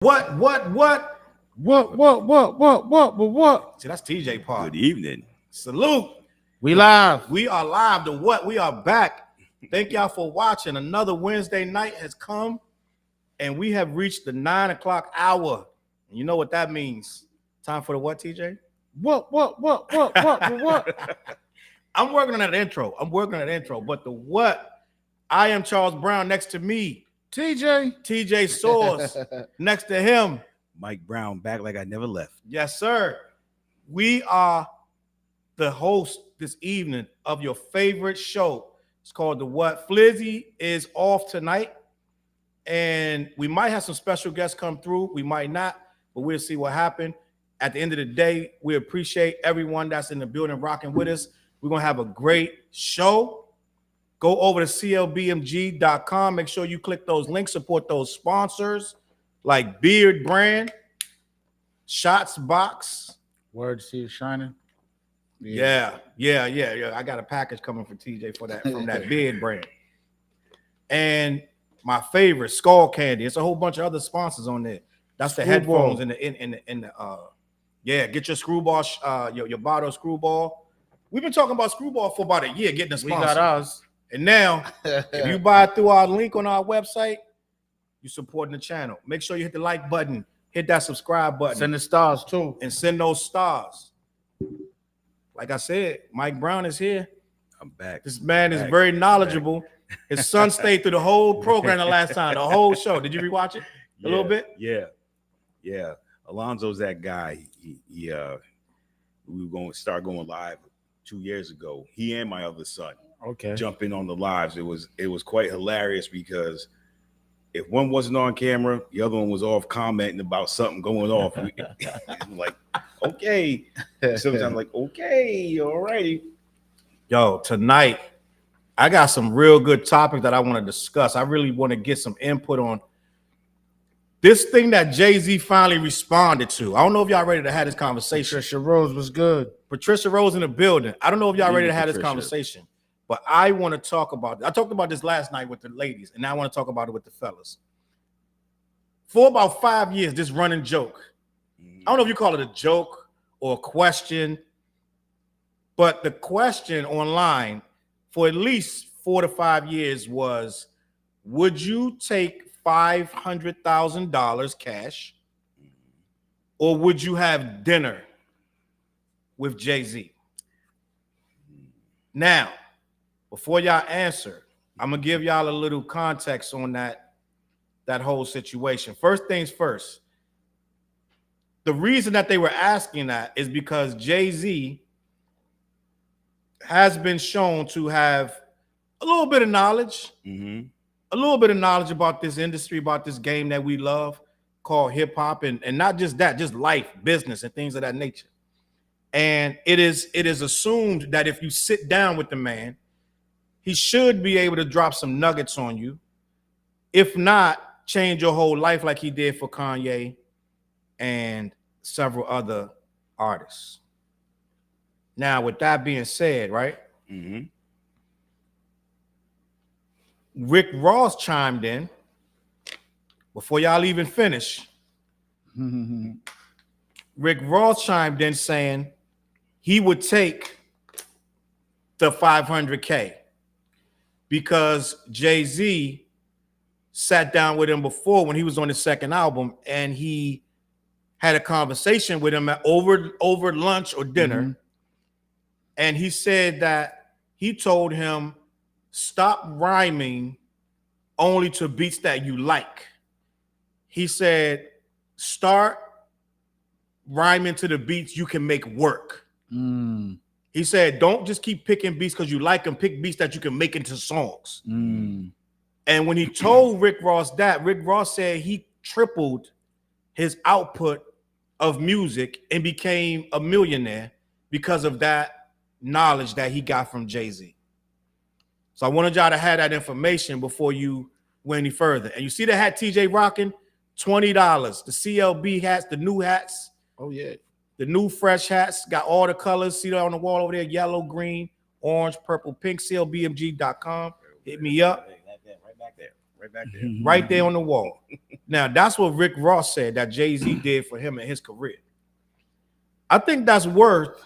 What? What? See, that's TJ part. Good evening. Salute. We live. We are live to what? We are back. Thank y'all for watching. Another Wednesday night has come, and we have reached the 9 o'clock hour. And you know what that means. Time for the what, TJ? What? I'm working on that intro. But the what? I am Challz Brown next to me. TJ Source next to him. Mike Brown back like I never left. Yes, sir. We are the host this evening of your favorite show. It's called The What. Flizzy is off tonight, and we might have some special guests come through. We might not, but we'll see what happens. At the end of the day, we appreciate everyone that's in the building rocking with us. We're going to have a great show. Go over to clbmg.com. Make sure you click those links, support those sponsors like Beard Brand, Shots Box. Word, see you shining. Yeah. I got a package coming for TJ for that from that Beard Brand. And my favorite, Skull Candy. It's a whole bunch of other sponsors on there. That's the headphones in the get your screwball, your bottle screwball. We've been talking about screwball for about a year, getting a sponsor. We got ours. And now, if you buy through our link on our website, you're supporting the channel. Make sure you hit the like button, hit that subscribe button. Send the stars too. And send those stars. Like I said, Mike Brown is here. I'm back. This man is very knowledgeable. His son stayed through the whole program the last time, the whole show. Did you rewatch it a little bit? Yeah. Alonzo's that guy. We were going to start going live 2 years ago. He and my other son. Okay. Jumping on the lives. It was quite hilarious because if one wasn't on camera, the other one was off commenting about something going off. I'm like, okay. Sometimes I'm like, okay, all righty. Yo, tonight I got some real good topics that I want to discuss. I really want to get some input on this thing that Jay-Z finally responded to. I don't know if y'all ready to have this conversation. Patricia Rose was good. Patricia Rose in the building. I don't know if y'all ready to have this conversation. But I want to talk about it. I talked about this last night with the ladies, and now I want to talk about it with the fellas. For about 5 years, this running joke. I don't know if you call it a joke or a question, but the question online for at least 4 to 5 years was, would you take $500,000 cash, or would you have dinner with Jay-Z? Now, before y'all answer, I'm gonna give y'all a little context on that whole situation. First things first, the reason that they were asking that is because Jay-Z has been shown to have a little bit of knowledge, about this industry, about this game that we love called hip hop, and not just that, just life, business, and things of that nature. And it is assumed that if you sit down with the man, he should be able to drop some nuggets on you. If not, change your whole life like he did for Kanye and several other artists. Now, with that being said, right? Rick Ross chimed in before y'all even finish. Rick Ross chimed in saying he would take the $500K because Jay-Z sat down with him before when he was on his second album, and he had a conversation with him over lunch or dinner. And he said that he told him, stop rhyming only to beats that you like. He said, start rhyming to the beats you can make work. He said, don't just keep picking beats because you like them. Pick beats that you can make into songs. And when he told Rick Ross that, Rick Ross said he tripled his output of music and became a millionaire because of that knowledge that he got from Jay-Z. So I wanted y'all to have that information before you went any further. And you see the hat TJ rocking? $20. The CLB hats, the new hats. Oh, yeah. The new fresh hats got all the colors. See that on the wall over there? Yellow, green, orange, purple, pink. CLBMG.com. Hit me up. Right back there. right back there. right there on the wall. Now, that's what Rick Ross said that Jay-Z did for him in his career. I think that's worth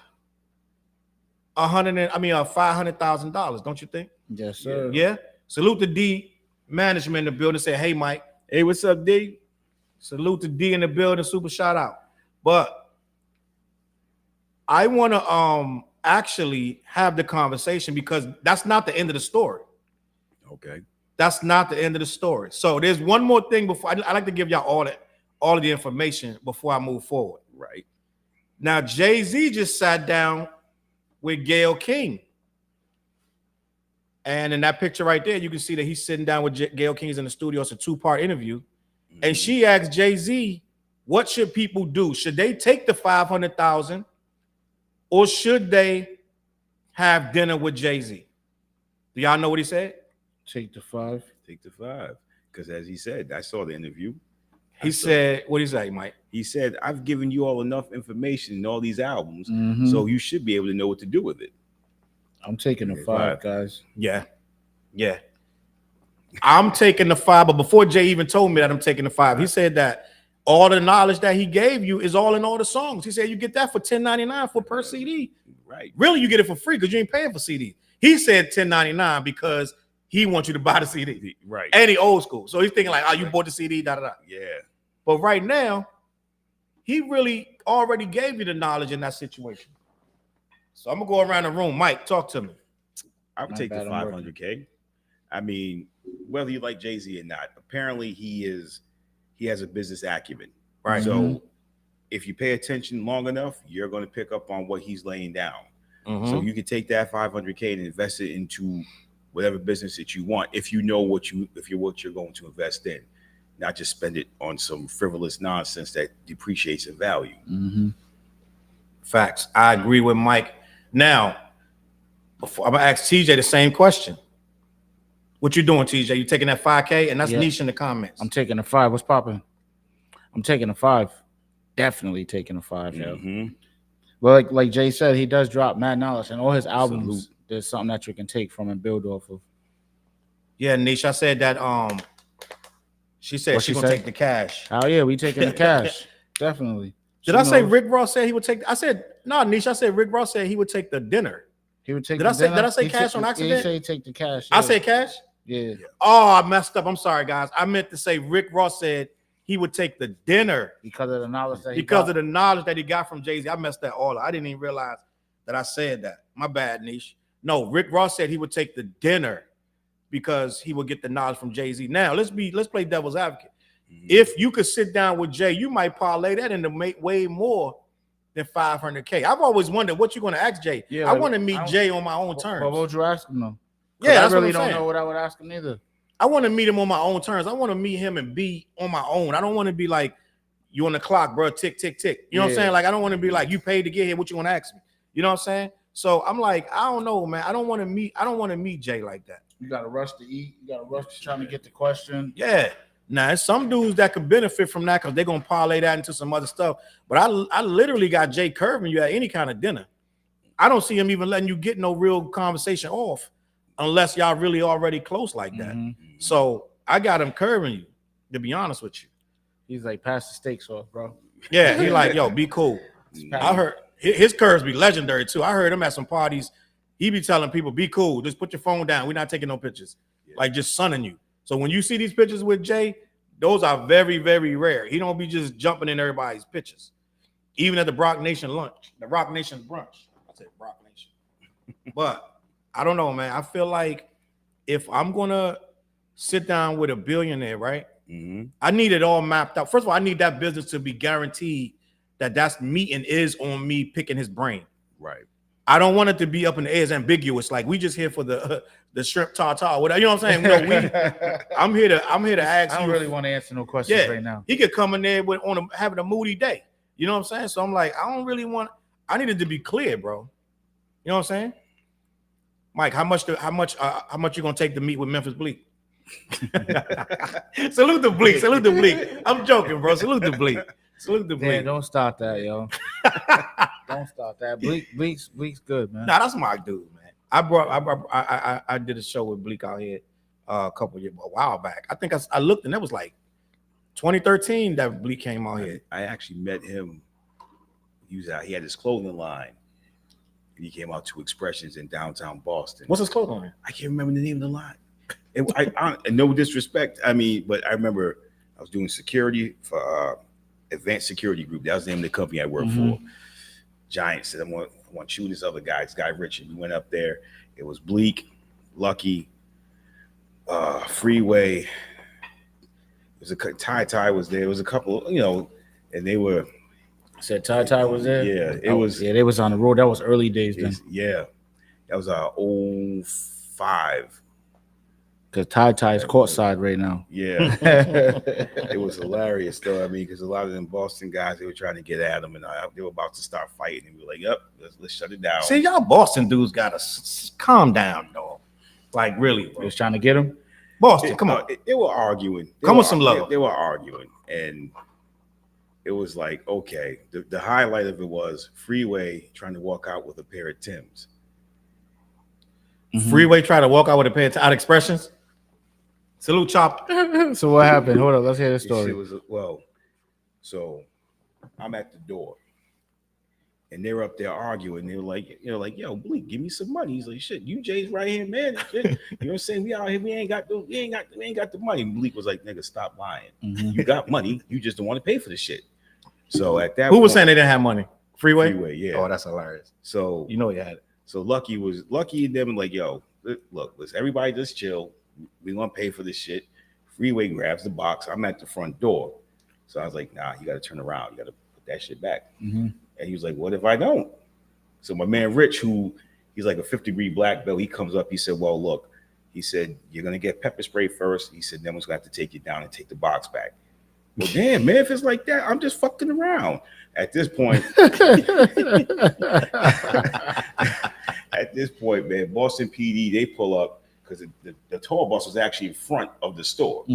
$500,000, don't you think? Yes, sir. Yeah. Salute to D management in the building. Say, hey, Mike. Hey, what's up, D? Salute to D in the building. Super shout out. But I want to actually have the conversation because that's not the end of the story. Okay. That's not the end of the story. So there's one more thing before I like to give y'all all of the information before I move forward. Right. Now, Jay-Z just sat down with Gayle King. And in that picture right there, you can see that he's sitting down with Gayle King. He's in the studio. It's a 2-part interview. Mm-hmm. And she asked Jay-Z, what should people do? Should they take the $500,000 or should they have dinner with Jay-Z? Do y'all know what he said? Take the 5. Take the 5. Because as he said, I saw the interview. He said, what did he say, Mike? He said, I've given you all enough information in all these albums, Mm-hmm. so you should be able to know what to do with it. I'm taking the 5, guys. Yeah. Yeah. I'm taking the 5, but before Jay even told me that I'm taking the 5, he said that all the knowledge that he gave you is all in all the songs. He said you get that for $10.99 for per CD. Right. Really, you get it for free because you ain't paying for CD. He said $10.99 because he wants you to buy the CD. Right. And he old school. So he's thinking like, oh, you bought the CD, da-da-da. Yeah. But right now, he really already gave you the knowledge in that situation. So I'm going to go around the room. Mike, talk to me. I would take the 500K. I mean, whether you like Jay-Z or not, apparently he has a business acumen. Right. So if you pay attention long enough, you're going to pick up on what he's laying down. Mm-hmm. So you can take that 500K and invest it into whatever business that you want if you know what you're going to invest in, not just spend it on some frivolous nonsense that depreciates in value. Mm-hmm. Facts. I agree with Mike. Now, before I'm gonna ask TJ the same question. What you doing, TJ? You taking that 5K? And that's niche in the comments. I'm taking the 5. What's popping? I'm taking the 5. Definitely taking the 5. Yeah. Mm-hmm. Well, like Jay said, he does drop mad knowledge, and all his albums. There's something that you can take from and build off of. Yeah, Niche. I said that. She said she's gonna take the cash. Oh yeah, we taking the cash. Definitely. Did I say Rick Ross said he would take? I said no, Niche. I said Rick Ross said he would take the dinner. He would take. Did I say cash on accident? He said he take the cash. I said cash. Yeah. Oh, I messed up. I'm sorry, guys. I meant to say Rick Ross said he would take the dinner because of the knowledge that of the knowledge that he got from Jay-Z. I messed that all up. I didn't even realize that I said that. My bad, Niche. No, Rick Ross said he would take the dinner because he would get the knowledge from Jay-Z. Now let's play devil's advocate. Mm-hmm. If you could sit down with Jay, you might parlay that into make way more than 500K. I've always wondered what you're going to ask Jay. Yeah, I want to meet Jay on my own terms. But what would you ask him though? Yeah, I really don't know what I would ask him either. I want to meet him on my own terms. I want to meet him and be on my own. I don't want to be like, you on the clock, bro, tick, tick, tick. You know what I'm saying? Like, I don't want to be like, you paid to get here. What you want to ask me? You know what I'm saying? So I'm like, I don't know, man. I don't want to meet Jay like that. You got to rush to eat. You got to rush to trying to get the question. Yeah. Now, there's some dudes that could benefit from that because they're going to parlay that into some other stuff. But I literally got Jay curving you at any kind of dinner. I don't see him even letting you get no real conversation off unless y'all really already close like that. Mm-hmm. So I got him curving you, to be honest with you. He's like, pass the steaks off, bro. Yeah, he like, yo, be cool. I heard his curves be legendary too. I heard him at some parties. He be telling people, be cool. Just put your phone down. We're not taking no pictures. Yeah. Like just sunning you. So when you see these pictures with Jay, those are very, very rare. He don't be just jumping in everybody's pictures. Even at the Rock Nation lunch, the Rock Nation brunch. I said Rock Nation. But I don't know, man. I feel like if I'm going to sit down with a billionaire, right? Mm-hmm. I need it all mapped out. First of all, I need that business to be guaranteed that that's meeting is on me picking his brain. Right. I don't want it to be up in the air. It's ambiguous. Like we just here for the shrimp tartar. Whatever, you know what I'm saying? No, I'm here to ask. I don't really want to answer no questions right now. He could come in there having a moody day. You know what I'm saying? So I'm like, I don't really want. I need it to be clear, bro. You know what I'm saying? Mike, how much you gonna take to meet with Memphis Bleak? Salute the Bleak. Salute the Bleak. I'm joking, bro. Salute the Bleak. Salute the Bleak. Yeah, don't start that, yo. Don't start that. Bleak's good, man. Nah, that's my dude, man. I did a show with Bleak out here a while back. I think I looked and that was like 2013 that Bleak came out here. I actually met him. He had his clothing line. And he came out to Expressions in downtown Boston. What's his clothing line? I can't remember the name of the line. No disrespect. I mean, but I remember I was doing security for Advanced Security Group. That was the name of the company I worked for. Giant said, I want you and this other guy, this guy Richard. We went up there. It was Bleak, Lucky, Freeway. It was a Ty was there. It was a couple, and they were. Said Ty was there. Yeah, it was. Yeah, they was on the road. That was early days then. Yeah, that was 05. Because Ty's courtside right now. Yeah, it was hilarious though. I mean, because a lot of them Boston guys, they were trying to get at him, and they were about to start fighting, and we were like, "Yep, let's shut it down." See, y'all Boston dudes gotta calm down, dog. Like really, They was trying to get him. Boston, come on. They were arguing. Come with some love. They were arguing, and it was like, okay. The highlight of it was Freeway trying to walk out with a pair of Timbs. Freeway tried to walk out with a pair of out Expressions. Salute, Chop. So what happened? Hold up, let's hear the story. So I'm at the door, and they were up there arguing. They were like, yo, Bleak, give me some money. He's like, shit, you Jay's right hand man. Shit. You know what I'm saying? We out here, we ain't got the money. Bleak was like, nigga, stop lying. You got money, you just don't want to pay for the shit. So at that, who was saying they didn't have money? Freeway, yeah. Oh, that's hilarious. So you had it. So Lucky and them, and like, yo, look, let's everybody just chill. We gonna pay for this shit. Freeway grabs the box. I'm at the front door. So I was like, nah, you gotta turn around. You gotta put that shit back. And he was like, what if I don't? So my man Rich, he's like a 50-degree black belt, he comes up, he said, well, look, he said, you're gonna get pepper spray first. He said, then we're gonna have to take you down and take the box back. Well, damn, man, if it's like that, I'm just fucking around. At this point, man, Boston PD, they pull up because the tour bus was actually in front of the store.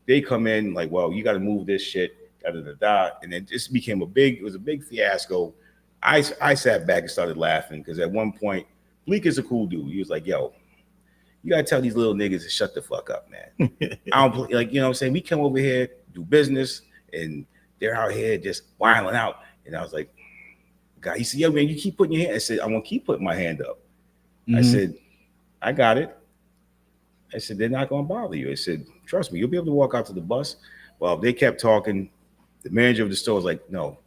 They come in like, well, you got to move this shit, and it just became a big fiasco. I sat back and started laughing because at one point, Bleak is a cool dude. He was like, yo, you got to tell these little niggas to shut the fuck up, man. I don't like, you know what I'm saying? We come over here, do business, and they're out here just wilding out. And I was like, God, he said, yo, man, you keep putting your hand. I said, I'm going to keep putting my hand up. I said, I got it. I said, they're not going to bother you. I said, trust me, you'll be able to walk out to the bus. Well, they kept talking. The manager of the store was like, no.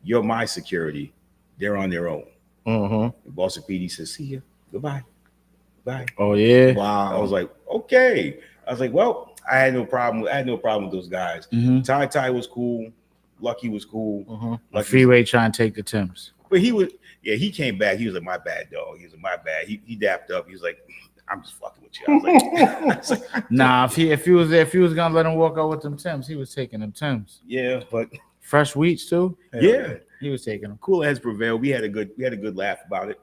You're my security. They're on their own. The Boston PD says, see ya. Goodbye. Bye. Oh, yeah. Wow. I was like, okay. I was like, well, I had no problem with those guys. Ty was cool. Lucky was cool. Freeway trying to take the Timbs. But he came back. He was like, my bad, dog. He was like, my bad. He dapped up. He was like, I'm just fucking with you. I was like, nah, if he was gonna let him walk out with them Timbs, he was taking them Timbs. Yeah, but fresh wheats too. Yeah, he was taking them. Cooler heads prevailed. We had a good laugh about it.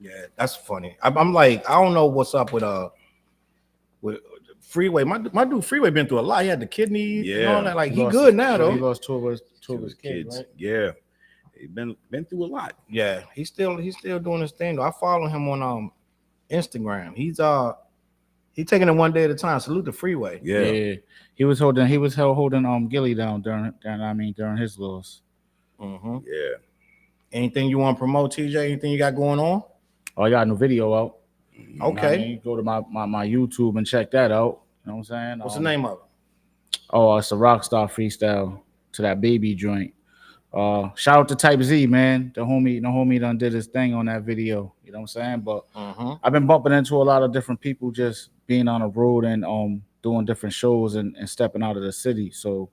Yeah, that's funny. I'm like, I don't know what's up with Freeway. My dude Freeway been through a lot. He had the kidney, and all that. Like he good now though. He lost two of his kids. Right? Yeah, he been through a lot. Yeah, he's still doing his thing though. I follow him on Instagram. He's taking it one day at a time. Salute the Freeway. Yeah. He was holding Gilly down during his loss. Yeah. Anything you want to promote, TJ? Anything you got going on? Oh, I got a new video out. Okay. Go to my YouTube and check that out. You know what I'm saying? What's the name of it? Oh, it's a Rockstar freestyle to that baby joint. Shout out to Type Z, man. The homie done did his thing on that video. You know what I'm saying? But I've been bumping into a lot of different people just being on the road and doing different shows and stepping out of the city. So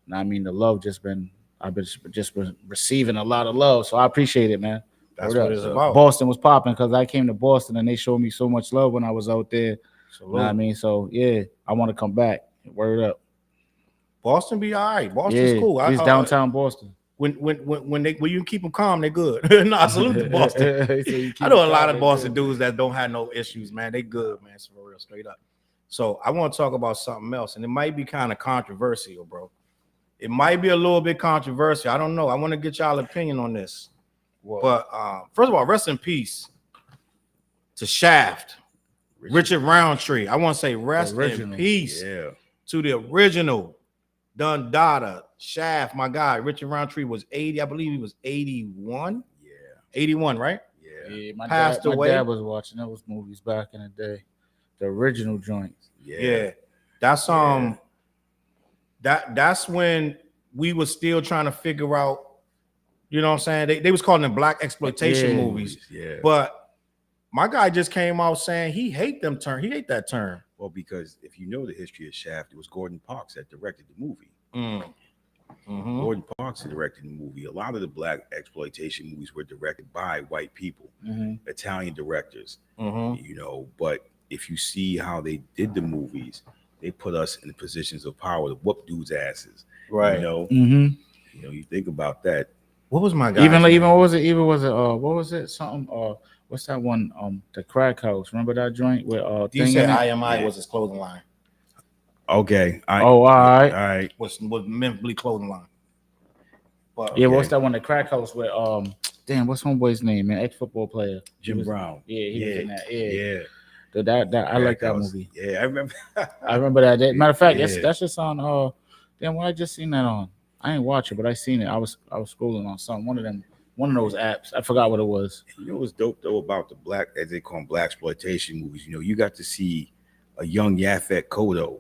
the love I've been receiving a lot of love. So I appreciate it, man. That's what it's about. Boston was popping because I came to Boston and they showed me so much love when I was out there. You know what I mean? So yeah, I want to come back. Word up. Boston be all right. Boston's cool. It's downtown Boston. When you keep them calm, they good. I salute to Boston. I know a lot of Boston dudes that don't have no issues, man. They good, man. So for real, straight up. So I want to talk about something else, and it might be kind of controversial, bro. It might be a little bit controversial. I don't know. I want to get y'all opinion on this. Whoa. But first of all, rest in peace to Shaft. Richard Roundtree. I want to say rest in peace to the original Dun Dada Shaft. My guy, Richard Roundtree was 80. I believe he was 81. Yeah. 81, right? Yeah. My Passed away. My dad was watching those movies back in the day. The original joints. Yeah. That's that's when we was still trying to figure out, you know what I'm saying? They was calling them black exploitation movies. Yeah. But my guy just came out saying he hate them term. He hate that term. Well, because if you know the history of Shaft, it was Gordon Parks that directed the movie. Gordon Parks directed the movie. A lot of the black exploitation movies were directed by white people, Italian directors, you know. But if you see how they did the movies, they put us in positions of power to whoop dudes' asses, right? You know, you know. You think about that. What was my guy? Even what was it? Even was it? What was it? Something? What's that one? The Crack House. Remember that joint with He said IMI was his clothing line. Okay. All right. All right. Was mentally clothing line. But, what's that one? The Crack House with damn, what's homeboy's name, man? Ex-football player. Jim Brown. Yeah, he was in that. Yeah. That I like that movie. Yeah, I remember. I remember that. Matter of fact, that's just on damn, what I just seen that on. I ain't watch it, but I seen it. I was scrolling on something, one of those apps. I forgot what it was. You know what's dope though about the black, as they call them, black exploitation movies? You know, you got to see a young Yaphet Kotto,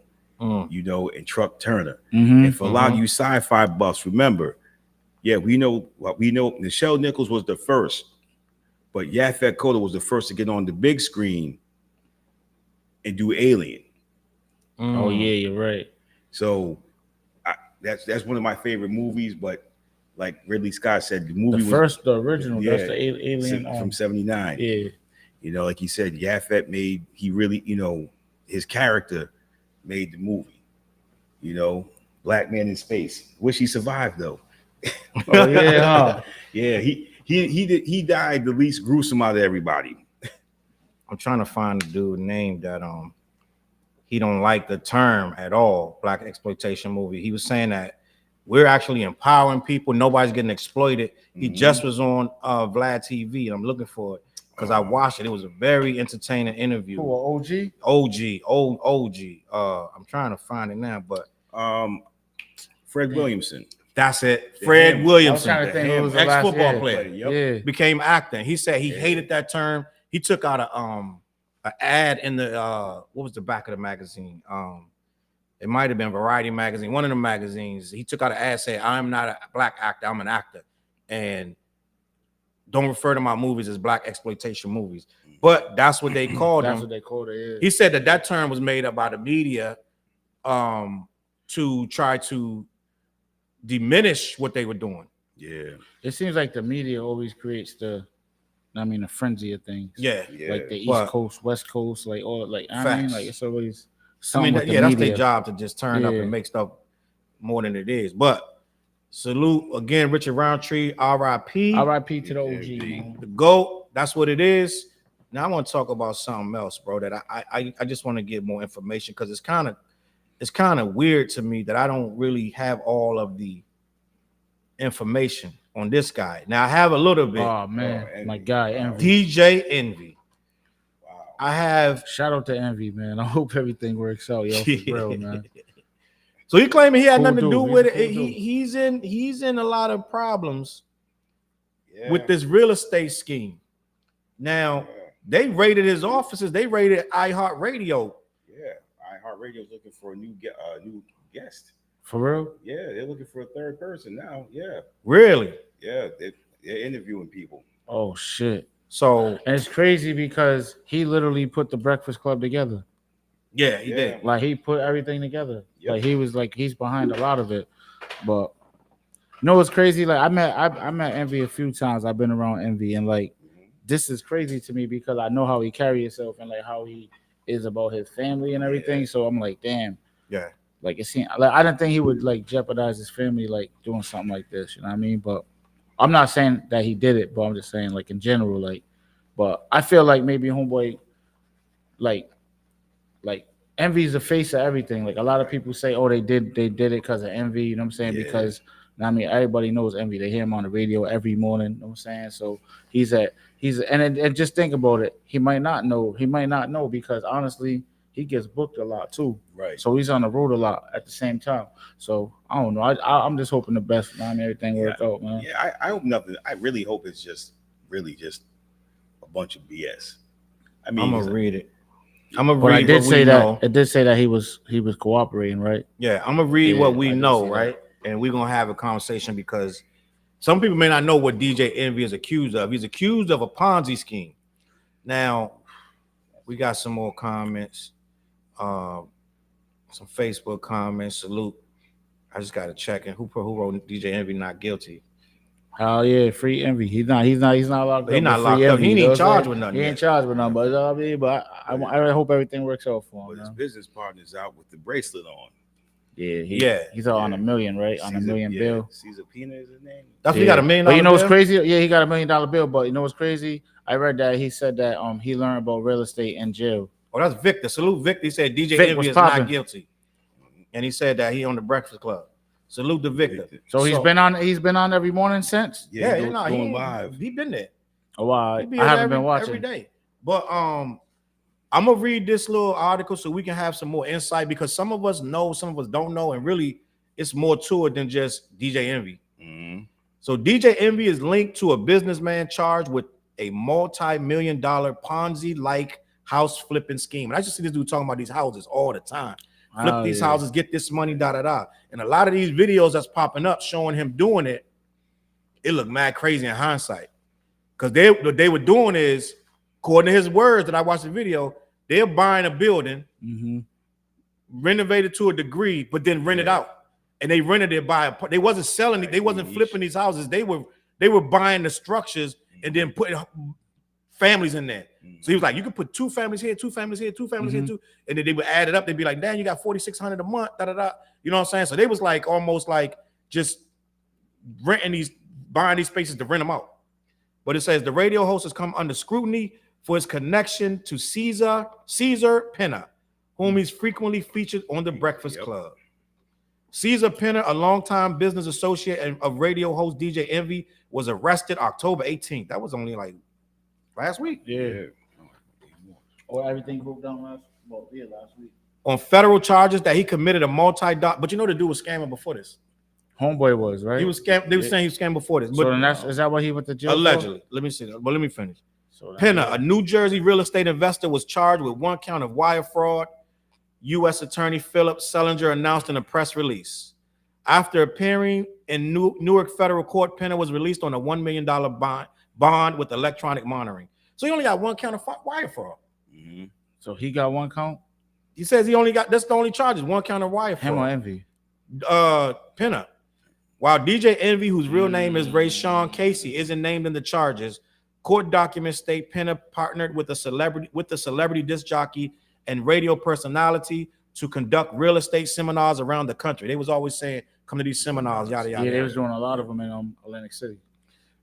you know, and Truck Turner. And for a lot of you sci-fi buffs, remember, we know Nichelle Nichols was the first, but Yaphet Kotto was the first to get on the big screen and do Alien. Oh yeah, you're right. So that's one of my favorite movies, but like Ridley Scott said, the original, that's the Alien from 79. Yeah. You know, like he said, Yaphet he really, you know, his character made the movie. You know, black man in space. Wish he survived though. Oh yeah, huh? Yeah, he died the least gruesome out of everybody. I'm trying to find a dude name that he don't like the term at all, black exploitation movie. He was saying that we're actually empowering people. Nobody's getting exploited. He just was on Vlad TV, and I'm looking for it because I watched it. It was a very entertaining interview. Who, OG. I'm trying to find it now, but Fred Williamson. That's it. Fred Williamson, I was trying to think it was ex-football player. Yep. Became acting. He said he hated that term. He took out an ad in the what was the back of the magazine? It might have been Variety magazine, one of the magazines. He took out an ad saying, "I'm not a black actor, I'm an actor, and don't refer to my movies as black exploitation movies." But that's what they called them. That's what they called it. Yeah. He said that term was made up by the media to try to diminish what they were doing. Yeah, it seems like the media always creates a frenzy of things. Yeah. Like the East Coast, West Coast, like all like I mean, like it's always. That's their job to just turn up and make stuff more than it is. But salute again, Richard Roundtree, R.I.P. R.I.P. to the OG, man. The GOAT. That's what it is. Now I want to talk about something else, bro. That I just want to get more information because it's kind of weird to me that I don't really have all of the information on this guy. Now I have a little bit. Oh man, my guy Envy. DJ Envy. I have shout out to Envy, man. I hope everything works out, yo. For real, man. So he claiming he had nothing to do with it. He's in a lot of problems with this real estate scheme. Now they raided his offices. They raided iHeartRadio. Yeah, iHeartRadio's looking for a new guest. For real? Yeah, they're looking for a third person now. Yeah. Really? Yeah, they're interviewing people. Oh shit. So and it's crazy because he literally put the Breakfast Club together. Yeah, he did. Like he put everything together. Yep. Like he was like he's behind a lot of it. But you know what's crazy? Like I met Envy a few times. I've been around Envy and like this is crazy to me because I know how he carries himself and like how he is about his family and everything. So I'm like, damn. Yeah. Like it seemed like I didn't think he would like jeopardize his family like doing something like this. You know what I mean? But I'm not saying that he did it, but I'm just saying like in general, like. But I feel like maybe homeboy, like Envy's the face of everything. Like a lot of people say, oh, they did it because of Envy. You know what I'm saying? Yeah. Because I mean, everybody knows Envy. They hear him on the radio every morning. You know what I'm saying? So he's at and just think about it. He might not know. He might not know because honestly, he gets booked a lot too. Right. So he's on the road a lot at the same time. So I don't know. I'm just hoping the best. I mean, everything works out, man. Yeah, I hope nothing. I really hope it's just really just a bunch of BS. I mean, I'm gonna read it. I'm gonna But read. I did what say we that know. it did say that he was cooperating, right? Yeah, I'm gonna read Yeah, what we I did know, see that. right? And we're gonna have a conversation because some people may not know what DJ Envy is accused of. He's accused of a Ponzi scheme. Now, we got some more comments, some Facebook comments. Salute. I just gotta check in. Who wrote DJ Envy not guilty? Oh yeah, free Envy. He's not locked up. He not but locked free up. Envy, He ain't you know what I'm charged saying? with nothing He yet. ain't charged with nothing. But I mean, I hope everything works out for but him. his Man. business partner's out with the bracelet on. Yeah, he's out on $1 million, right? On $1 million bill. Caesar Pina is his name. That's what he got $1 million. But you know what's bill? crazy? Yeah, he got $1 million bill. But you know what's crazy? I read that he said that he learned about real estate in jail. Oh, that's Victor. Salute Victor. He said DJ Vic Envy was is popping. not guilty, and he said that he on the Breakfast Club. Salute to Victor. So he's been on every morning since. Yeah, going live. He been there. Oh wow, He be I haven't every, been watching every day. But I'm gonna read this little article so we can have some more insight because some of us know, some of us don't know, and really it's more to it than just DJ Envy. Mm-hmm. So DJ Envy is linked to a businessman charged with a multi-million-dollar Ponzi-like house flipping scheme. And I just see this dude talking about these houses all the time. Flip these houses, get this money, da. And a lot of these videos that's popping up showing him doing it, it looked mad crazy in hindsight. Because what they were doing is, according to his words that I watched the video, they're buying a building, renovated to a degree, but then rent it out. And they rented it they wasn't selling it, they wasn't flipping these houses. They were buying the structures and then putting families in there. So he was like, you could put 2 families here, 2 families here, 2 families here, too. And then they would add it up. They'd be like, damn, you got $4,600 a month, da. You know what I'm saying? So they was like almost like just buying these spaces to rent them out. But it says the radio host has come under scrutiny for his connection to Caesar Pina, whom he's frequently featured on the Breakfast Club. Caesar Pina, a longtime business associate of radio host DJ Envy, was arrested October 18th. That was only like last week. Yeah. Or everything broke down last week. On federal charges that he committed a multi-dollar, but you know the dude was scamming before this. Homeboy was, right? He was scam. They were saying he was scamming before this. So But then is that why he went to jail? allegedly. Let me see that. But let me finish. So Pina, a New Jersey real estate investor, was charged with 1 count of wire fraud. U.S. Attorney Philip Selinger announced in a press release. After appearing in Newark federal court, Pina was released on a $1 million bond with electronic monitoring. So he only got 1 count of wire fraud. Mm-hmm. So he got 1 count? He says that's the only charges, 1 count of wire fraud. Him or Envy? Pina. While DJ Envy, whose real name is Ray Sean Casey, isn't named in the charges, court documents state Pina partnered with the celebrity disc jockey and radio personality to conduct real estate seminars around the country. They was always saying, come to these seminars, yada, yada. Yeah, they yada. was doing a lot of them in Atlantic City.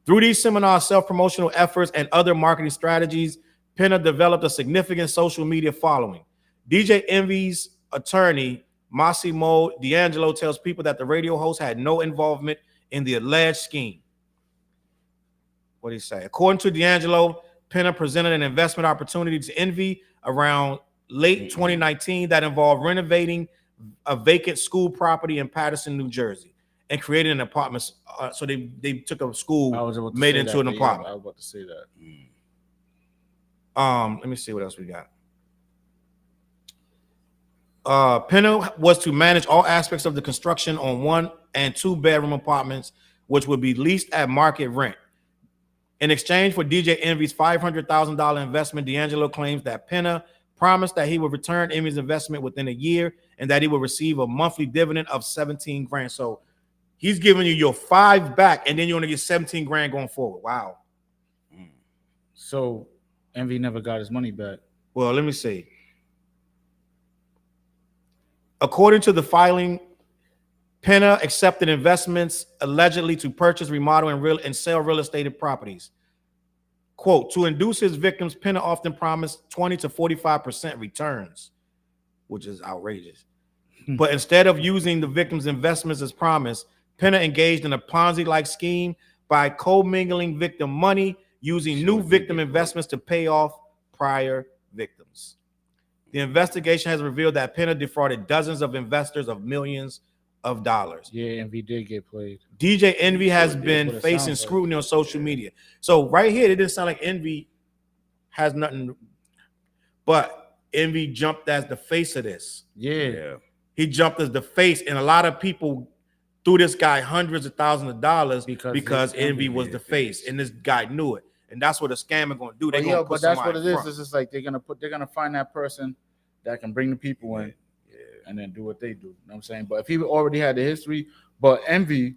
Through these seminars, self-promotional efforts, and other marketing strategies, Pina developed a significant social media following. DJ Envy's attorney, Massimo D'Angelo, tells people that the radio host had no involvement in the alleged scheme. What did he say? According to D'Angelo, Pina presented an investment opportunity to Envy around late 2019 that involved renovating a vacant school property in Paterson, New Jersey, and created an apartment. So they took a school, made it into an apartment. I was about to say that. Let me see what else we got. Pina was to manage all aspects of the construction on 1 and 2 bedroom apartments, which would be leased at market rent. In exchange for DJ Envy's $500,000 investment, D'Angelo claims that Pina promised that he would return Envy's investment within a year and that he would receive a monthly dividend of 17 grand. So he's giving you your 5 back, and then you're going to get 17 grand going forward. Wow. So Envy never got his money back. Well, let me see. According to the filing, Pina accepted investments allegedly to purchase, remodel, and sell real estate properties. Quote, to induce his victims, Pina often promised 20 to 45% returns, which is outrageous. But instead of using the victims' investments as promised, Pina engaged in a Ponzi-like scheme by commingling victim money, using new victim investments to pay off prior victims. The investigation has revealed that Pinner defrauded dozens of investors of millions of dollars. Yeah, Envy did get played. DJ Envy has been facing scrutiny on social media. So right here, it didn't sound like Envy has nothing, but Envy jumped as the face of this. Yeah. He jumped as the face, and a lot of people threw this guy hundreds of thousands of dollars because Envy was the face, and this guy knew it. And that's what a scammer gonna do. But that's what it is. It's just like they're gonna find that person that can bring the people in. And then do what they do. You know what I'm saying? But if he already had the history, but Envy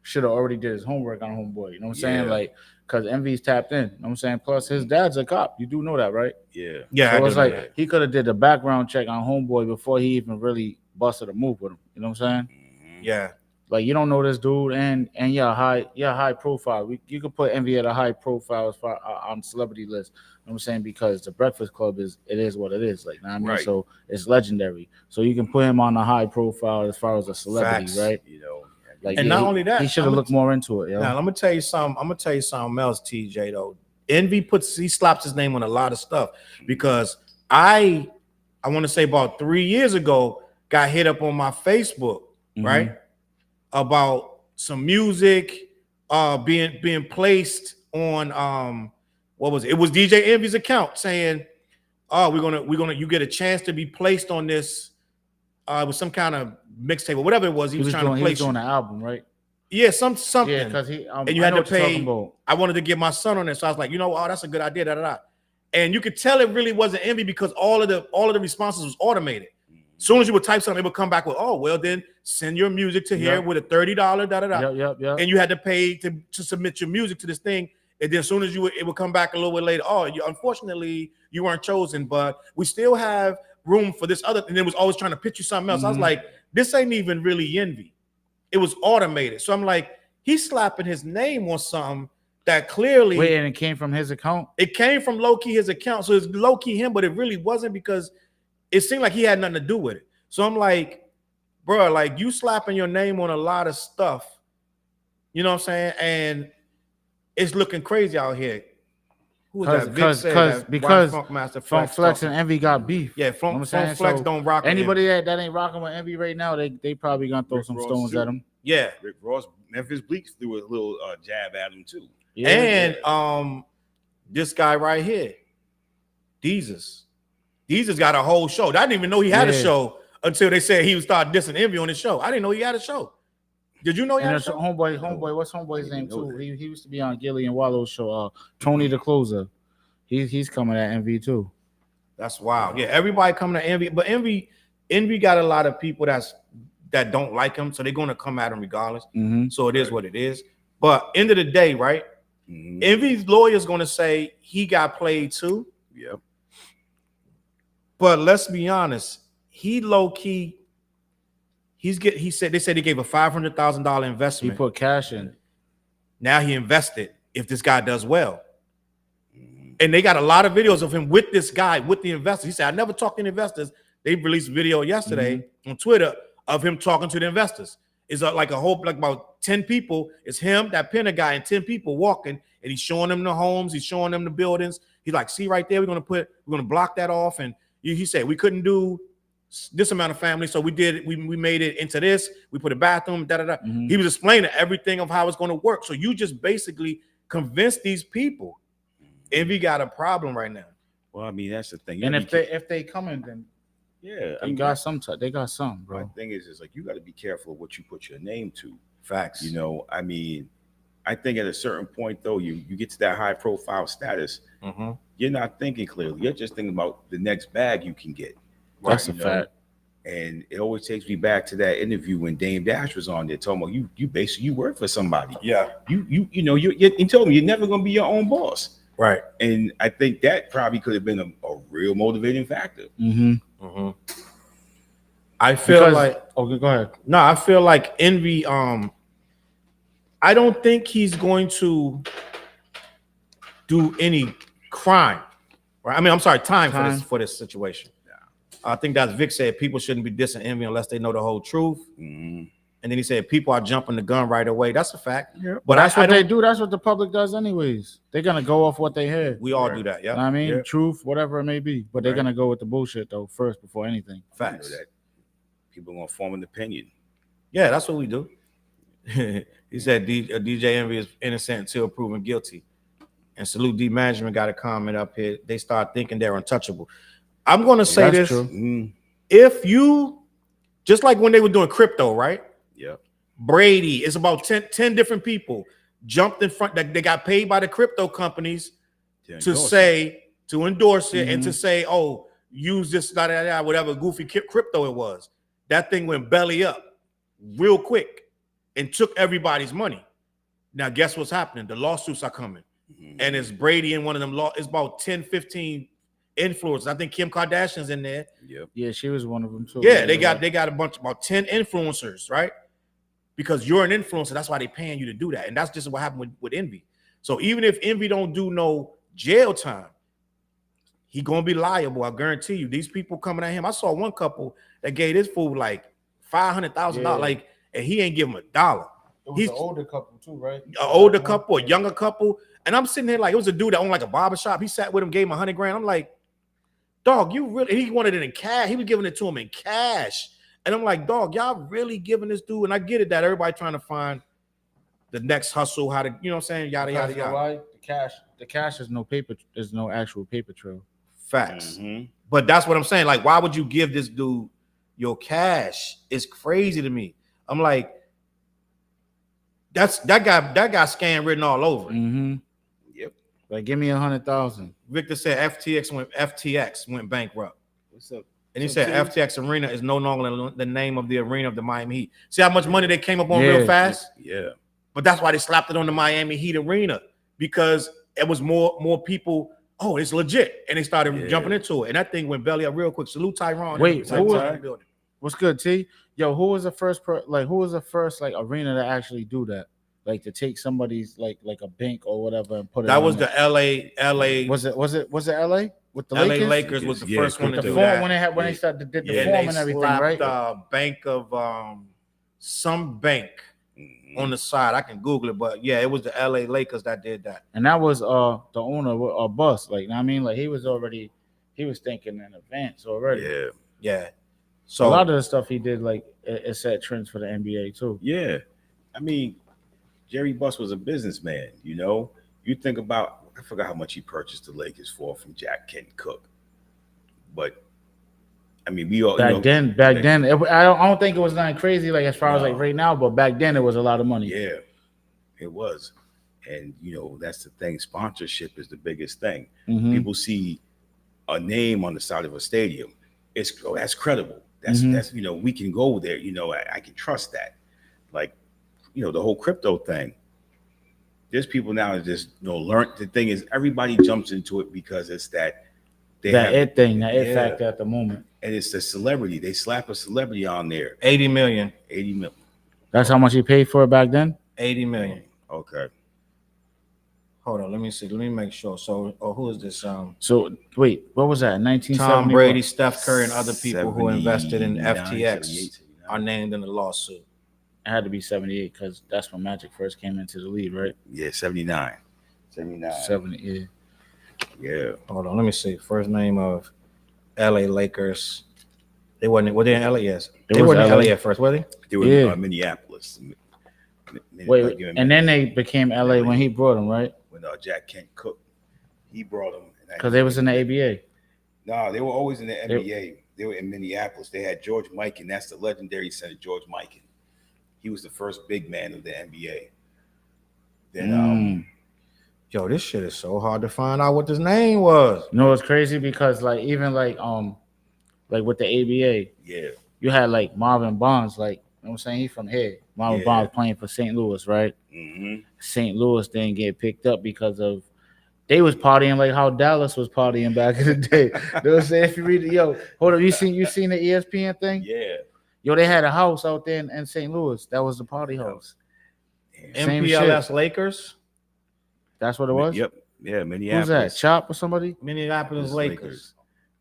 should have already did his homework on Homeboy. You know what I'm saying? Like, because Envy's tapped in. You know what I'm saying? Plus, his dad's a cop. You do know that, right? Yeah. So it's like he could have did the background check on Homeboy before he even really busted a move with him. You know what I'm saying? Yeah. Like, you don't know this dude, and high profile. You could put Envy at a high profile as far on celebrity list. You know what I'm saying? Because the Breakfast Club is what it is. Like, you know what I mean? Right. So it's legendary. So you can put him on a high profile as far as a celebrity, Facts. right? You know, like, and not only that, he should have looked more into it. Now, I'm gonna tell you something. I'm gonna tell you something else, TJ. Though Envy he slaps his name on a lot of stuff because I want to say about 3 years ago got hit up on my Facebook, right, about some music being placed on what was it? It was DJ Envy's account saying, "Oh, we're gonna you get a chance to be placed on this with some kind of mixtape or whatever it was." He was trying to place on the album, right? Yeah, something. Yeah, because and you had to pay. I wanted to get my son on it, so I was like, oh, that's a good idea. Da, da, da. And you could tell it really wasn't Envy because all of the responses was automated. As soon as you would type something, it would come back with, "Oh, well, then send your music to here with a $30 da da da." Yep. And you had to pay to submit your music to this thing. And then as soon as it would come back a little bit later. "Oh, unfortunately, you weren't chosen, but we still have room for this other." And it was always trying to pitch you something else. I was like, this ain't even really Envy. It was automated. So I'm like, he's slapping his name on something that clearly. Wait, and it came from his account? It came from low-key his account. So it's low-key him, but it really wasn't because it seemed like he had nothing to do with it. So I'm like, bro, like you slapping your name on a lot of stuff. You know what I'm saying? And it's looking crazy out here. Who's that? Because Funk Flex and Envy got beef. Yeah, Funk Flex don't rock. Anybody that ain't rocking with Envy right now, they probably gonna throw some stones at him. Yeah, Rick Ross, Memphis Bleak threw a little jab at him too. Yeah, and this guy right here, Deezus got a whole show. I didn't even know he had a show until they said he would start dissing Envy on his show. I didn't know he had a show. Did you know he had a show? Homeboy, what's Homeboy's name too? He used to be on Gilly and Wallow's show. Tony the Closer. He's coming at Envy too. That's wild. Yeah, everybody coming at Envy, but Envy got a lot of people that don't like him, so they're gonna come at him regardless. So it is what it is. But end of the day, right? Envy's lawyer's gonna say he got played too. Yep. But let's be honest, he low key. They said he gave a $500,000 investment. He put cash in. Now he invested if this guy does well. And they got a lot of videos of him with this guy, with the investors. He said, "I never talked to investors." They released a video yesterday on Twitter of him talking to the investors. It's like about 10 people. It's him, that Pinner guy, and 10 people walking, and he's showing them the homes, he's showing them the buildings. He's like, "See right there, we're gonna block that off." And he said, "We couldn't do this amount of family, so we made it into this. We put a bathroom, da da da." He was explaining everything of how it's going to work. So you just basically convinced these people. Envy got a problem right now. Well, I mean, that's the thing. And if they come in, then they got some, bro. My thing is like you got to be careful of what you put your name to. Facts. You know, I mean, I think at a certain point though, you get to that high profile status, you're not thinking clearly. You're just thinking about the next bag you can get. That's a fact. And it always takes me back to that interview when Dame Dash was on there talking about you basically work for somebody. Yeah. You told me you're never gonna be your own boss. Right. And I think that probably could have been a real motivating factor. I feel like okay, go ahead. No, I feel like Envy. I don't think he's going to do any crime. Right? I mean, I'm sorry, time. For this situation. I think that's Vic said people shouldn't be dissing Envy unless they know the whole truth. And And then he said people are jumping the gun right away. That's a fact. Yeah. But That's what I they don't- do. That's what the public does anyways. They're gonna go off what they hear. We all do that. You know Yeah. what I mean? Yeah. Truth, whatever it may be. But they're Right. gonna go with the bullshit though first before anything. Facts. That people gonna form an opinion. Yeah, that's what we do. He said DJ Envy is innocent until proven guilty. And Salute D Management got a comment up here. They start thinking they're untouchable. I'm gonna say That's this. true. If you just like when they were doing crypto, right? Yep. Brady, it's about 10 different people jumped in front that they got paid by the crypto companies to endorse it and to say, oh, use this, whatever goofy crypto it was. That thing went belly up real quick and took everybody's money. Now, guess what's happening? The lawsuits are coming. And it's Brady and one of them it's about 10, 15 influencers. I think Kim Kardashian's in there. Yep. Yeah, she was one of them too. Yeah, they got a bunch, about 10 influencers, right? Because you're an influencer, that's why they're paying you to do that. And that's just what happened with Envy. So even if Envy don't do no jail time, he gonna be liable. I guarantee you. These people coming at him. I saw one couple that gave this fool like $500,000, like, and he ain't give him $1. He's an older couple too, right? An older couple, a younger couple. And I'm sitting there like, it was a dude that owned like a barbershop. He sat with him, gave him $100,000. I'm like, dog, you really, he wanted it in cash. He was giving it to him in cash. And I'm like, dog, y'all really giving this dude? And I get it that everybody trying to find the next hustle, how to, you know what I'm saying? Yada, yada, You know yada. why? The cash is no paper, there's no actual paper trail. Facts. But that's what I'm saying. Like, why would you give this dude your cash? It's crazy to me. I'm like, that guy scam written all over it. Yep. Like, give me 100,000. Victor said FTX went bankrupt. What's up? And he said FTX Arena is no longer the name of the arena of the Miami Heat. See how much money they came up on real fast? Yeah. But that's why they slapped it on the Miami Heat Arena, because it was more people. Oh, it's legit, and they started jumping into it, and that thing went belly up real quick. Salute Tyrone. Wait, what's good, T? Yo, who was the first arena to actually do that? Like to take somebody's like a bank or whatever and put it. That was the LA. Was it LA with the LA Lakers? Lakers was the first one to the do form that. when they started did the Yeah, form they and everything, slapped right? Bank of some bank on the side. I can Google it, but yeah, it was the LA Lakers that did that. And that was the owner of Bus. Like, I mean, like he was thinking in advance already. Yeah. So a lot of the stuff he did, like it set trends for the NBA too. Yeah. I mean, Jerry Buss was a businessman, you know. You think about, I forgot how much he purchased the Lakers for from Jack Kent Cook. But I mean, we all back then, I don't think it was nothing crazy like as far as like right now, but back then it was a lot of money. Yeah, it was. And you know, that's the thing. Sponsorship is the biggest thing. People see a name on the side of a stadium. That's credible. That's you know, we can go there. You know, I can trust that. Like, you know, the whole crypto thing. There's people now that just learn. The thing is, everybody jumps into it because it's that it factor at the moment. And it's the celebrity. They slap a celebrity on there. 80 million. 80 million. That's how much he paid for it back then? 80 million. Okay. Hold on, let me see. Let me make sure. So, who is this? So wait, what was that? 1970. Tom Brady, Steph Curry, and other people who invested in 79, FTX 78. are named in the lawsuit. It had to be 78 because that's when Magic first came into the league, right? Yeah, 79. 70, Yeah. Hold on, let me see. First name of LA Lakers. They were they in LA? Yes. They weren't in LA at first, were they? They were in Minneapolis. Wait, and then they became LA when he brought them, right? When Jack Kent Cook, he brought them. Because they was in the ABA. No, they were always in the NBA. They were in Minneapolis. They had George Mikan. That's the legendary center, George Mikan. He was the first big man of the NBA. Then, yo, this shit is so hard to find out what his name was. You know, it's crazy because like even like with the ABA, you had like Marvin Bonds, like, you know what I'm saying? He's from here. Marvin Bonds playing for St. Louis, right? St. Louis didn't get picked up because of they was partying like how Dallas was partying back in the day. You know what I'm saying? If you read it, hold up, you seen the ESPN thing? Yeah. Yo, they had a house out there in St. Louis. That was the party house. MPLS Lakers. That's what it was? Yep. Yeah, Minneapolis. Who's that? Chop or somebody? Minneapolis Lakers.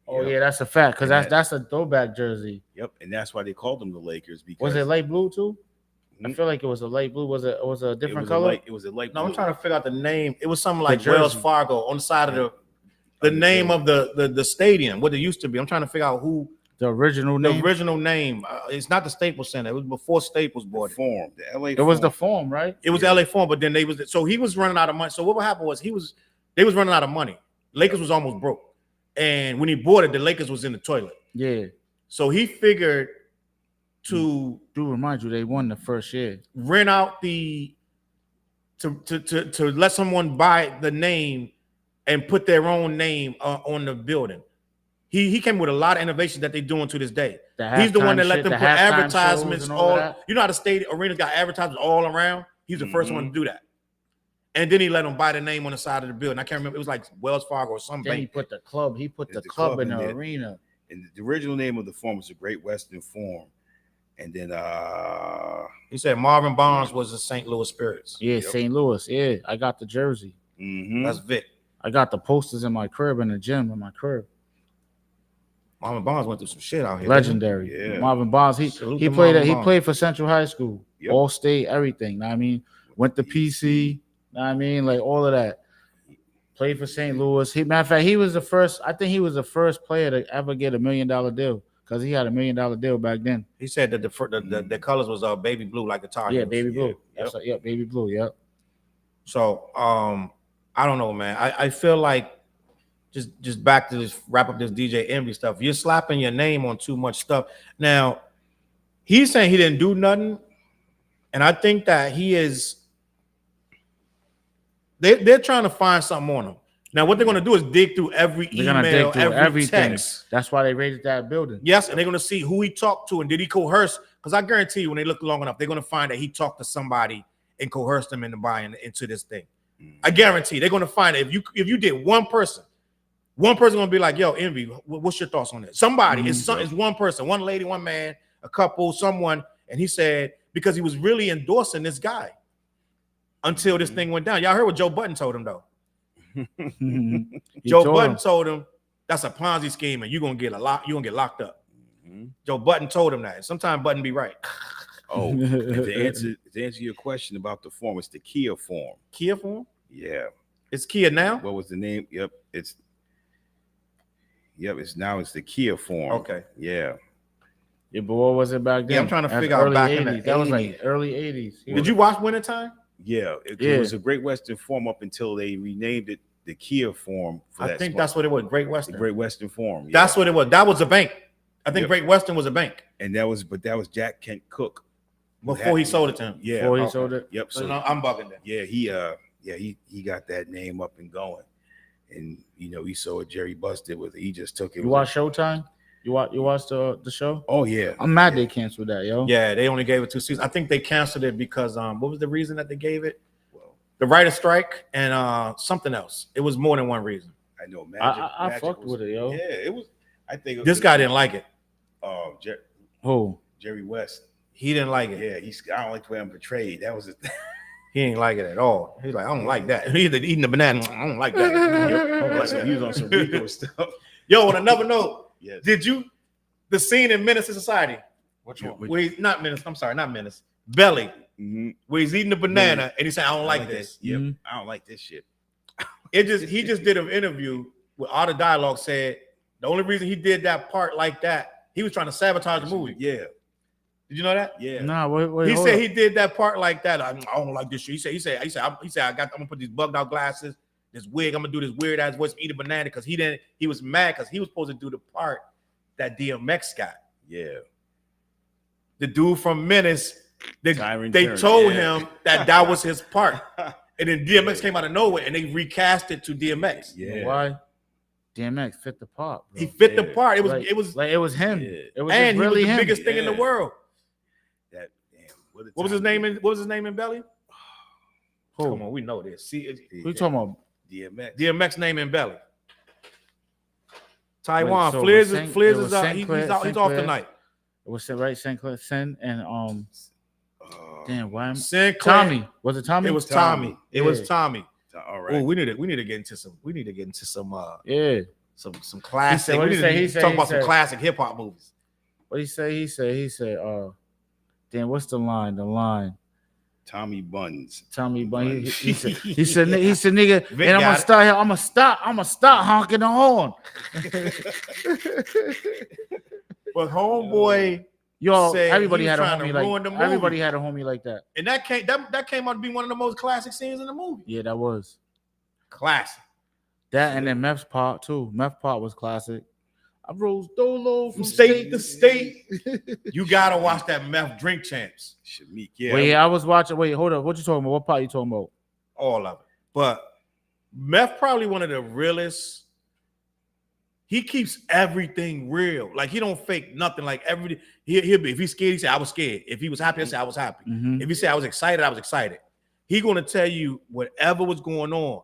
Oh yeah, that's a fact because that's a throwback jersey. Yep, and that's why they called them the Lakers. Because was it light blue too? I feel like it was a light blue. Was it a different it color? was a light No, blue. I'm trying to figure out the name. It was something like jersey. Wells Fargo on the side of the name of the stadium, what it used to be. I'm trying to figure out who The original the name. original name. It's not the Staples Center. It was before Staples bought it. Forum, the LA. It was the Forum, right? It was LA Forum, but then so he was running out of money. So what happened was they was running out of money. Lakers was almost broke, and when he bought it, the Lakers was in the toilet. Yeah. So he figured to Do remind you they won the first year. rent out to let someone buy the name and put their own name on the building. He came with a lot of innovations that they're doing to this day. He's the one that let them put advertisements all. You know how the stadium arenas got advertisements all around. He's the first one to do that. And then he let them buy the name on the side of the building. I can't remember. It was like Wells Fargo or something. Then he put the club. He put the club in the arena. And the original name of the Forum was the Great Western Forum. And then he said Marvin Barnes was the St. Louis Spirits. Yeah, St. Louis. Yeah, I got the jersey. That's Vic. I got the posters in my crib in the gym in my crib. Marvin Barnes went through some shit out here. Legendary. Yeah. Marvin Barnes. He played for Central High School. Yep. All state, everything. Know what I mean? Went to PC. Know what I mean? Like all of that. Played for St. Louis. Matter of fact, he was the first. I think he was the first player to ever get $1 million deal because he had $1 million deal back then. He said that the colors was baby blue like the Tar Heels. Yeah, baby blue. Yep. Baby blue. Yep. So I don't know, man. I feel like just back to this, wrap up this DJ Envy stuff. You're slapping your name on too much stuff. Now, he's saying he didn't do nothing, and I think that he is. They're trying to find something on him. Now, what they're going to do is dig through every email, every text. That's why they raided that building. Yes, and they're going to see who he talked to and did he coerce. Because I guarantee you, when they look long enough, they're going to find that he talked to somebody and coerced them into buying into this thing. I guarantee they're going to find it. If you did one person going to be like, yo, Envy, what's your thoughts on this? Somebody, it's one person, one lady, one man, a couple, someone. And he said, because he was really endorsing this guy until this thing went down. Y'all heard what Joe Budden told him, though. Joe Budden told him that's a Ponzi scheme and you're going to get locked up. Joe Budden told him that. Sometimes Budden be right. Oh, to answer your question about the form, it's the Kia form. Kia form? Yeah. It's Kia now? What was the name? Yep. It's the Kia form. Okay. Yeah. Yeah, but what was it back then? Yeah, I'm trying to figure out back 80s. in the That was like early 80s. Did you watch Wintertime? Yeah. It was a Great Western form up until they renamed it the Kia form. I think that's what it was. Great Western. The Great Western form. Yeah. That's what it was. That was a bank. I think Great Western was a bank. And that was Jack Kent Cook. Before he sold it to him. Yeah. Before he sold it. Yep. So I'm bugging that. Yeah, he got that name up and going. And he saw what Jerry Buss did with it. He just took it. You watch Showtime? You watched the show? Oh yeah. I'm mad they canceled that, yo. Yeah, they only gave it 2 seasons. I think they canceled it because what was the reason that they gave it? Well, the writer's strike and something else. It was more than one reason. I know. I fucked with it, yo. Yeah, it was. I think this guy didn't like it. Who? Jerry West. He didn't like it. Yeah, I don't like the way I'm portrayed. That was it. He ain't like it at all. He's like, I don't like that. He's eating the banana. I don't like that. He was on some Rico stuff. Yo, on another note, yes. Did you the scene in Menace to Society? Which one? Where he's not Menace. I'm sorry, not Menace. Belly. Where he's eating the banana and he said, I don't like this. Yep. I don't like this shit. He just did an interview with all the dialogue said the only reason he did that part like that, he was trying to sabotage the movie. Yeah. Did you know that? Yeah. Nah, wait, he said he did that part like that. I don't like this shit. He said I'm gonna put these bugged out glasses, this wig. I'm gonna do this weird ass voice, eat a banana because he was mad because he was supposed to do the part that DMX got. Yeah. The dude from Menace, they told him that was his part. And then DMX came out of nowhere and they recast it to DMX. Yeah. Why? DMX fit the part, bro. He fit the part. It was him. Yeah. It was and really he was the him. biggest thing in the world. That damn. What was his name in Belly? Who? Come on, we know this. See, who you talking about? DMX. DMX name in Belly. Taiwan. So Flizz is out. He's off tonight. It was right Sinclair Sin and damn, why am Sinclair. Tommy? Was it Tommy? It was Tommy. It was Tommy. All right. Oh, we need to get into some. Yeah. Some classic. He said Talk about some classic hip hop movies. What he say? He said, Damn, what's the line? The line. Tommy Buns. Tommy Buns. He said, nigga, Vic and I'm got gonna start honking the horn. But homeboy, Yo, said everybody he was had a trying to homie ruin the like movie. everybody had a homie like that. and that came out to be one of the most classic scenes in the movie. Yeah, that was Classic. that, and then Meth's part too. Meth part was classic. I rose dolo From state to state. You gotta watch that Meth Drink Champs. Shamik, yeah. Wait, I was watching. Wait, hold up. What you talking about? What part you talking about? All of it. But Meth probably one of the realest. He keeps everything real. Like he don't fake nothing. Like he'll be, if he's scared, he say I was scared. If he was happy, he say I was happy. Mm-hmm. If he say I was excited, I was excited. He gonna tell you whatever was going on.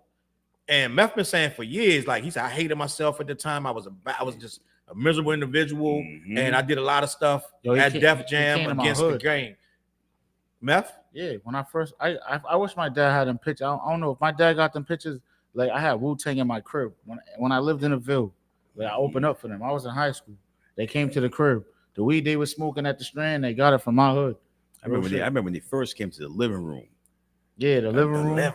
And Meth been saying for years, like he said, I hated myself at the time. I was just a miserable individual, and I did a lot of stuff at Def Jam against the game. Meth? Yeah, when I first, I wish my dad had them pictures. I don't know if my dad got them pictures. Like I had Wu-Tang in my crib when I lived in the Ville. Like I opened up for them. I was in high school. They came to the crib. The weed they were smoking at the Strand, they got it from my hood. I remember when they first came to the living room. Yeah, the living room. Yeah.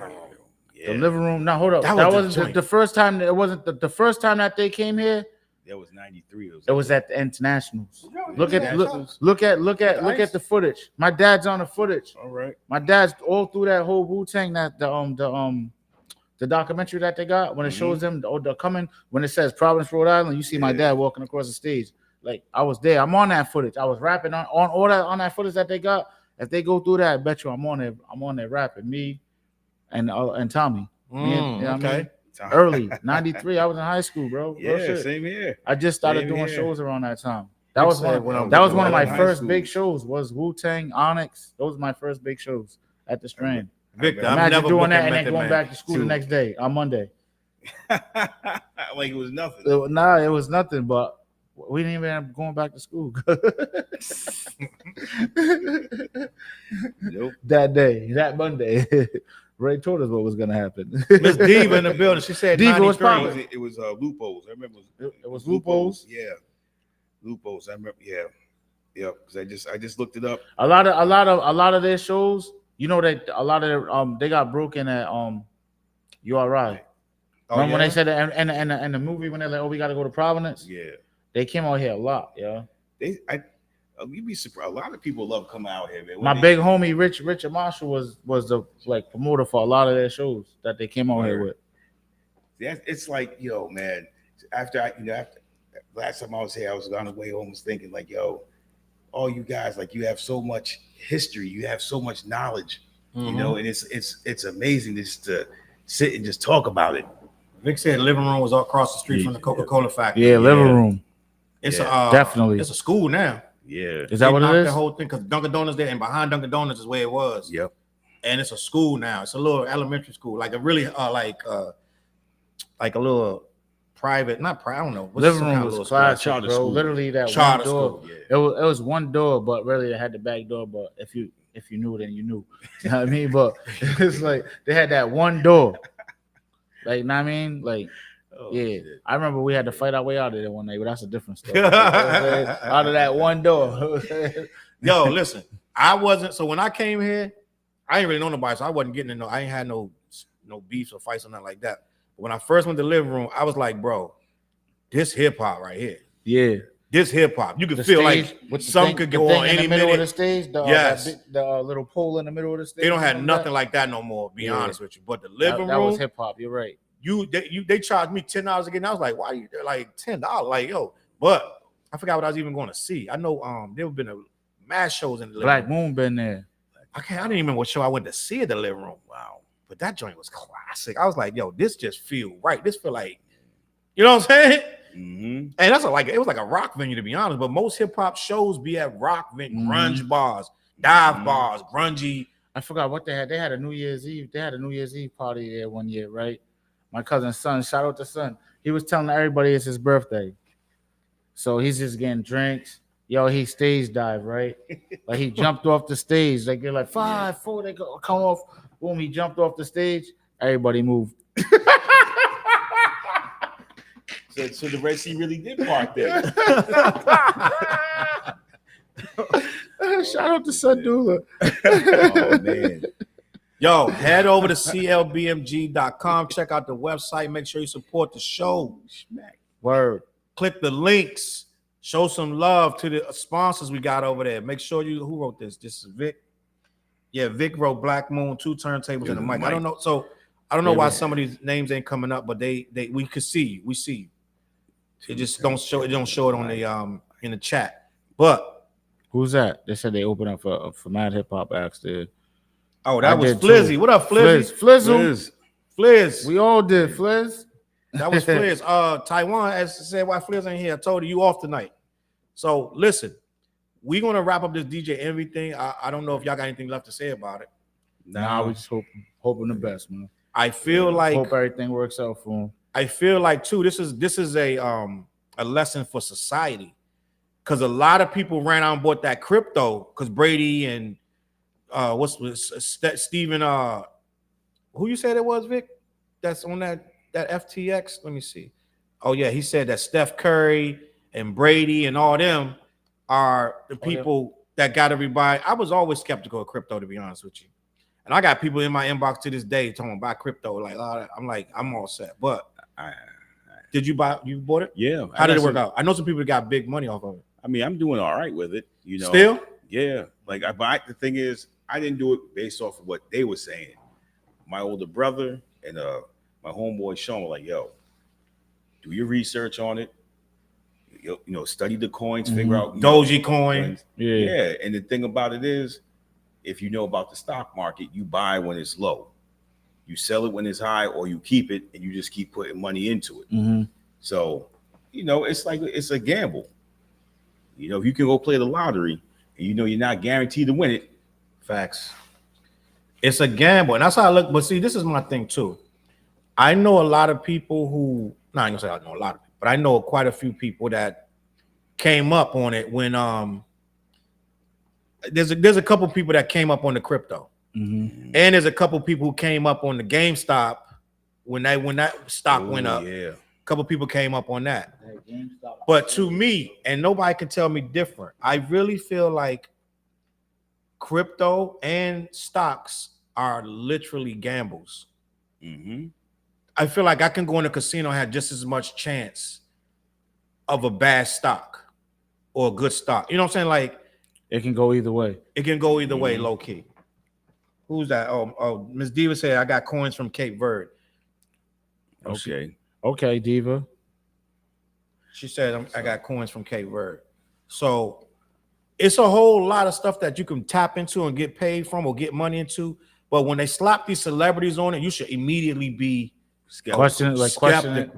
The living room. No, hold up. That wasn't the first time. It wasn't the first time that they came here. That was 93. It was at the Internationals. Look at the footage. My dad's on the footage. All right. My dad's all through that whole Wu-Tang, that the documentary that they got, when it shows them the coming, when it says Providence, Rhode Island, you see my dad walking across the stage. Like I was there. I'm on that footage. I was rapping on all that on that footage that they got. If they go through that, I bet you I'm on there rapping. Me and Tommy. Okay. I mean? Early 93. I was in high school, bro. Yeah, same here. I just started doing shows around that time. That was one of my first big shows. Was Wu-Tang, Onyx. Those were my first big shows at the Strand. Victor, imagine doing that and then going back to school the next day on Monday. Like it was nothing. It was nothing, but we didn't even end up going back to school. Nope. That day, that Monday. Ray told us what was gonna happen. Miss Diva in the building. She said Diva was it was Lupos. I remember it was Lupos. Yeah, Lupos. I remember. Yeah, because I just looked it up. A lot of their shows. You know that a lot of they got broken at URI. Remember when they said that and the movie when they're like, oh, we got to go to Providence? Yeah, they came out here a lot. Yeah, you'd be surprised. A lot of people love coming out here, man. My big homie Richard Marshall was the like promoter for a lot of their shows that they came out here with. It's like, yo, man. After last time I was here, I was on the way home, was thinking like, yo, all you guys, like, you have so much history, you have so much knowledge, you know, and it's amazing just to sit and just talk about it. Vic said the living room was across the street from the Coca-Cola factory. Yeah, living room. It's definitely. It's a school now. Yeah. Is that what it is? The whole thing, because Dunkin' Donuts there, and behind Dunkin' Donuts is where it was. Yep. And it's a school now. It's a little elementary school, like a really like a little private, not private. I don't know. Living room was classic, charter bro. school. Literally that Charter one door. school. Yeah. It was one door, but really it had the back door. But if you knew, then you knew. You know what I mean? But it's like they had that one door. Like, you know what I mean? Like, yeah. Shit. I remember we had to fight our way out of there one night, but that's a different story. Out of that one door. Yo, listen. I wasn't, so when I came here, I didn't really know nobody, so I wasn't getting I ain't had no beefs or fights or nothing like that. But when I first went to the living room, I was like, bro, this hip hop right here. Yeah. This hip hop. You could feel stage, like something could go on any middle minute. of the stage, Yes. The little pole in the middle of the stage. They don't have nothing like that no more, to be honest with you. But the living room. That was hip hop. You're right. They charged me $10 again. I was like, why are you like $10? Like, yo, but I forgot what I was even going to see. I know there have been a mass shows in the living Black room. Moon been there. I didn't even remember what show I went to see at the living room. Wow. But that joint was classic. I was like, yo, this just feel right. This feel like, you know what I'm saying? Mm-hmm. And that's it was like a rock venue, to be honest. But most hip hop shows be at rock venue, grunge bars, dive bars, grungy. I forgot what they had. They had a New Year's Eve. They had a New Year's Eve party there one year, right? My cousin's son, shout out to son. He was telling everybody it's his birthday. So he's just getting drinks. Yo, he stage dive, right? Like he jumped off the stage. Like they're like 5, 4, they go come off. Boom, he jumped off the stage. Everybody moved. So the Red Sea really did park there. Shout out to Sadula. Oh man. Yo, head over to clbmg.com. Check out the website. Make sure you support the show. Word. Click the links. Show some love to the sponsors we got over there. Make sure you, who wrote this? This is Vic. Yeah, Vic wrote Black Moon, 2 turntables and a mic. I don't know. So I don't know why some of these names ain't coming up, but we could see you. We see you. It just don't show it on the in the chat. But who's that? They said they opened up for Mad Hip Hop acts there. Oh, that was Flizzy. What up, Flizzy? Flizz. We all did, Flizz. That was Flizz. Taiwan, as said, why Flizz ain't here? I told you off tonight. So listen, we're gonna wrap up this DJ Envy thing. I don't know if y'all got anything left to say about it. Nah, we just hoping the best, man. I feel like hope everything works out for him. I feel like too, this is a lesson for society, because a lot of people ran out and bought that crypto because Brady and Steven who you said it was, Vic? That's on that FTX. Let me see. Oh yeah, he said that Steph Curry and Brady and all them are the people that got everybody. I was always skeptical of crypto, to be honest with you. And I got people in my inbox to this day talking about crypto. I'm all set. But did you buy? You bought it? Yeah. How did it work out? I know some people got big money off of it. I mean, I'm doing all right with it. You know. Still? Yeah. But the thing is, I didn't do it based off of what they were saying. My older brother and my homeboy Sean were like, "Yo, do your research on it. You know, study the coins, figure out Dogecoin." Yeah. And the thing about it is, if you know about the stock market, you buy when it's low, you sell it when it's high, or you keep it and you just keep putting money into it. Mm-hmm. So, you know, it's a gamble. You know, if you can go play the lottery and you know you're not guaranteed to win it. Facts. It's a gamble. And that's how I look. But see, this is my thing too. I know a lot of people who, I ain't gonna say I know a lot of people, but I know quite a few people that came up on it when there's a couple people that came up on the crypto. Mm-hmm. And there's a couple people who came up on the GameStop when that stock went up. Yeah. A couple people came up on that. But to me, and nobody can tell me different, I really feel like crypto and stocks are literally gambles. Mm-hmm. I feel like I can go in a casino and have just as much chance of a bad stock or a good stock. You know what I'm saying? Like, it can go either way. It can go either way, low key. Who's that? Oh, Miss Diva said I got coins from Cape Verde. Okay, Diva. She said I got coins from Cape Verde. So it's a whole lot of stuff that you can tap into and get paid from or get money into. But when they slap these celebrities on it, you should immediately be question it.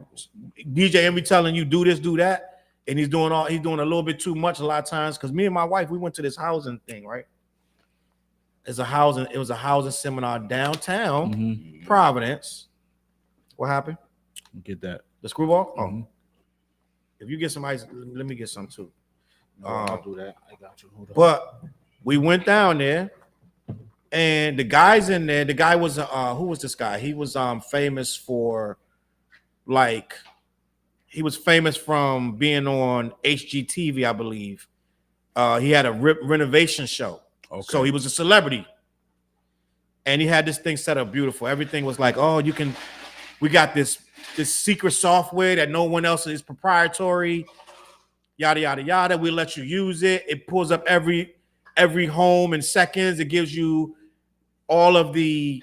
DJ Envy telling you do this, do that, and he's doing a little bit too much a lot of times. Because me and my wife, we went to this housing thing, right? It was a housing seminar downtown Providence. What happened? Get that. The screwball? Oh. If you get some ice, let me get some too. No, I'll do that. I got you. Hold on. But we went down there, and the guys in there, the guy was who was this guy? He was famous for he was famous from being on HGTV, I believe. He had a renovation show. Okay. So he was a celebrity. And he had this thing set up beautiful. Everything was like, oh, we got this secret software that no one else is proprietary, yada, yada, yada. We let you use it. It pulls up every home in seconds. It gives you all of the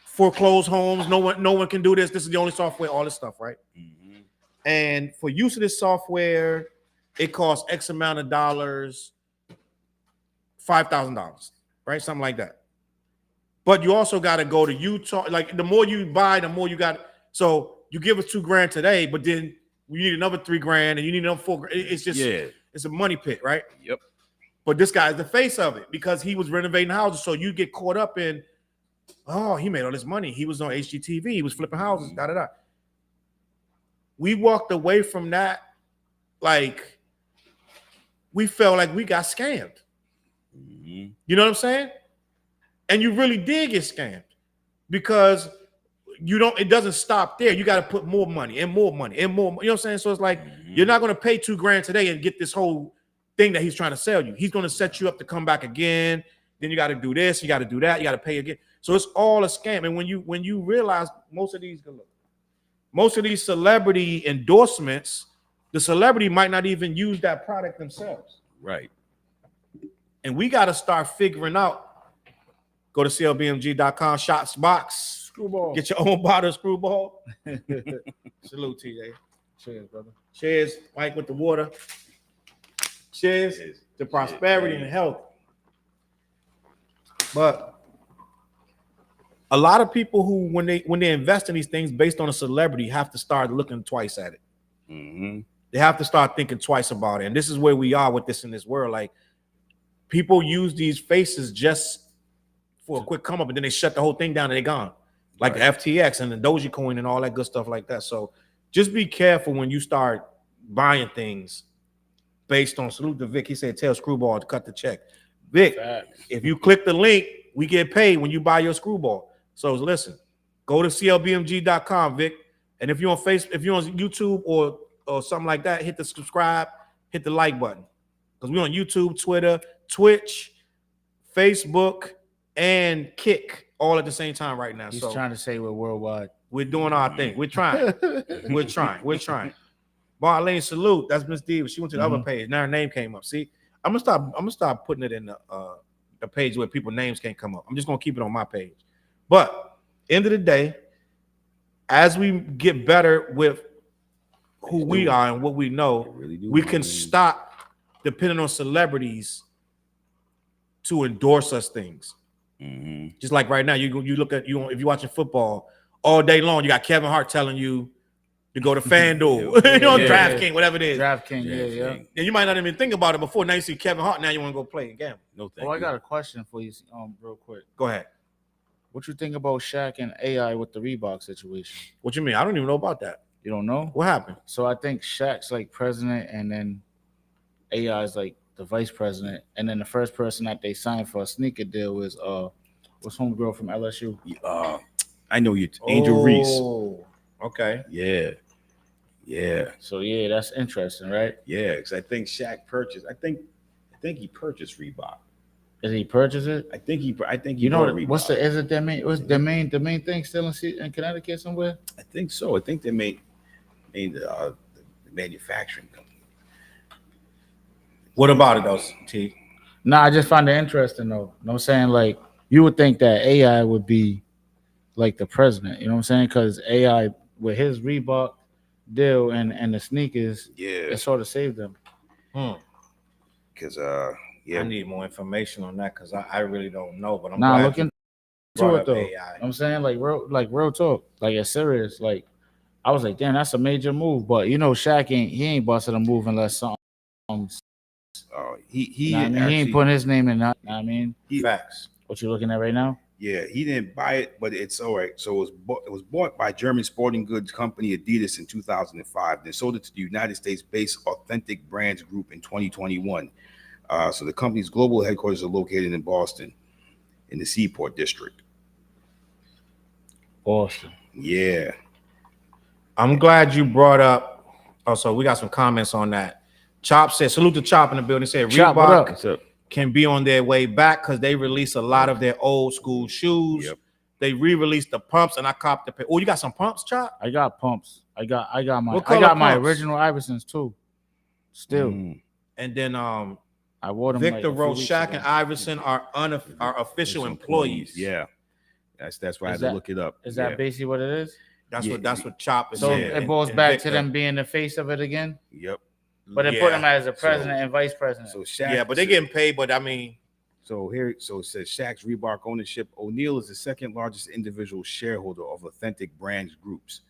foreclosed homes. No one can do this. This is the only software, all this stuff, right? Mm-hmm. And for use of this software, it costs X amount of dollars, $5,000, right? Something like that. But you also got to go to Utah. Like the more you buy, the more you got. So you give us $2,000 today, but then you need another $3,000 and you need another $4,000. It's just, it's a money pit, right? Yep. But this guy is the face of it because he was renovating houses. So you get caught up in, oh, he made all this money. He was on HGTV. He was flipping houses, da-da-da. We walked away from that like we felt like we got scammed. Mm-hmm. You know what I'm saying? And you really did get scammed because it doesn't stop there. You got to put more money and more money and more. You know what I'm saying? So it's like you're not going to pay $2,000 today and get this whole thing that he's trying to sell you. He's going to set you up to come back again. Then you got to do this, you got to do that, you got to pay again. So it's all a scam. And when you realize most of these celebrity endorsements, the celebrity might not even use that product themselves. Right. And we got to start figuring out. Go to clbmg.com, shots box, Screwball. get your own bottle of Screwball. Salute, TJ. Cheers, brother. Cheers, Mike, with the water. Cheers to prosperity and health. But a lot of people who, when they invest in these things based on a celebrity, have to start looking twice at it. Mm-hmm. They have to start thinking twice about it. And this is where we are with this in this world. Like, people use these faces just for a quick come up, and then they shut the whole thing down and they're gone. Like the FTX and the Dogecoin and all that good stuff like that. So just be careful when you start buying things based on, salute to Vic. He said, tell Screwball to cut the check. Vic, if you click the link, we get paid when you buy your Screwball. So listen, go to clbmg.com, Vic. And if you're on Facebook, if you're on YouTube or something like that, hit the subscribe, hit the like button. Because we're on YouTube, Twitter, Twitch, Facebook, and Kick all at the same time right now. He's so trying to say we're worldwide. we're doing our thing. We're trying. We're trying. Marlene, salute. That's Miss Diva. She went to the other page. Now her name came up. See, I'm gonna start putting it in the page where people's names can't come up. I'm just gonna keep it on my page. But end of the day, as we get better with who we are and what we know, we can stop depending on celebrities to endorse us things. Mm-hmm. Just like right now, you look at if you're watching football all day long, you got Kevin Hart telling you to go to FanDuel, DraftKings, whatever it is. DraftKings, yeah. And you might not even think about it before. Now you see Kevin Hart, now you want to go play a game. No, thank Oh, you. I got a question for you, real quick. Go ahead. What you think about Shaq and AI with the Reebok situation? What you mean? I don't even know about that. You don't know? What happened? So I think Shaq's like president, and then AI is like the vice president, and then the first person that they signed for a sneaker deal was what's homegirl from LSU? I know you, Angel Reese. Oh, okay. Yeah. So yeah, that's interesting, right? Yeah, because I think Shaq purchased. I think he purchased Reebok. Did he purchase it? I think he. You know Reebok. what's the main thing still in Connecticut somewhere? I think so. I think they made the manufacturing company. What about it though, T? Nah, I just find it interesting though. You know what I'm saying? Like, you would think that AI would be like the president, you know what I'm saying? Because AI with his Reebok deal and the sneakers, it sort of saved them. Because I need more information on that because I really don't know. But I'm looking to it though. AI. You know what I'm saying, like real talk, like it's serious. Like, I was like, damn, that's a major move. But you know, Shaq ain't busted a move unless something. He ain't putting his name in that. I mean, facts. What you looking at right now? Yeah, he didn't buy it, but it's all right. So it was bought by German sporting goods company Adidas in 2005. Then sold it to the United States-based Authentic Brands Group in 2021. So the company's global headquarters are located in Boston, in the Seaport District. Boston. Yeah. I'm glad you brought up. Also, we got some comments on that. Chop said, salute to Chop in the building. Said Chop, Reebok can be on their way back because they release a lot of their old school shoes. Yep. They re-released the pumps, and I copped the pair. Oh, you got some pumps, Chop? I got pumps. I got my pumps? original Iversons too. Still. And then I wore them. Victor wrote Shaq and Iverson are official employees. Yeah. That's why I had to look it up. Is that basically what it is? That's what Chop is so saying. It goes back to them being the face of it again. Yep. But they put him as a president and vice president. So Shaq, but they're getting paid. But I mean, so it says Shaq's Reebok ownership. O'Neal is the second largest individual shareholder of Authentic Brands Groups,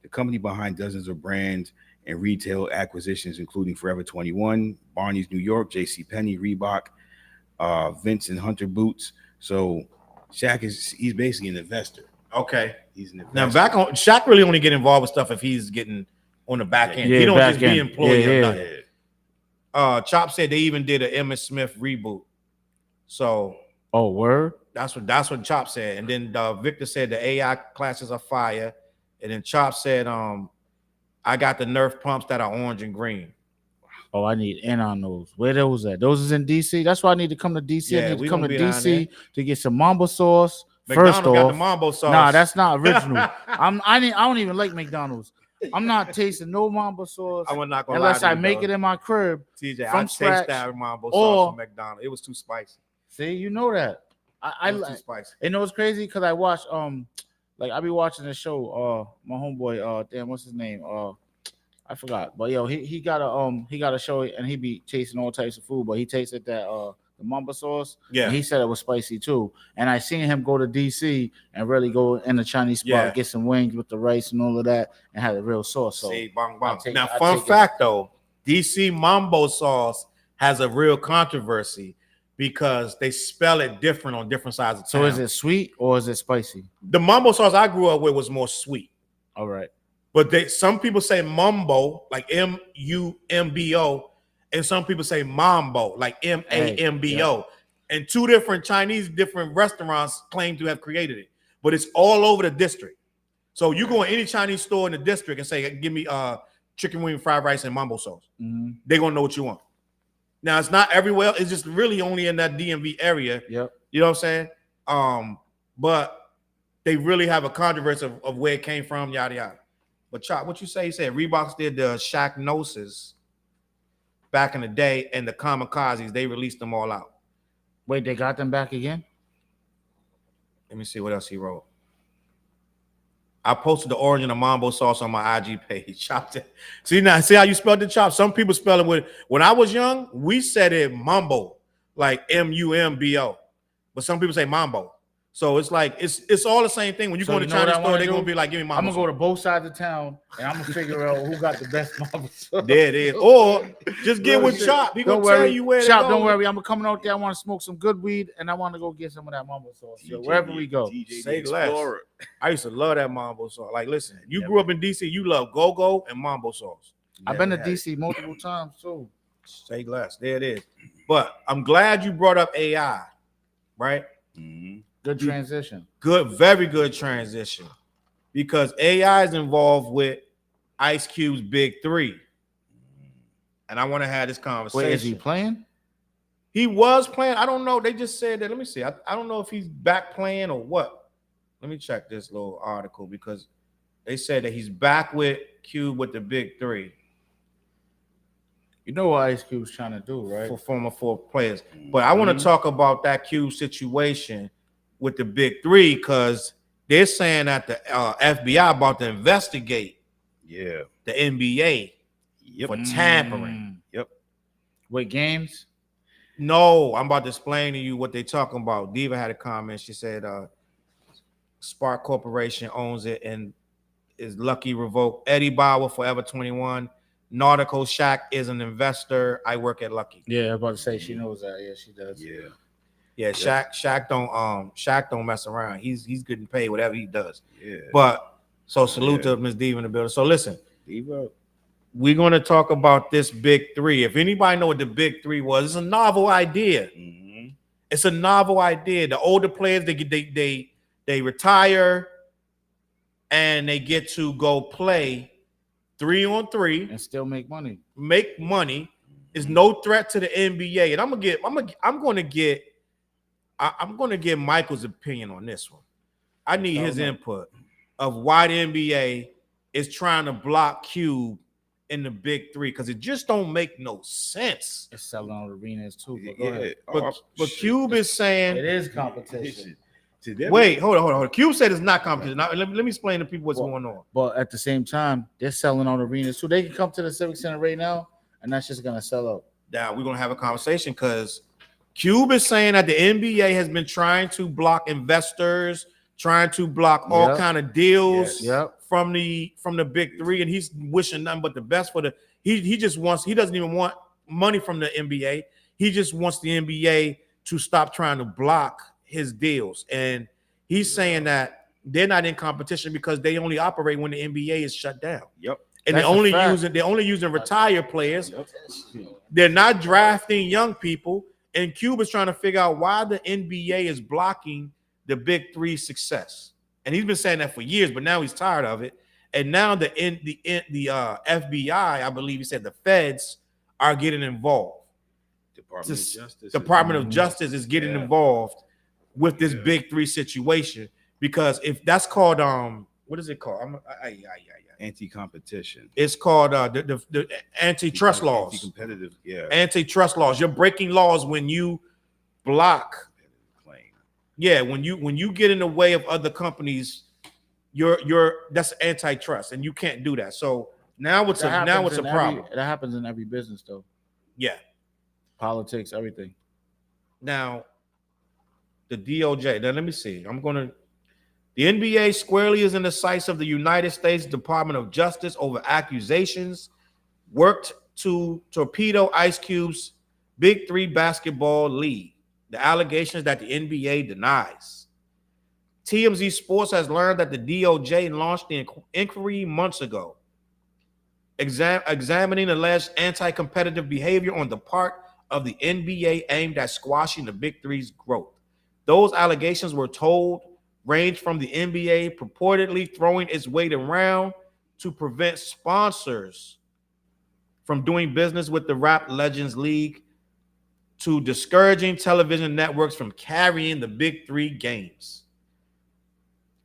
the company behind dozens of brands and retail acquisitions, including Forever 21, Barney's New York, JCPenney, Reebok, Vince and Hunter Boots. So Shaq he's basically an investor. Okay. He's an investor. Now back on Shaq really only get involved with stuff if he's getting on the back end. He don't just be employee or nothing. Chop said they even did an Emmitt Smith reboot. So word? That's what Chop said. And then Victor said the AI classes are fire. And then Chop said, I got the Nerf pumps that are orange and green. Oh, I need in on those. Where those at? Those is in DC. That's why I need to come to DC. Yeah, I need we to come to gonna be down DC to get some Mamba sauce. McDonald's First got the off, mambo sauce. nah, that's not original. I don't even like McDonald's. I'm not tasting no Mamba sauce I'm not gonna unless lie to I you, make though. it in my crib. TJ, from I scratch, taste that mambo or- sauce from McDonald's. It was too spicy. See, you know that. I It was too like. spicy. You know it's crazy because I watch like I be watching the show. My homeboy, damn, what's his name? I forgot. But yo, he got a show and he be tasting all types of food, but he tasted that the Mamba sauce. Yeah. And he said it was spicy too. And I seen him go to DC and really go in the Chinese spot, Yeah. get some wings with the rice and all of that, and have the real sauce. So See, bang, bang. take- Now, I fun take it. fact though, DC mambo sauce has a real controversy because they spell it different on different sides of town. So is it sweet or is it spicy? The mambo sauce I grew up with was more sweet. All right. But some people say mumbo, like MUMBO, and some people say mambo, like MAMBO. And two different different restaurants claim to have created it, but it's all over the district. So you go in any Chinese store in the district and say, "Give me chicken wing, fried rice, and mambo sauce." Mm-hmm. They're gonna know what you want. Now it's not everywhere; it's just really only in that DMV area. Yep. You know what I'm saying? But they really have a controversy of where it came from, yada yada. But Chop, what you say? You said Reeboks did the Shacknosis back in the day, and the Kamikazes, they released them all out. Wait, they got them back again? Let me see what else he wrote. I posted the origin of mambo sauce on my IG page. Chopped it. See how you spelled the chop? Some people spell it with. When I was young, we said it mambo, like MUMBO, but some people say mambo. So it's like it's all the same thing. When you So go to you the know what Chinese I store, wanna they're do? gonna be like, "Give me mambo." I'm gonna go to both sides of town and I'm gonna figure out who got the best Mamba sauce. There it is. Or just get with Shit. Chop. He Don't gonna tell worry, you where to Chop, go. don't worry. I'm coming out there. I want to smoke some good weed and I want to go get some of that Mamba sauce. Yo, wherever we go. TJ Say the less. Explorer. I used to love that mambo sauce. Like, listen, you grew up in DC, you love go-go and mambo sauce. I've been to Never had it. DC multiple times too. Say less. There it is. But I'm glad you brought up AI, right? Mhm. Good transition. Good, very good transition. Because AI is involved with Ice Cube's Big 3. And I want to have this conversation. Wait, is he playing? He was playing. I don't know. They just said that. Let me see. I don't know if he's back playing or what. Let me check this little article because they said that he's back with Cube with the Big 3 You know what Ice Cube's trying to do, right? for former 4 players. But I want to talk about that Cube situation with the Big 3 because they're saying that the FBI about to investigate Yeah. the NBA Yep. for tampering. Yep. With games? No, I'm about to explain to you what they're talking about. Diva had a comment. She said Spark Corporation owns it and is lucky revoked. Eddie Bauer, Forever 21. Nautical Shack is an investor. I work at Lucky. Yeah, I was about to say she knows that. Yeah, she does. Yeah. Yeah, Shaq don't mess around. He's getting paid whatever he does. Yeah. But so salute to Ms. Diva in the building. So listen, Diva. we're gonna talk about this Big 3. If anybody know what the Big 3 was, it's a novel idea. Mm-hmm. It's a novel idea. The older players they retire and they get to go play 3-on-3, And still make money. make money. Is no threat to the NBA. And I'm gonna get Michael's opinion on this one. I need his input of why the NBA is trying to block Cube in the Big 3 because it just don't make no sense. It's selling out arenas too. But go Yeah. ahead. But Cube is saying, It is competition. wait, hold on. Cube said it's not competition. Now, let me explain to people what's going on. But at the same time, they're selling out arenas too. They can come to the Civic Center right now, and that's just gonna sell out. Now we're gonna have a conversation because Cube is saying that the NBA has been trying to block investors, trying to block all kind of deals from the Big 3, and he's wishing nothing but the best for the. He doesn't even want money from the NBA. He just wants the NBA to stop trying to block his deals, and he's saying that they're not in competition because they only operate when the NBA is shut down. Yep. And That's they're only using retired players. Yep. They're not drafting young people. And Cube is trying to figure out why the NBA is blocking the Big 3 success. And he's been saying that for years, but now he's tired of it. And now the FBI, I believe he said the feds are getting involved. Department of Justice is getting involved with this Big 3 situation, because if that's called what is it called? Anti-competition. It's called the antitrust laws. Anti-competitive, Antitrust laws. You're breaking laws when you block. Yeah, when you get in the way of other companies, that's antitrust, and you can't do that. So now it's a problem. That happens in every business, though. Yeah, politics, everything. Now, the DOJ. Now let me see. The NBA squarely is in the sights of the United States Department of Justice over accusations worked to torpedo Ice Cube's Big 3 basketball league. The allegations that the NBA denies. TMZ Sports has learned that the DOJ launched the inquiry months ago, examining alleged anti-competitive behavior on the part of the NBA aimed at squashing the Big 3's growth. Those allegations were told range from the NBA purportedly throwing its weight around to prevent sponsors from doing business with the Rap Legends League, to discouraging television networks from carrying the Big 3 games.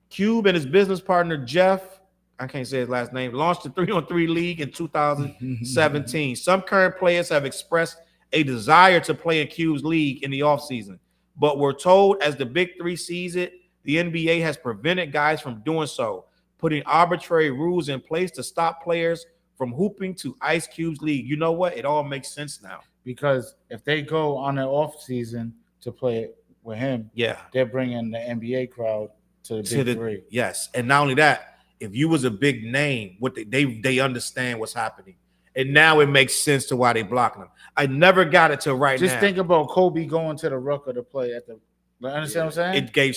Cube and his business partner, Jeff, I can't say his last name, launched the 3-on-3 league in 2017. Some current players have expressed a desire to play in Cube's league in the offseason, but we're told as the Big 3 sees it, the NBA has prevented guys from doing so, putting arbitrary rules in place to stop players from hooping to Ice Cube's league. You know what? It all makes sense now. Because if they go on an off season to play with him, they're bringing the NBA crowd to the Big 3. Yes, and not only that, if you was a big name, what they understand what's happening, and now it makes sense to why they blocking them. I never got it till right now. Just think about Kobe going to the Rucker to play at the. Understand what I'm saying? It gave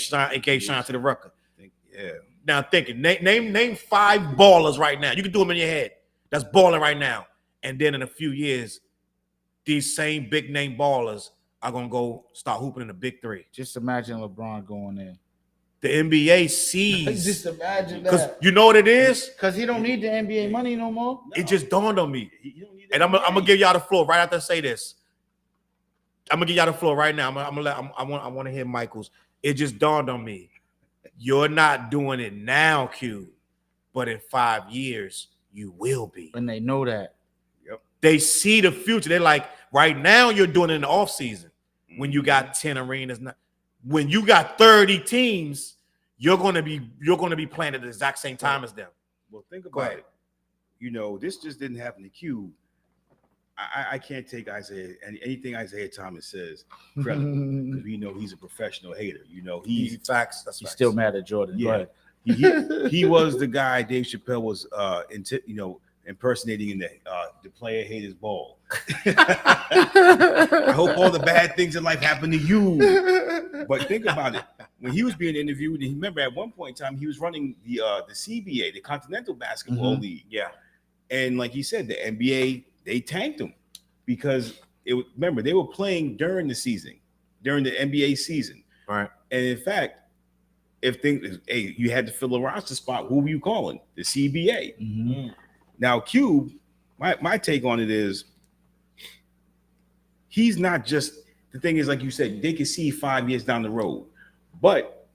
shine to the Rucker. Now thinking, name 5 ballers right now. You can do them in your head. That's balling right now, and then in a few years, these same big name ballers are gonna go start hooping in the Big 3. Just imagine LeBron going in. The NBA sees. Just imagine because that. you know what it is. Because he don't need the NBA money no more. It just dawned on me, and I'm gonna give y'all the floor right after I say this. I'm gonna give y'all the floor right now. I want to hear Michael's. It just dawned on me. You're not doing it now, Q, but in 5 years you will be. And they know that. They see the future. They're like, right now you're doing it in the off season when you got 10 arenas. When you got 30 teams, you're gonna be playing at the exact same time as them. Well, think about it. You know, this just didn't happen to Cube. I can't take Isaiah and anything Isaiah Thomas says credit because we know he's a professional hater. You know, he's facts. He's still mad at Jordan. Yeah, he was the guy Dave Chappelle was impersonating in the player haters ball. I hope all the bad things in life happen to you. But think about it. When he was being interviewed, and remember at one point in time he was running the CBA, the Continental Basketball League. Yeah, and like he said, the NBA they tanked him because remember they were playing during the season, during the NBA season. Right. And in fact, you had to fill a roster spot, who were you calling? The CBA. Mm-hmm. Now, Cube, my take on it is he's not just the thing is, like you said, they can see 5 years down the road, but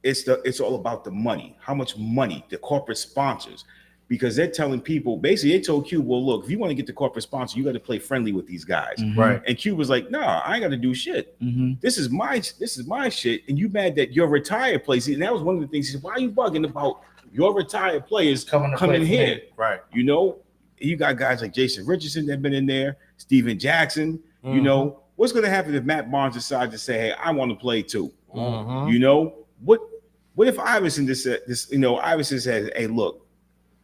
it's all about the money. How much money, the corporate sponsors, because they're telling people, basically, they told Cube, well, look, if you want to get the corporate sponsor, you got to play friendly with these guys. Mm-hmm. Right. And Cube was like, nah, I ain't got to do shit. Mm-hmm. This is my shit. And you mad that your retired players, and that was one of the things he said, why are you bugging about your retired players coming here? Right. You know, you got guys like Jason Richardson that have been in there, Steven Jackson. You know, what's going to happen if Matt Barnes decides to say, hey, I want to play too? You know, what if Iverson Iverson says, hey, look,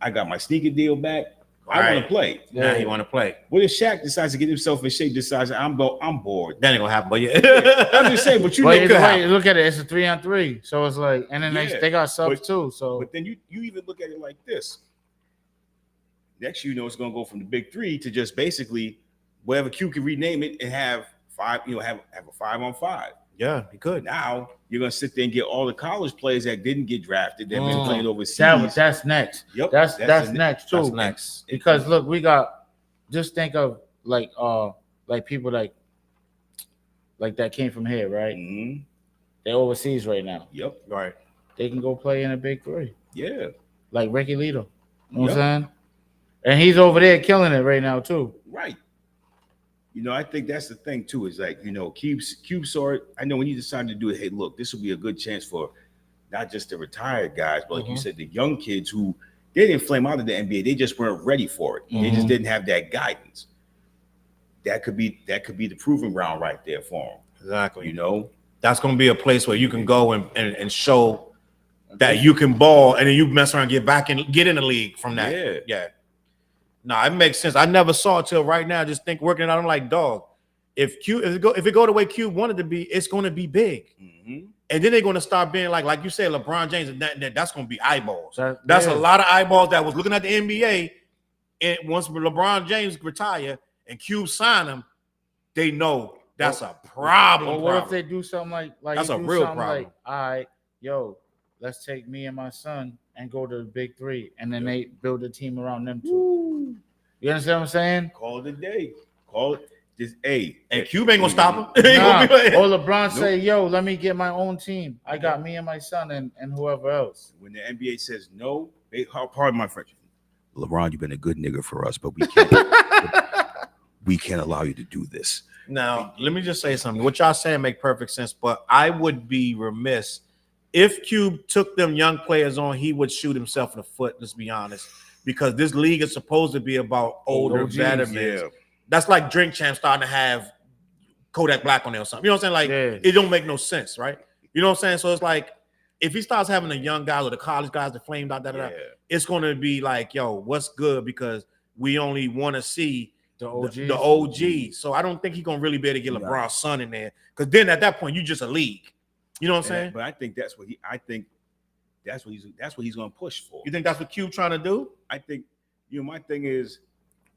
I got my sneaker deal back. I want to play. Yeah, he want to play. What if Shaq decides to get himself in shape, decides I'm bored? That ain't gonna happen, but yeah. I'm just saying, but you But know, look at it, it's a 3-on-3. So it's like, and then they got subs too. So but then you even look at it like this. Next, you know, it's gonna go from the Big 3 to just basically whatever Q can rename it and have 5, have a 5-on-5. Yeah, he could. Now you're gonna sit there and get all the college players that didn't get drafted, that been playing overseas. That's next. Yep, That's next too. That's next. Because look, we got just think of like people like that came from here, right? Mm-hmm. They're overseas right now. Yep. Right. They can go play in a Big 3. Yeah. Like Ricky Lito. You know what I'm saying? And he's over there killing it right now too. Right. You know, I think that's the thing too. Is like, you know, Cube saw it. I know when he decided to do it. Hey, look, this will be a good chance for not just the retired guys, but like you said, the young kids who they didn't flame out of the NBA. They just weren't ready for it. They just didn't have that guidance. That could be the proving ground right there for them. Exactly. You know, that's going to be a place where you can go and show that you can ball, and then you mess around, get back and get in the league from that. Yeah. No, it makes sense. I never saw it till right now. Just think working it out. I'm like, dog. If it go the way Cube wanted to be, it's going to be big. And then they're going to start being like you said, LeBron James, and that's going to be eyeballs. That's a lot of eyeballs that was looking at the NBA. And once LeBron James retire and Cube sign him, they know that's a problem. Well, what if they do something like that's a real problem? Like, all right, yo, let's take me and my son and go to the Big 3, and then they build a team around them too. You understand what I'm saying? Call it a day. Call it just and Cube ain't gonna stop him. Or LeBron say, yo, let me get my own team. I got me and my son and whoever else. When the NBA says no, pardon my French. LeBron, you've been a good nigga for us, but we can't allow you to do this. Now, let me just say something. What y'all saying make perfect sense, but I would be remiss if Cube took them young players on. He would shoot himself in the foot. Let's be honest, because this league is supposed to be about older veterans. Yeah. That's like Drink Champ starting to have Kodak Black on there or something. You know what I'm saying? Like it don't make no sense, right? You know what I'm saying? So it's like if he starts having the young guys or the college guys that flamed out, it's going to be like, yo, what's good? Because we only want to see the OG. So I don't think he's gonna really be able to get LeBron's son in there, because then at that point you just a league. You know what I'm saying? But I think that's what he's gonna push for. You think that's what Cube trying to do? I think, you know, my thing is,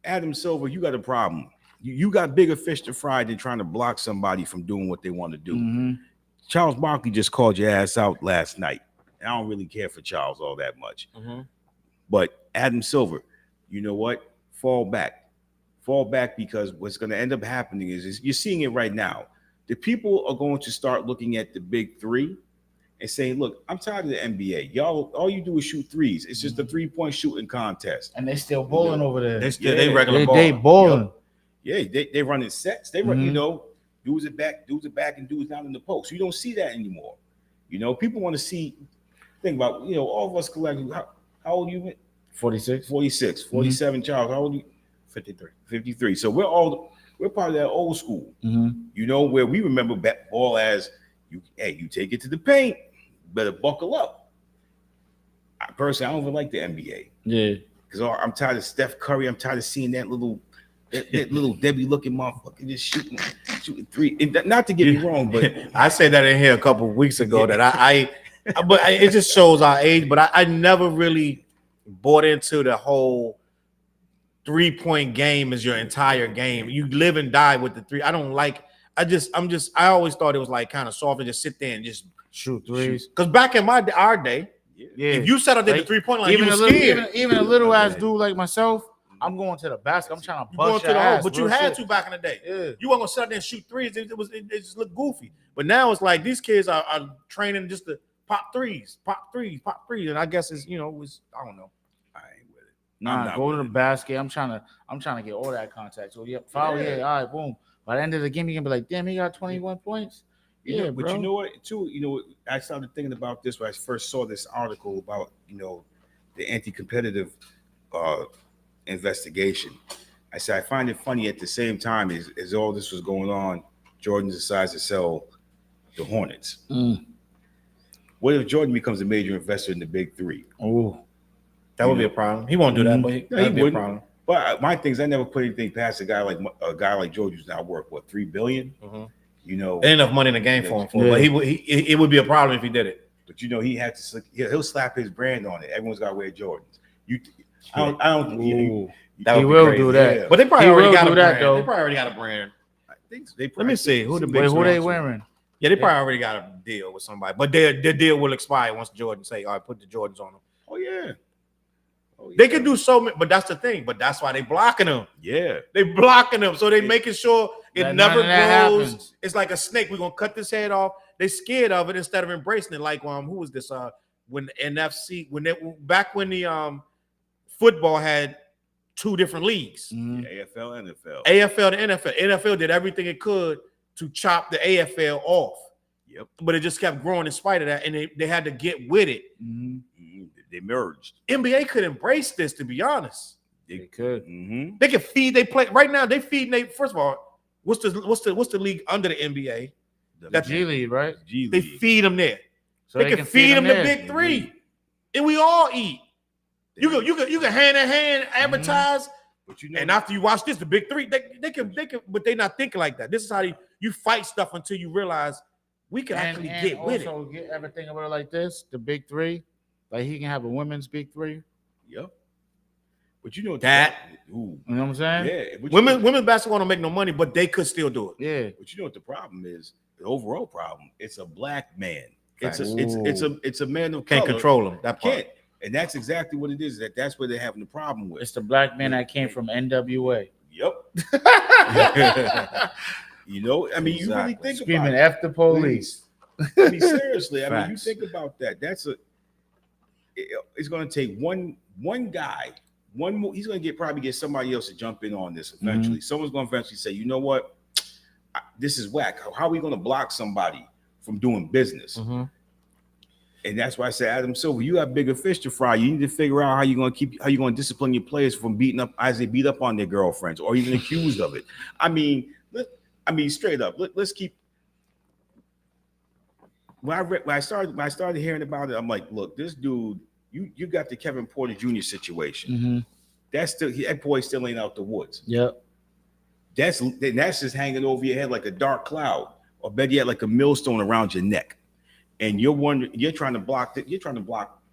Adam Silver, you got a problem. You got bigger fish to fry than trying to block somebody from doing what they want to do. Charles Barkley just called your ass out last night. And I don't really care for Charles all that much. But Adam Silver, you know what? Fall back, because what's going to end up happening is you're seeing it right now. The people are going to start looking at the Big 3 and saying, look, I'm tired of the NBA. Y'all, all you do is shoot threes. It's just a 3-point shooting contest. And they still bowling over there. They regular ball. They bowling. Yeah, they running sets. They run, you know, dudes are back, and dudes down in the post. You don't see that anymore. You know, people want to see, think about, you know, all of us collectively. How old are you? 46. 46, 47, Charles. How old are you? 53. So we're part of that old school. You know, where we remember ball as you take it to the paint, better buckle up. Personally, I don't even like the NBA. Yeah. Because I'm tired of Steph Curry. I'm tired of seeing that little Debbie looking motherfucker just shooting three. And not to get me wrong, but I said that in here a couple of weeks ago that it just shows our age, but I never really bought into the whole 3-point game is your entire game. You live and die with the three. I don't like. I always thought it was like kind of soft to just sit there and just shoot threes. Because back in our day, if you sat up there the 3-point line, even you were scared. Even a little ass dude like myself, I'm going to the basket. I'm trying to bust your ass. But you had to back in the day. Yeah. You weren't gonna sit up there and shoot threes. It just looked goofy. But now it's like these kids are training just to pop threes. And I guess it's I don't know. Nah, go to the basket. I'm trying to get all that contact. So foul, all right, boom. By the end of the game, you can be like, damn, he got 21 points. Yeah, but bro. You know what? Too, I started thinking about this when I first saw this article about the anti-competitive investigation. I said I find it funny at the same time as all this was going on. Jordan decides to sell the Hornets. What if Jordan becomes a major investor in the Big 3? Oh. That would be a problem. He won't do that, but that'd be a problem. But my thing is, I never put anything past a guy like George, who's now worth $3 billion. Ain't enough money in the game for him. But it would be a problem if he did it. But he had to. He'll slap his brand on it. Everyone's got to wear Jordans. I don't. He will do that. Yeah. But they probably already got a brand. They probably already got a brand. I think so. Let me see who they wearing. Yeah, they probably already got a deal with somebody. But their deal will expire once Jordan say, "All right, put the Jordans on them." Oh yeah. They can do so many, but that's the thing. But that's why they blocking them. Yeah, They blocking them, so they making sure it That never none of that grows. happens. It's like a snake. We're gonna cut this head off. They scared of it instead of embracing it. Like who was this? When the NFC, back when the football had 2 different leagues, AFL, NFL. AFL to NFL. NFL did everything it could to chop the AFL off. Yep. But it just kept growing in spite of that, and they had to get with it. They merged. NBA could embrace this, to be honest. They could. They can feed they play right now. They feed they first of all. What's the league under the NBA? The G League, right? G They League. feed them there. So they can feed them the there. Big 3, and we all eat. You can hand in hand advertise. But you know, And after you watch this, the Big 3, they can, but they're not thinking like that. This is how you fight stuff until you realize we can actually get with it. Also get everything about it like this, the Big 3. Like he can have a women's Big 3. Yep. But you know That. Ooh. You know what I'm saying? Yeah. Women's basketball don't make no money, but they could still do it. Yeah. But you know what the problem is? The overall problem. It's a black man. It's Facts. it's a man who Can't control them. That part. Can't. And that's exactly what it is. That's where they're having the problem with. It's the black man that came from NWA. Yep. You know, I mean, you really think Screaming about F the police. I mean, seriously, I mean, you Facts. think about that. It's going to take one guy, one more. He's going to probably get somebody else to jump in on this eventually. Someone's going to eventually say, you know what, this is whack. How are we going to block somebody from doing business? And that's why I say, Adam Silver, you have bigger fish to fry. You need to figure out how you're going to discipline your players from beating up as they beat up on their girlfriends or even accused of it. I mean, straight up. Let's keep. When I started hearing about it, I'm like, look, this dude, you got the Kevin Porter Jr. situation. That boy still ain't out the woods. Yep. That's just hanging over your head like a dark cloud, or better yet, like a millstone around your neck. And you're trying to block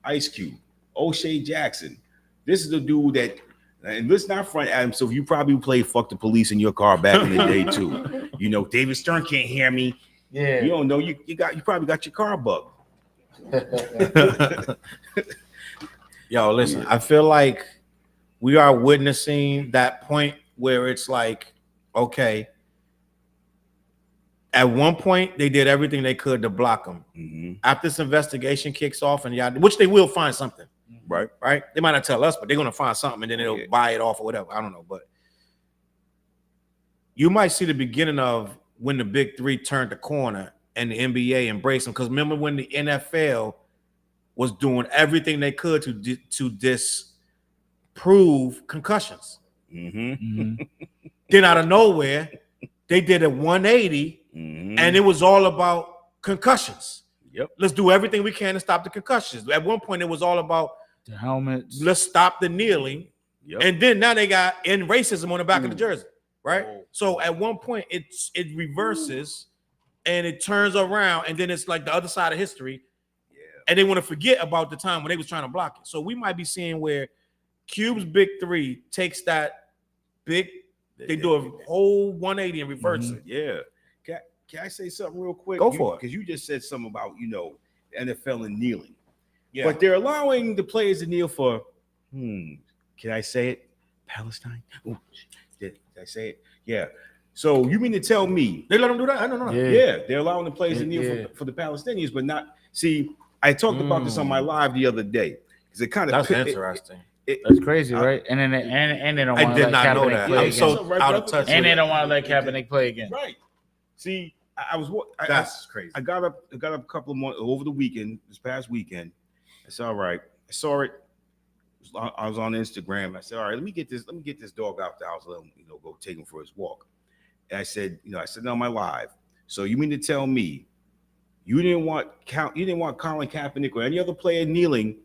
Ice Cube, O'Shea Jackson. This is the dude that, and let's not front Adam. So you probably played "Fuck the Police" in your car back in the day too. You know, David Stern can't hear me. Yeah. You don't know. You probably got your car bugged. Yo, listen, I feel like we are witnessing that point where it's like, okay, at one point they did everything they could to block them. After this investigation kicks off, and which they will find something, right? They might not tell us, but they're gonna find something, and then they'll buy it off or whatever. I don't know, but you might see the beginning of when the Big 3 turned the corner and the NBA embraced them. Because remember when the NFL was doing everything they could to disprove concussions. Then out of nowhere, they did a 180, and it was all about concussions. Yep. Let's do everything we can to stop the concussions. At one point, it was all about the helmets. Let's stop the kneeling. Yep. And then now they got in racism on the back of the jersey. Right. So at one point it reverses and it turns around, and then it's like the other side of history. Yeah. And they want to forget about the time when they was trying to block it. So we might be seeing where Cube's Big 3 takes that they do a whole 180 and reverse it. Yeah. Can I say something real quick? Go for it. Because you just said something about, NFL and kneeling. Yeah. But they're allowing the players to kneel for, can I say it? Palestine? Ooh, did I say it? Yeah. So you mean to tell me they let them do that? I don't know. Yeah, they're allowing the players to kneel for the Palestinians, but not. See, I talked about this on my live the other day because it kind of that's interesting. That's crazy, right? And then they don't want to let Kaepernick play again. I'm so out of touch. And they don't want to let Kaepernick play again. Right. See, that's crazy. I got up a couple of months over the weekend, this past weekend. I said, all right. I saw it. I was on Instagram. I said, all right, let me get this dog out the house. Let him, go take him for his walk. And I said on my live. So you mean to tell me you didn't want Colin Kaepernick or any other player kneeling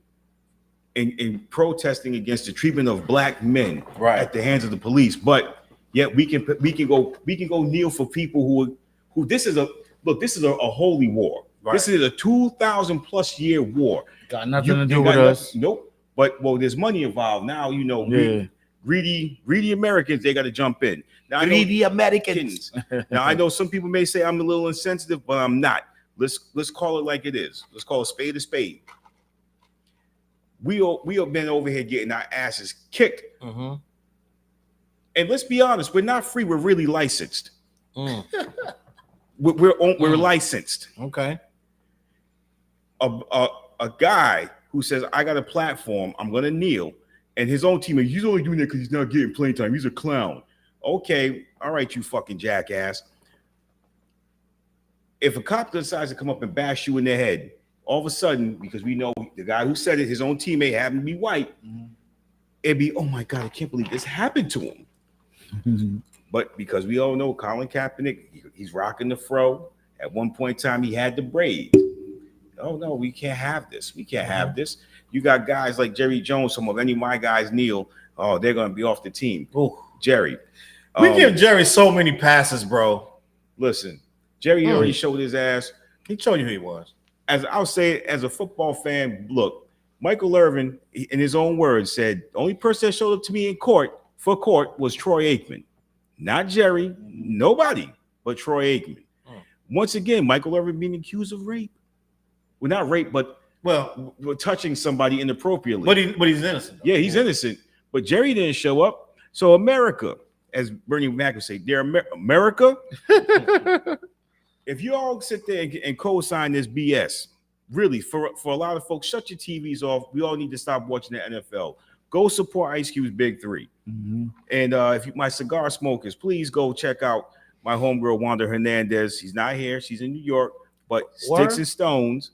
and protesting against the treatment of black men at the hands of the police, but yet we can go kneel for people who this is a holy war. Right. This is a 2,000 plus year war. Got nothing to do with us. Nope. But there's money involved now. Greedy Americans, they got to jump in. Now, greedy Americans. Now I know some people may say I'm a little insensitive, but I'm not. Let's call it like it is. Let's call a spade a spade. We have been over here getting our asses kicked. Mm-hmm. And let's be honest, we're not free. We're really licensed. Mm. We're licensed. Okay. A guy who says, I got a platform, I'm gonna kneel, and his own teammate, he's only doing that because he's not getting playing time. He's a clown. Okay, all right, you fucking jackass. If a cop decides to come up and bash you in the head, all of a sudden, because we know the guy who said it, his own teammate happened to be white, it'd be, oh my God, I can't believe this happened to him. But because we all know Colin Kaepernick, he's rocking the fro. At one point in time, he had the braids. Oh no, we can't have this. We can't have this. You got guys like Jerry Jones. Some of any of my guys kneel. Oh, they're gonna be off the team. Ooh. Jerry, We give Jerry so many passes, bro. Listen, Jerry already showed his ass. He told you who he was. As I'll say, as a football fan, look, Michael Irvin, in his own words, said the only person that showed up to me in court was Troy Aikman, not Jerry, nobody but Troy Aikman. Once again, Michael Irvin being accused of rape. Well, not rape, but we're touching somebody inappropriately. But he's innocent. Yeah, he's innocent. But Jerry didn't show up. So America, as Bernie Mac would say, dear America, if you all sit there and co-sign this BS, really, for a lot of folks, shut your TVs off. We all need to stop watching the NFL. Go support Ice Cube's Big 3. And if my cigar smokers, please go check out my homegirl Wanda Hernandez. She's not here. She's in New York. But Sticks and Stones.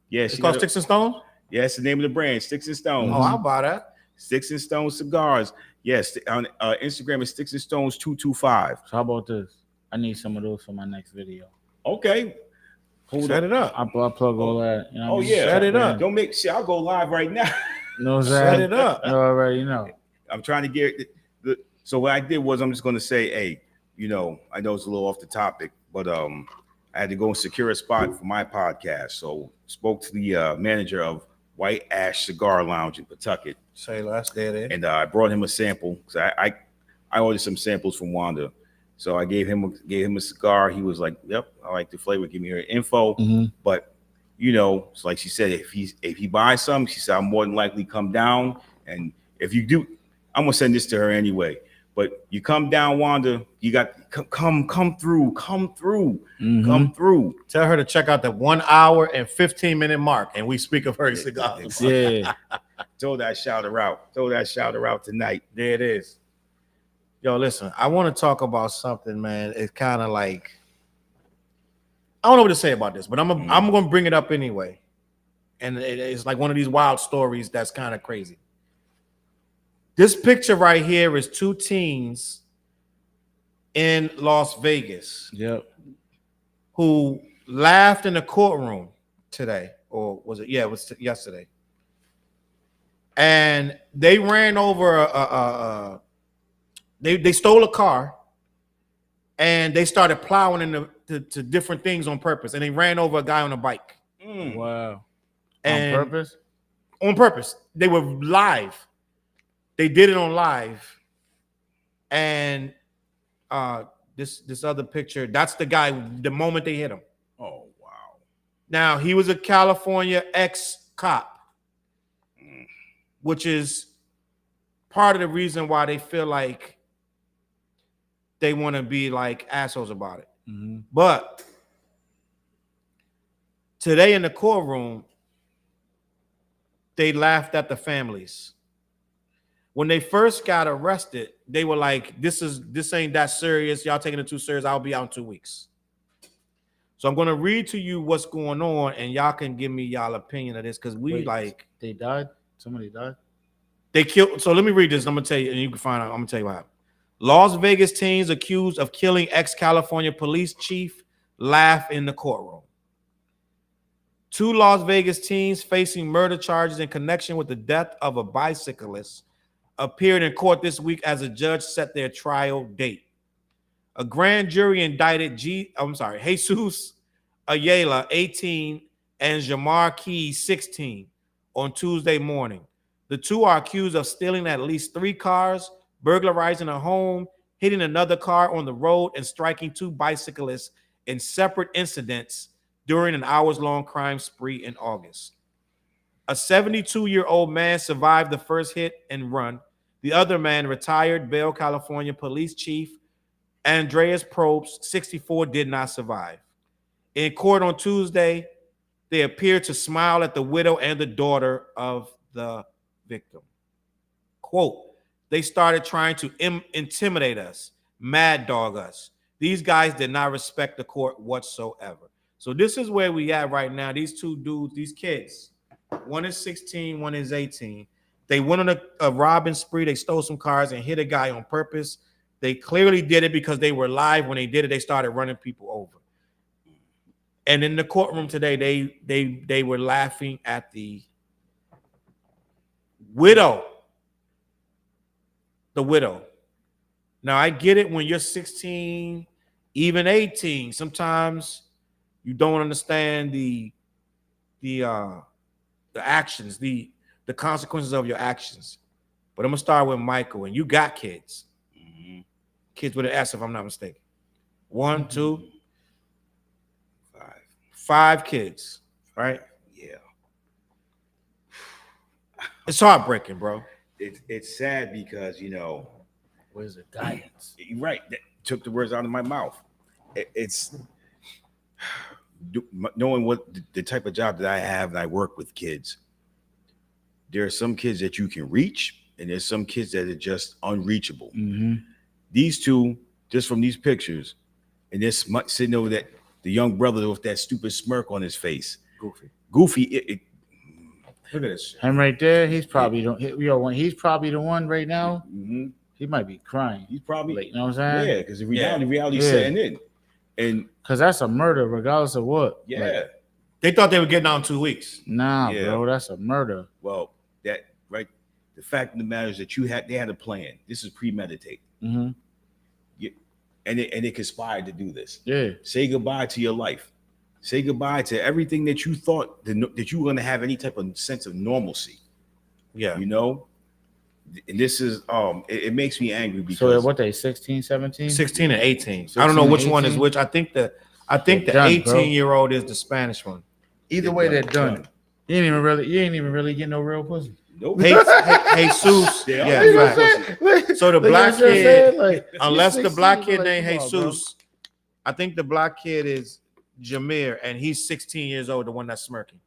Yeah, it's called Sticks and Stones? Yeah, it's the name of the brand, Sticks and Stones. Oh, I'll buy that. Sticks and Stones cigars. Yes, on Instagram is Sticks and Stones 225. So how about this? I need some of those for my next video. Okay. Set it up. I'll plug all that. You know oh, yeah. Set it up. Don't make shit. I'll go live right now. No, set it up. You already know. I'm trying to get so what I did was I'm just going to say, hey, you know, I know it's a little off the topic, but I had to go and secure a spot for my podcast. So spoke to the manager of White Ash Cigar Lounge in Pawtucket. Say less, there. And I brought him a sample because I ordered some samples from Wanda. So I gave him a cigar. He was like, "Yep, I like the flavor. Give me your info." But you know, it's like she said, if he buys some, she said, "I'll more than likely come down." And if you do, I'm gonna send this to her anyway. But you come down, Wanda. You got come through. Come through. Tell her to check out the 1 hour and 15-minute mark, and we speak of her cigars. Yeah. Throw that shouter out tonight. There it is. Yo, listen, I want to talk about something, man. It's kind of like, I don't know what to say about this, but I'm going to bring it up anyway. And it's like one of these wild stories that's kind of crazy. This picture right here is two teens in Las Vegas. Yep. Who laughed in the courtroom today, or was it? Yeah, it was yesterday. And they ran over they stole a car, and they started plowing into different things on purpose, and they ran over a guy on a bike. Wow. And on purpose? On purpose. They were live. They did it on live. And this other picture, that's the guy the moment they hit him. Oh, wow. Now, he was a California ex-cop, which is part of the reason why they feel like they want to be like assholes about it. But today in the courtroom, they laughed at the families. When they first got arrested, they were like, this ain't that serious. Y'all taking it too serious. I'll be out in 2 weeks. So I'm going to read to you what's going on, and y'all can give me y'all opinion of this, because they died? Somebody died? They killed. So let me read this. I'm going to tell you, and you can find out. I'm going to tell you what happened. Las Vegas teens accused of killing ex-California police chief laugh in the courtroom. 2 Las Vegas teens facing murder charges in connection with the death of a bicyclist appeared in court this week as a judge set their trial date. A grand jury indicted Jesus Ayala, 18, and Jamar Keys, 16, on Tuesday morning. The two are accused of stealing at least 3 cars, burglarizing a home, hitting another car on the road, and striking 2 bicyclists in separate incidents during an hours-long crime spree in August. A 72-year-old man survived the first hit and run. The other man, retired Bell, California police chief Andreas Probst, 64, did not survive. In court on Tuesday, they appeared to smile at the widow and the daughter of the victim. Quote, they started trying to intimidate us, mad dog us. These guys did not respect the court whatsoever. So this is where we at right now. These two dudes, these kids, one is 16, one is 18. They went on a robbing spree. They stole some cars and hit a guy on purpose. They clearly did it because they were live. When they did it, they started running people over. And in the courtroom today, they were laughing at the widow. The widow. Now, I get it when you're 16, even 18. Sometimes you don't understand the actions, the consequences of your actions. But I'm gonna start with Michael. And you got kids. Mm-hmm. Kids with an S, if I'm not mistaken. 1, 2, 5 kids, right? Yeah. It's heartbreaking, bro. It's sad because, you know, where's the guidance? Right. That took the words out of my mouth. It's knowing what the type of job that I have, and I work with kids. There are some kids that you can reach, and there's some kids that are just unreachable. Mm-hmm. These two, just from these pictures, and this sitting over that, the young brother with that stupid smirk on his face. Goofy. Look at this shit. Him right there, he's probably he's probably the one right now. Mm-hmm. He might be crying. He's probably, like, you know what I'm saying? Yeah, because the reality is setting in. And because that's a murder, regardless of what. Yeah. Like, they thought they were getting out in 2 weeks. Nah, bro, that's a murder. Well, that right. The fact of the matter is that they had a plan. This is premeditated. Mm-hmm. And it conspired to do this. Yeah. Say goodbye to your life. Say goodbye to everything that you thought that you were going to have any type of sense of normalcy. Yeah. You know? And this is, it makes me angry because. So what they, 16, 17? 16 and 18. I don't know which 18? One is which. I think the 18-year-old is the Spanish one. Either way, they're done. You ain't even really get no real pussy. Nope. Jesus. Yeah. Right. So the black kid, unless the black kid named Jesus, I think the black kid is Jameer, and he's 16 years old, the one that's smirking.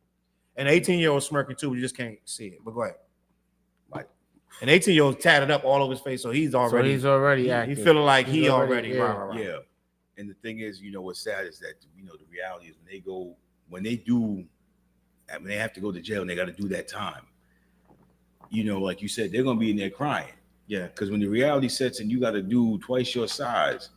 An 18-year-old smirking too, you just can't see it. But go ahead. Like an 18-year-old tatted up all over his face, so he's already active. He's feeling like he already. Yeah. And the thing is, you know, what's sad is that, you know, the reality is when they have to go to jail and they got to do that time. You know, like you said, they're gonna be in there crying. Yeah, because when the reality sets and you got to do twice your size,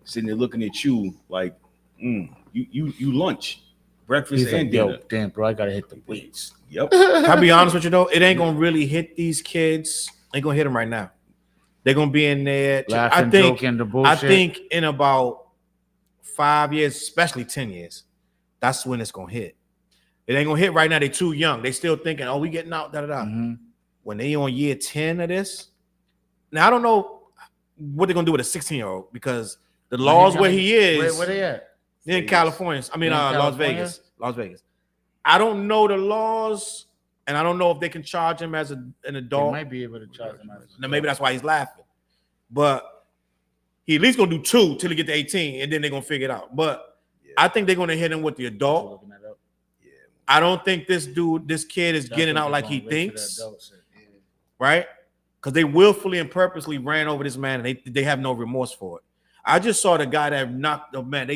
sitting there looking at you like, you lunch, breakfast, and dinner. Yo, damn, bro, I gotta hit the weights. Yep. I'll be honest with you though, it ain't gonna really hit these kids. Ain't gonna hit them right now. They're gonna be in there. Laughing, joking, the bullshit. I think in about 5 years, especially 10 years, that's when it's gonna hit. It ain't gonna hit right now. They're too young. They still thinking, oh, we getting out, da-da-da. Mm-hmm. When they on year 10 of this, now I don't know what they're gonna do with a 16-year-old because the laws where he is, where they at? They're in California. I mean, Las Vegas. I don't know the laws, and I don't know if they can charge him as an adult. They might be able to charge him as an adult. Now, maybe that's why he's laughing. But he at least gonna do 2 till he get to 18, and then they're gonna figure it out. But I think they're gonna hit him with the adult. I don't think this kid is getting out like he thinks, right? Because they willfully and purposely ran over this man, and they have no remorse for it. I just saw the guy that knocked the man.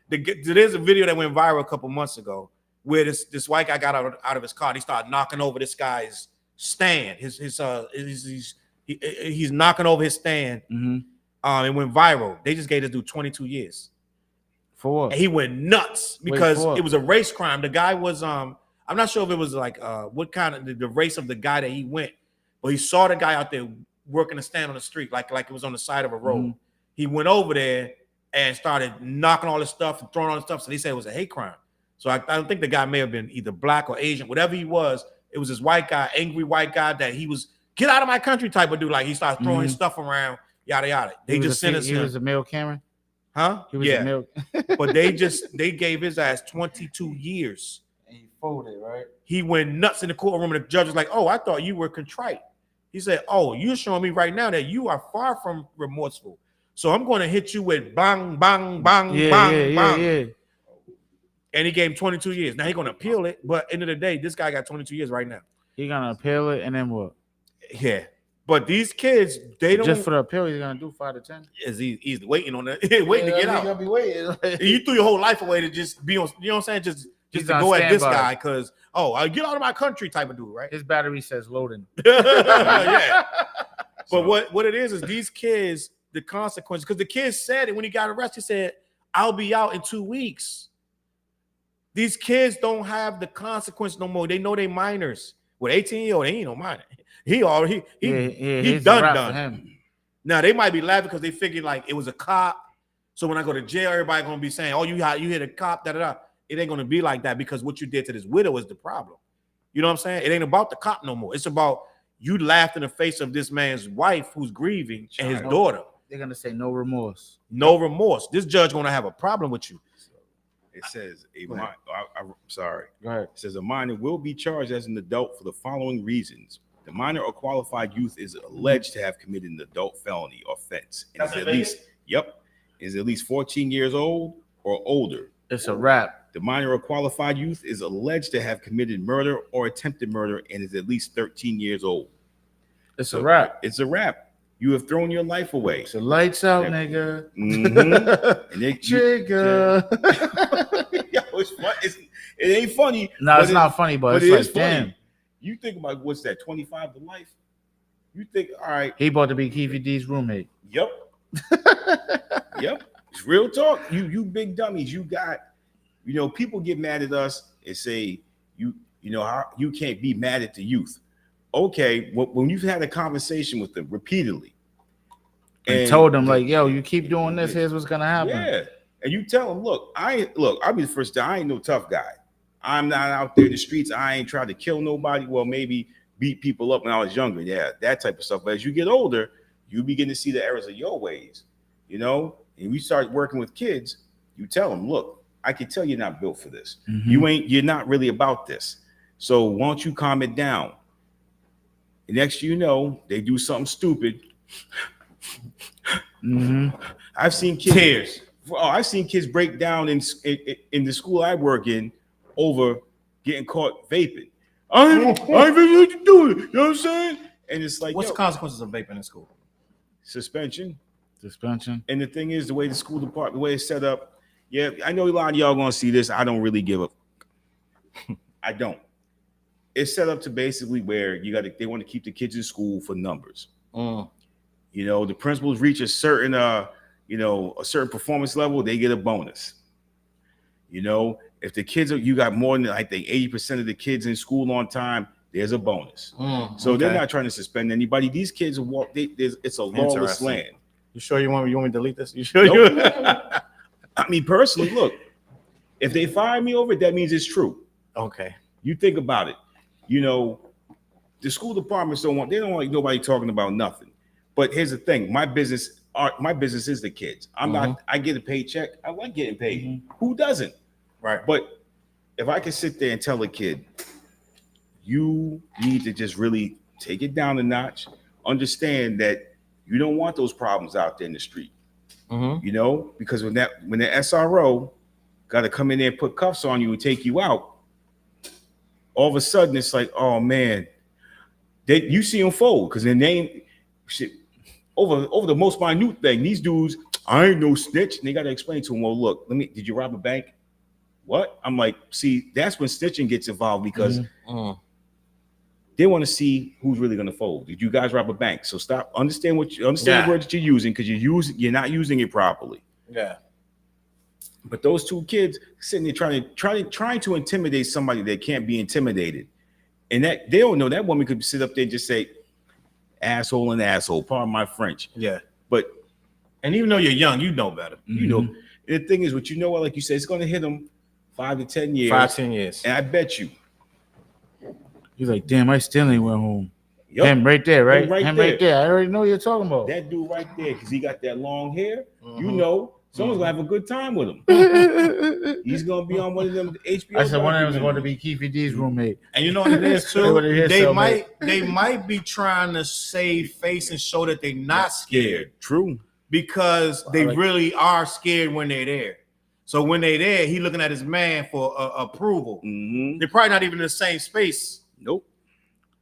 There's a video that went viral a couple months ago where this white guy got out of his car. And he started knocking over this guy's stand. He's knocking over his stand. Mm-hmm. It went viral. They just gave this dude 22 years. For what? And he went nuts because it was a race crime. The guy was I'm not sure if it was like what kind of the race of the guy that he went, but he saw the guy out there working a stand on the street, like it was on the side of a road. Mm-hmm. He went over there and started knocking all this stuff and throwing all this stuff. So they said it was a hate crime. So I don't think the guy may have been either black or Asian, whatever he was. It was this white guy, angry white guy that he was get out of my country type of dude. Like he started throwing his stuff around, yada yada. They just sent us him. He was a male Cameron. Huh? He was a male. But they gave his ass 22 years. folded, right? He went nuts in the courtroom, and the judge was like, "Oh, I thought you were contrite." He said, "Oh, you're showing me right now that you are far from remorseful. So I'm going to hit you with bang, bang, bang, bang, bang." Yeah. And he gave him 22 years. Now he's going to appeal it, but end of the day, this guy got 22 years right now. He gonna appeal it, and then what? Yeah. But these kids, they don't. Just for the appeal, he's gonna do 5 to 10. He's waiting on that, waiting to get out. Gonna be waiting. You threw your whole life away to just be on. You know what I'm saying? Just to go at this guy because I get out of my country type of dude, right? His battery says loading. Yeah. But what it is these kids, the consequences, because the kid said it when he got arrested. He said, "I'll be out in 2 weeks." These kids don't have the consequence no more. They know they minors. With 18-year-old, they ain't no minor. He done. Now they might be laughing because they figured like it was a cop. So when I go to jail, everybody gonna be saying, "Oh, you hit a cop." Da da da. It ain't gonna be like that because what you did to this widow is the problem. You know what I'm saying? It ain't about the cop no more. It's about you laughed in the face of this man's wife who's grieving and his daughter. They're gonna say no remorse. No remorse. This judge gonna have a problem with you. It says I'm sorry. Go ahead. It says a minor will be charged as an adult for the following reasons. The minor or qualified youth is alleged to have committed an adult felony offense and is at least 14 years old or older. It's a wrap. The minor or qualified youth is alleged to have committed murder or attempted murder and is at least 13 years old. It's a wrap. It's a wrap. You have thrown your life away. It's a lights out, nigga. Mm-hmm. And Trigger. It's fun. It ain't funny. No, it's not funny, but it's like, damn. You think about what's that, 25 to life? You think, all right. He about to be Keefy D's roommate. Yep. Yep. It's real talk. You big dummies. You got, people get mad at us and say, you can't be mad at the youth. Okay, when you've had a conversation with them repeatedly and told them like, yo, you keep doing this, here's what's gonna happen. Yeah. And you tell them, I'll be the first time. I ain't no tough guy. I'm not out there in the streets. I ain't trying to kill nobody. Well, maybe beat people up when I was younger. Yeah, that type of stuff. But as you get older, you begin to see the errors of your ways, and we start working with kids. You tell them, look, I can tell you're not built for this. Mm-hmm. You're not really about this. So why don't you calm it down? And next you know, they do something stupid. Mm-hmm. I've seen kids. I've seen kids break down in the school I work in over getting caught vaping. I ain't really to do it. You know what I'm saying? And it's like, what's the consequences of vaping in school? Suspension. And the thing is, the way the school department, the way it's set up. Yeah, I know a lot of y'all gonna see this. I don't really give up. I don't. It's set up to basically where they want to keep the kids in school for numbers. The principals reach a certain performance level, they get a bonus. If the kids you got more than I think 80% of the kids in school on time, there's a bonus. So they're not trying to suspend anybody. These kids walk. It's a lawless land. You sure you want me to delete this? You sure? Nope. I mean, personally, look. If they fire me over it, that means it's true. Okay. You think about it. The school departments don't want nobody talking about nothing. But here's the thing: my business is the kids. I get a paycheck. I like getting paid. Mm-hmm. Who doesn't? Right. But if I can sit there and tell a kid, you need to just really take it down a notch, understand that you don't want those problems out there in the street. Mm-hmm. Because when the SRO got to come in there and put cuffs on you and take you out, all of a sudden it's like, oh man, you see them fold because their name shit over the most minute thing. These dudes, I ain't no snitch. And they got to explain to them, well, look, did you rob a bank? What? I'm like, see, that's when snitching gets involved because they want to see who's really going to fold. Did you guys rob a bank? So understand the words that you're using because you're not using it properly. Yeah. But those two kids sitting there trying to intimidate somebody that can't be intimidated, and that they don't know that woman could sit up there and just say, "Asshole and asshole." Pardon my French. Yeah. And even though you're young, you know better. Mm-hmm. The thing is, like you said, it's going to hit them 5 to 10 years. 5-10 years. And I bet you. He's like, damn, I still ain't went home. Yep. Him right there, right? Him right there. I already know what you're talking about. That dude right there, because he got that long hair. Mm-hmm. Someone's gonna have a good time with him. He's gonna be on one of them HBO. I said one of them is going to be Keefy D's roommate. And you know what it is They would've too? hit They might be trying to save face and show that they're not scared. True. Because they really are scared when they're there. So when they're there, he looking at his man for approval. They're probably not even in the same space. Nope.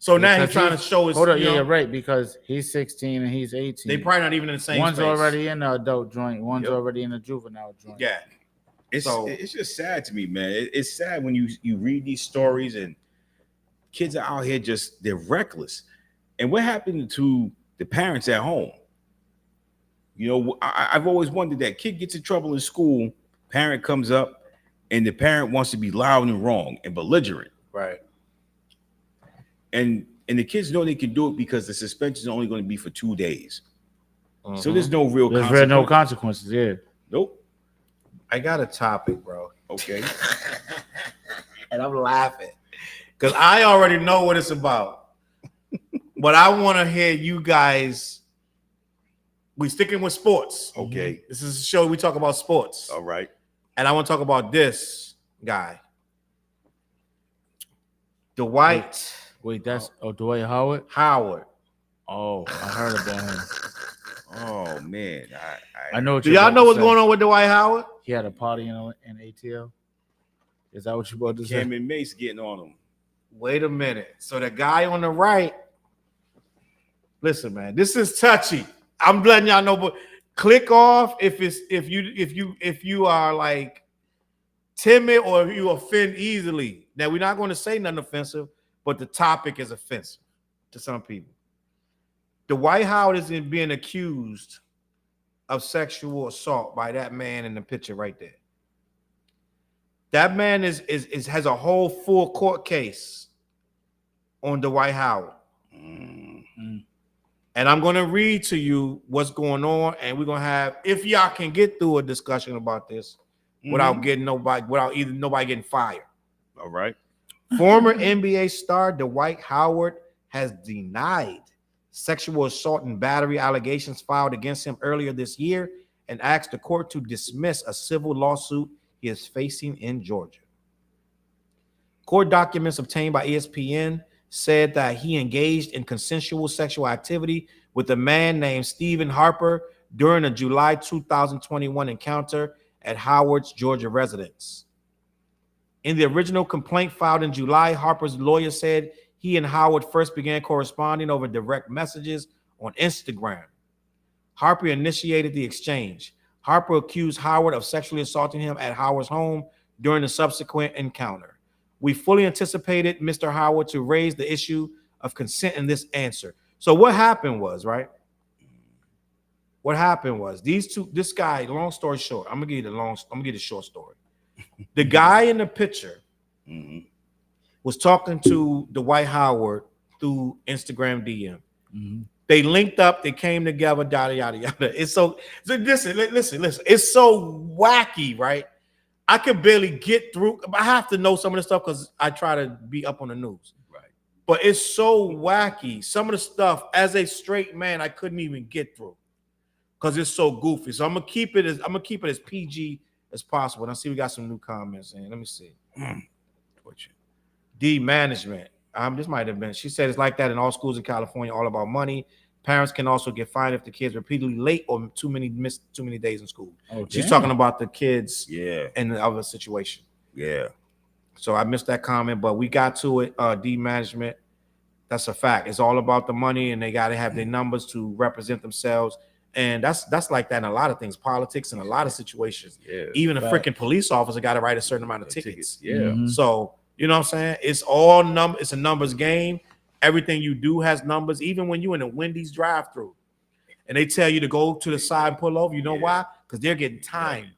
So now he's trying to show his. Hold on, yeah, right, because he's 16 and he's 18. They probably not even in the same One's space. already in the adult joint, one's already in the juvenile joint. Yeah. It's just sad to me, man. It's sad when you read these stories and kids are out here they're reckless. And what happened to the parents at home? You know, I've always wondered that kid gets in trouble in school, parent comes up, and the parent wants to be loud and wrong and belligerent. Right. And the kids know they can do it because the suspension is only going to be for 2 days. So there's no real There's no consequences, yeah. Nope. I got a topic, bro. Okay. And I'm laughing because I already know what it's about. But I want to hear you guys. We sticking with sports. Okay. This is a show we talk about sports. All right. And I want to talk about this guy. Dwight. Wait, that's Dwight Howard? Howard. Oh, I heard about him. Oh man. I know what Do y'all know what's going on with Dwight Howard? He had a party in ATL. Is that what you about to say? Cam and Mace getting on him. Wait a minute. So the guy on the right. Listen, man, this is touchy. I'm letting y'all know, but click off if you are like timid or if you offend easily. Now we're not going to say nothing offensive, but the topic is offensive to some people. Dwight Howard is being accused of sexual assault by that man in the picture right there. That man has a whole full court case on Dwight Howard. And I'm going to read to you what's going on, and we're going to have, if y'all can get through a discussion about this without nobody getting fired. All right. Former NBA star Dwight Howard has denied sexual assault and battery allegations filed against him earlier this year and asked the court to dismiss a civil lawsuit he is facing in Georgia. Court documents obtained by ESPN said that he engaged in consensual sexual activity with a man named Stephen Harper during a July 2021 encounter at Howard's Georgia residence. In the original complaint filed in July, Harper's lawyer said he and Howard first began corresponding over direct messages on Instagram. Harper initiated the exchange. Harper accused Howard of sexually assaulting him at Howard's home during the subsequent encounter. We fully anticipated Mr. Howard to raise the issue of consent in this answer. So what happened was, right? What happened was this guy, long story short, I'm gonna give you the short story. The guy in the picture was talking to Dwight Howard through Instagram DM. They linked up, they came together, yada yada yada. It's so listen. It's so wacky, right? I could barely get through. I have to know some of the stuff because I try to be up on the news. Right. But it's so wacky. Some of the stuff, as a straight man, I couldn't even get through because it's so goofy. So I'm gonna keep it as PG as possible. And I see we got some new comments in. Let me see. D management. This might have been. She said it's like that in all schools in California, all about money. Parents can also get fined if the kids repeatedly late or miss too many days in school. Oh, she's talking about the kids in the other situation. Yeah. So I missed that comment, but we got to it. D management. That's a fact. It's all about the money, and they got to have their numbers to represent themselves. And that's like that in a lot of things, politics, and a lot of situations. Yeah. Even a freaking police officer got to write a certain amount of tickets. Yeah. So you know what I'm saying? It's all number. It's a numbers game. Everything you do has numbers. Even when you're in a Wendy's drive-through, and they tell you to go to the side and pull over, you know why? Because they're getting timed.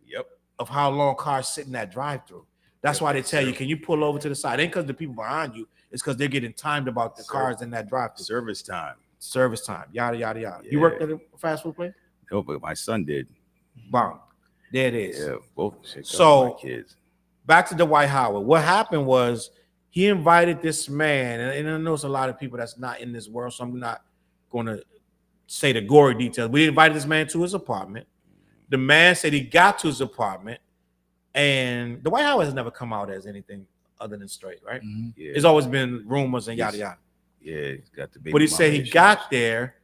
Yep. Of how long cars sit in that drive-through. That's why they tell you, can you pull over to the side? It ain't because the people behind you. It's because they're getting timed about the cars in that drive-through. Service time. Yada yada yada. Yeah. You worked at a fast food place? No, but my son did. Bomb. There it is. Yeah, both. So my kids. Back to Dwight Howard. What happened was he invited this man, and I know it's a lot of people that's not in this world, so I'm not going to say the gory details. We invited this man to his apartment, The man said he got to his apartment, and Dwight Howard has never come out as anything other than straight, right? Mm-hmm. Yeah. There's always been rumors and yada yada. Yeah, he's got the baby. But he said he mama got issues. there,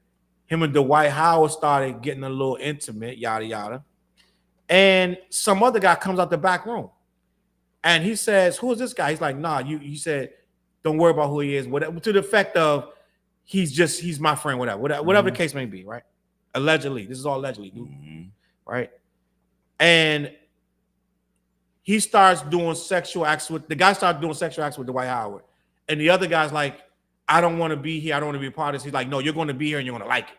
him and Dwight Howard started getting a little intimate, yada yada. And some other guy comes out the back room. And he says, "Who is this guy?" He's like, "Nah, he said, don't worry about who he is." Whatever, to the effect of he's my friend, whatever the case may be, right? Allegedly. This is all allegedly, dude. Right? And he starts doing sexual acts with the guy starts doing sexual acts with Dwight Howard. And the other guy's like, "I don't want to be here. I don't want to be a part of this." He's like, "No, you're going to be here and you're going to like it."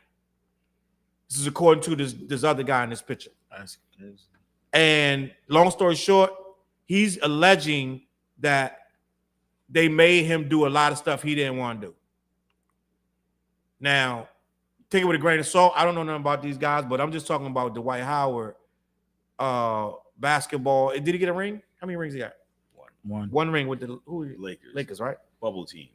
This is according to this other guy in this picture. And long story short, he's alleging that they made him do a lot of stuff he didn't want to do. Now, take it with a grain of salt. I don't know nothing about these guys, but I'm just talking about Dwight Howard basketball. Did he get a ring? How many rings he got? One ring with the Lakers, right? Bubble team.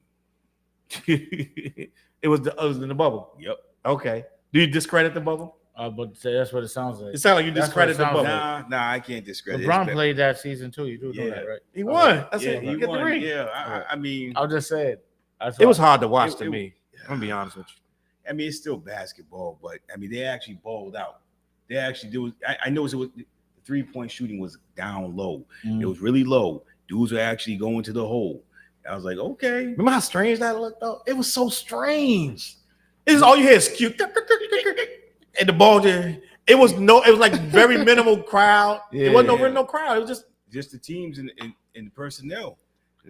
it was in the bubble. Yep. Okay. Do you discredit the bubble? But that's what it sounds like. It sounds like you discredit the bubble. Nah, I can't discredit. LeBron played that season too. You do know that, right? He won. That's yeah, it. You get won. the ring. Yeah, I mean, I'll just say it. It was hard to watch to me. I'm gonna be honest with you. I mean, it's still basketball, but I mean, they actually balled out. They actually do. I know it was the 3-point shooting was down low. It was really low. Dudes were actually going to the hole. I was like, okay. Remember how strange that looked though? It was so strange. It's all you hear is cute. And the ball just, it was like very minimal crowd. Yeah, it wasn't no crowd. It was just the teams and the personnel.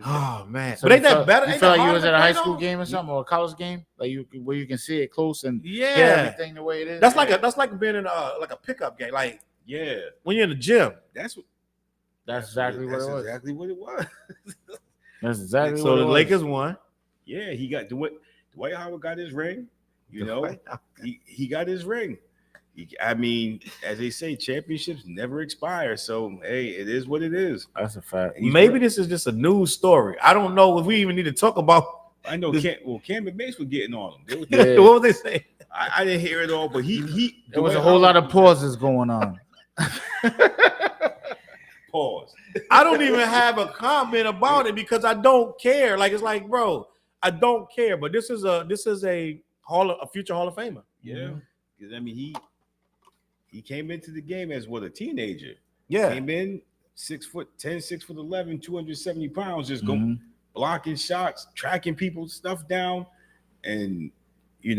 Oh man. So but ain't that better? You Ain't feel that like you was harder at a to high play, school though? game or something, or a college game, like where you can see it close and Yeah. hear everything the way it is. That's like being in a pickup game. Like Yeah, when you're in the gym. That's exactly what it was. Exactly what it was. That's exactly So what it the was. Lakers won. Yeah, he got Dwight Howard got his ring. You know, he got his ring. I mean, as they say, championships never expire. So hey, it is what it is. That's a fact. Maybe this is just a news story. I don't know if we even need to talk about. I know. Cam and Mace were getting on him. They were, Yeah. What was they saying? I didn't hear it all, but he. There was a whole lot of pauses going on. Pause. I don't even have a comment about it because I don't care. Like it's like, bro, I don't care. But this is a future Hall of Famer. Yeah, because I mean he came into the game as a teenager. Yeah, Came in 6'10", 6'11", 270 pounds, just going blocking shots, tracking people's stuff down, and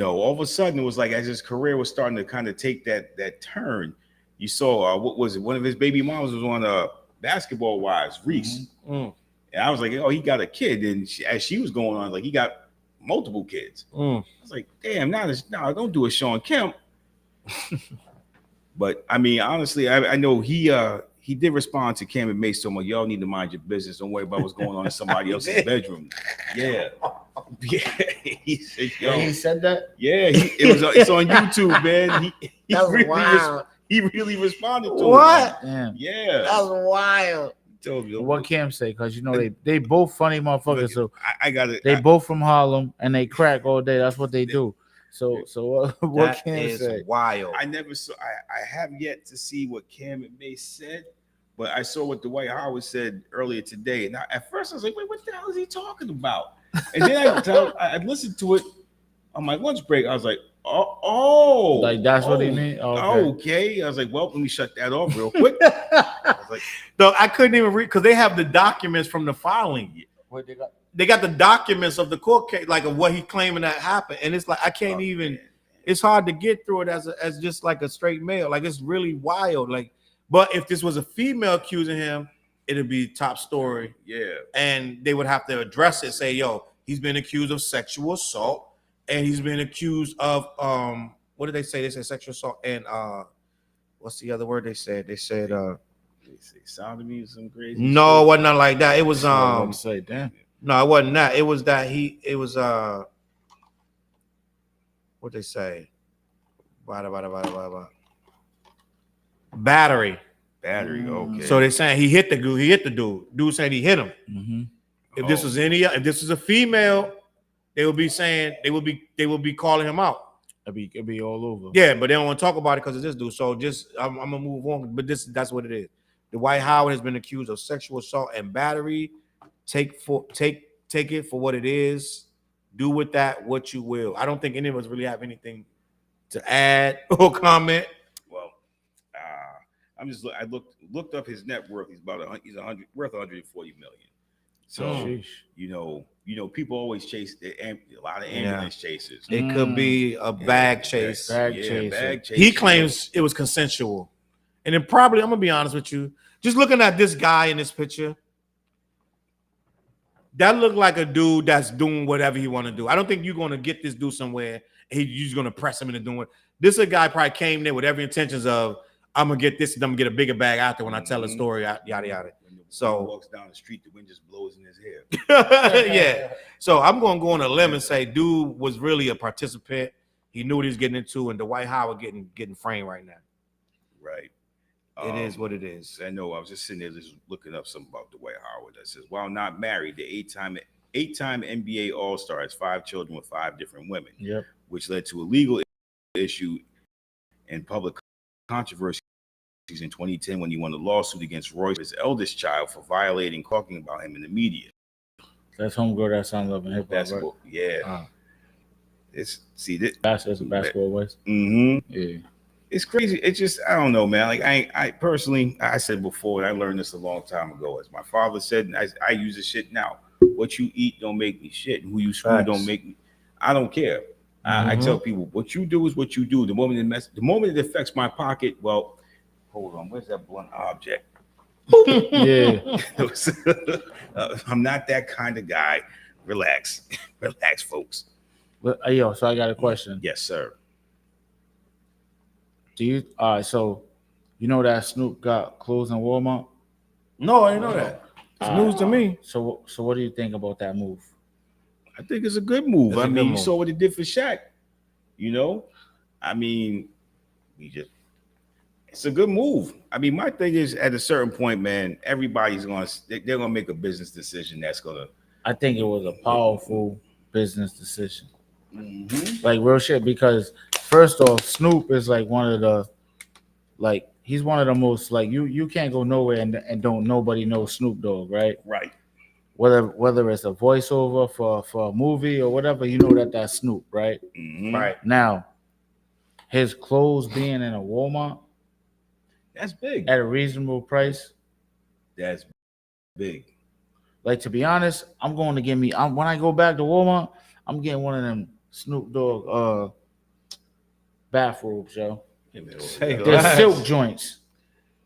all of a sudden it was like as his career was starting to kind of take that turn. You saw what was it? One of his baby moms was on Basketball Wives, Reese, and I was like, oh, he got a kid, and as she was going on, like he got multiple kids. I was like, damn, no, don't do a Sean Kemp. But I mean, honestly, I know he did respond to Cam and Mace so much. Y'all need to mind your business. Don't worry about what's going on in somebody else's bedroom. Yeah. He said, He said that. Yeah, it's on YouTube, man. He really responded to what? Damn. Yeah, That's wild. Told you. What Cam say? Because they both funny motherfuckers. So I got it. they both from Harlem and they crack all day. That's what they do. So what Cam say? Wild. I never saw. I have yet to see what Cam and Mace said, but I saw what Dwight Howard said earlier today. And at first I was like, wait, what the hell is he talking about? And then I listened to it on my lunch break. I was like, oh, Like that's what he mean? Okay. I was like, well, let me shut that off real quick. I was like, No, I couldn't even read because they have the documents from the filing. What they got? They got the documents of the court case, like of what he claiming that happened, and it's like I can't even. Man. It's hard to get through it as just like a straight male. Like it's really wild. Like, but if this was a female accusing him, it'd be top story. Yeah. And they would have to address it. Say, yo, he's been accused of sexual assault, and he's been accused of what did they say? They said sexual assault and what's the other word they said? They said They say sodomy or some crazy. no, it wasn't nothing like that. It was say damn. no, it wasn't that. It was that it was what they say? Battery. Battery. Okay. So they're saying he hit the dude. He hit the dude. Dude saying he hit him. Mm-hmm. If this was a female, they would be saying they would be calling him out. It'd be all over. Yeah, but they don't want to talk about it because of this dude. So just I'm gonna move on. But that's what it is. Dwight Howard has been accused of sexual assault and battery. Take it for what it is. Do with that what you will. I don't think any of us really have anything to add or comment. Well, I looked up his net worth. He's worth 140 million. So you know, people always chase a lot of ambulance chasers. It could be a bag chase. Bag chase. He claims it was consensual. And then probably, I'm gonna be honest with you, just looking at this guy in this picture, that looked like a dude that's doing whatever he want to do. I don't think you're gonna get this dude somewhere and you're just gonna press him into doing it. This a guy probably came there with every intentions of I'm gonna get this and I'm gonna get a bigger bag out there when I tell a story, yada yada. So he walks down the street, the wind just blows in his hair. yeah. So I'm gonna go on a limb and say dude was really a participant. He knew what he was getting into, and Dwight Howard getting framed right now. Right. It is what it is. I know. I was just sitting there just looking up something about Dwight Howard that says, while not married, the eight-time NBA All-Star has 5 children with 5 different women. Yep. Which led to a legal issue and public controversy in 2010 when he won a lawsuit against Royce, his eldest child, for talking about him in the media. That's homegirl that's on Love and Hip Hop. Basketball, right? yeah. It's this. That's a basketball voice. Mm-hmm. Yeah. It's crazy. It's just, I don't know, man. Like I personally, I said before, and I learned this a long time ago. As my father said, and I use this shit now. What you eat don't make me shit. And who you screw don't make me. I don't care. I tell people, what you do is what you do. The moment it affects my pocket, well, hold on, where's that blunt object? Yeah. I'm not that kind of guy. Relax, folks. But, so I got a question. Yes, sir. Do you? So you know that Snoop got clothes in Walmart? No, I didn't know that. It's news to me. So what do you think about that move? I think it's a good move. It's a I good mean, you move. saw what it did for Shaq. You know, I mean, it's a good move. I mean, my thing is, at a certain point, man, they're gonna make a business decision that's gonna. I think it was a powerful business decision. Mm-hmm. Like real shit, because first off, Snoop is like he's one of the most, like, you can't go nowhere and don't nobody know Snoop Dogg, right? Right. Whether it's a voiceover for a movie or whatever, you know that's Snoop, right? Mm-hmm. Right. Now, his clothes being in a Walmart, that's big. at a reasonable price. That's big. Like, to be honest, I'm going to get when I go back to Walmart, I'm getting one of them Snoop Dogg bathrobes, yo. Say They're less. silk joints.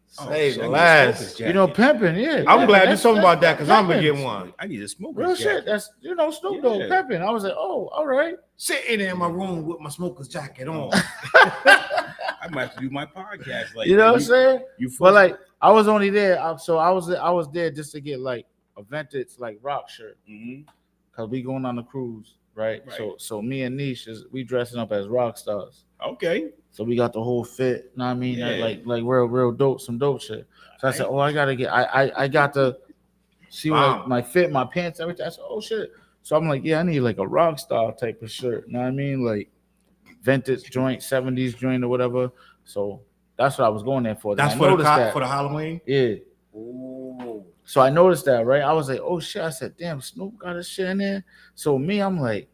Say so I need a less. smoker's You know, jacket. pimping, yeah. I'm glad you That's- told me about that because I'm gonna pimping. get one. I need a smoker. Real shit. That's, Snoop Dogg Yeah. pimping. I was like, oh, all right. Sitting in my room with my smoker's jacket on. I might have to do my podcast. Like, You know what I'm saying? You But like, I was only there. I was there just to get like a vintage like rock shirt mm-hmm. because we going on the cruise, right? Right. So me and Niche we dressing up as rock stars. Okay. So we got the whole fit. Know what I mean? Yeah. Like real dope, some dope shit. So I said, oh, I gotta get. I got to see Wow. my fit, my pants, everything. I said, oh shit. So I'm like, yeah, I need like a rock star type of shirt. Know what I mean? Like vintage joint, 70s joint or whatever. So that's what I was going there for. Then That's I for noticed that. the Halloween. Yeah. Ooh. So I noticed that, right? I was like, oh shit. I said, damn, Snoop got his shit in there. So me, I'm like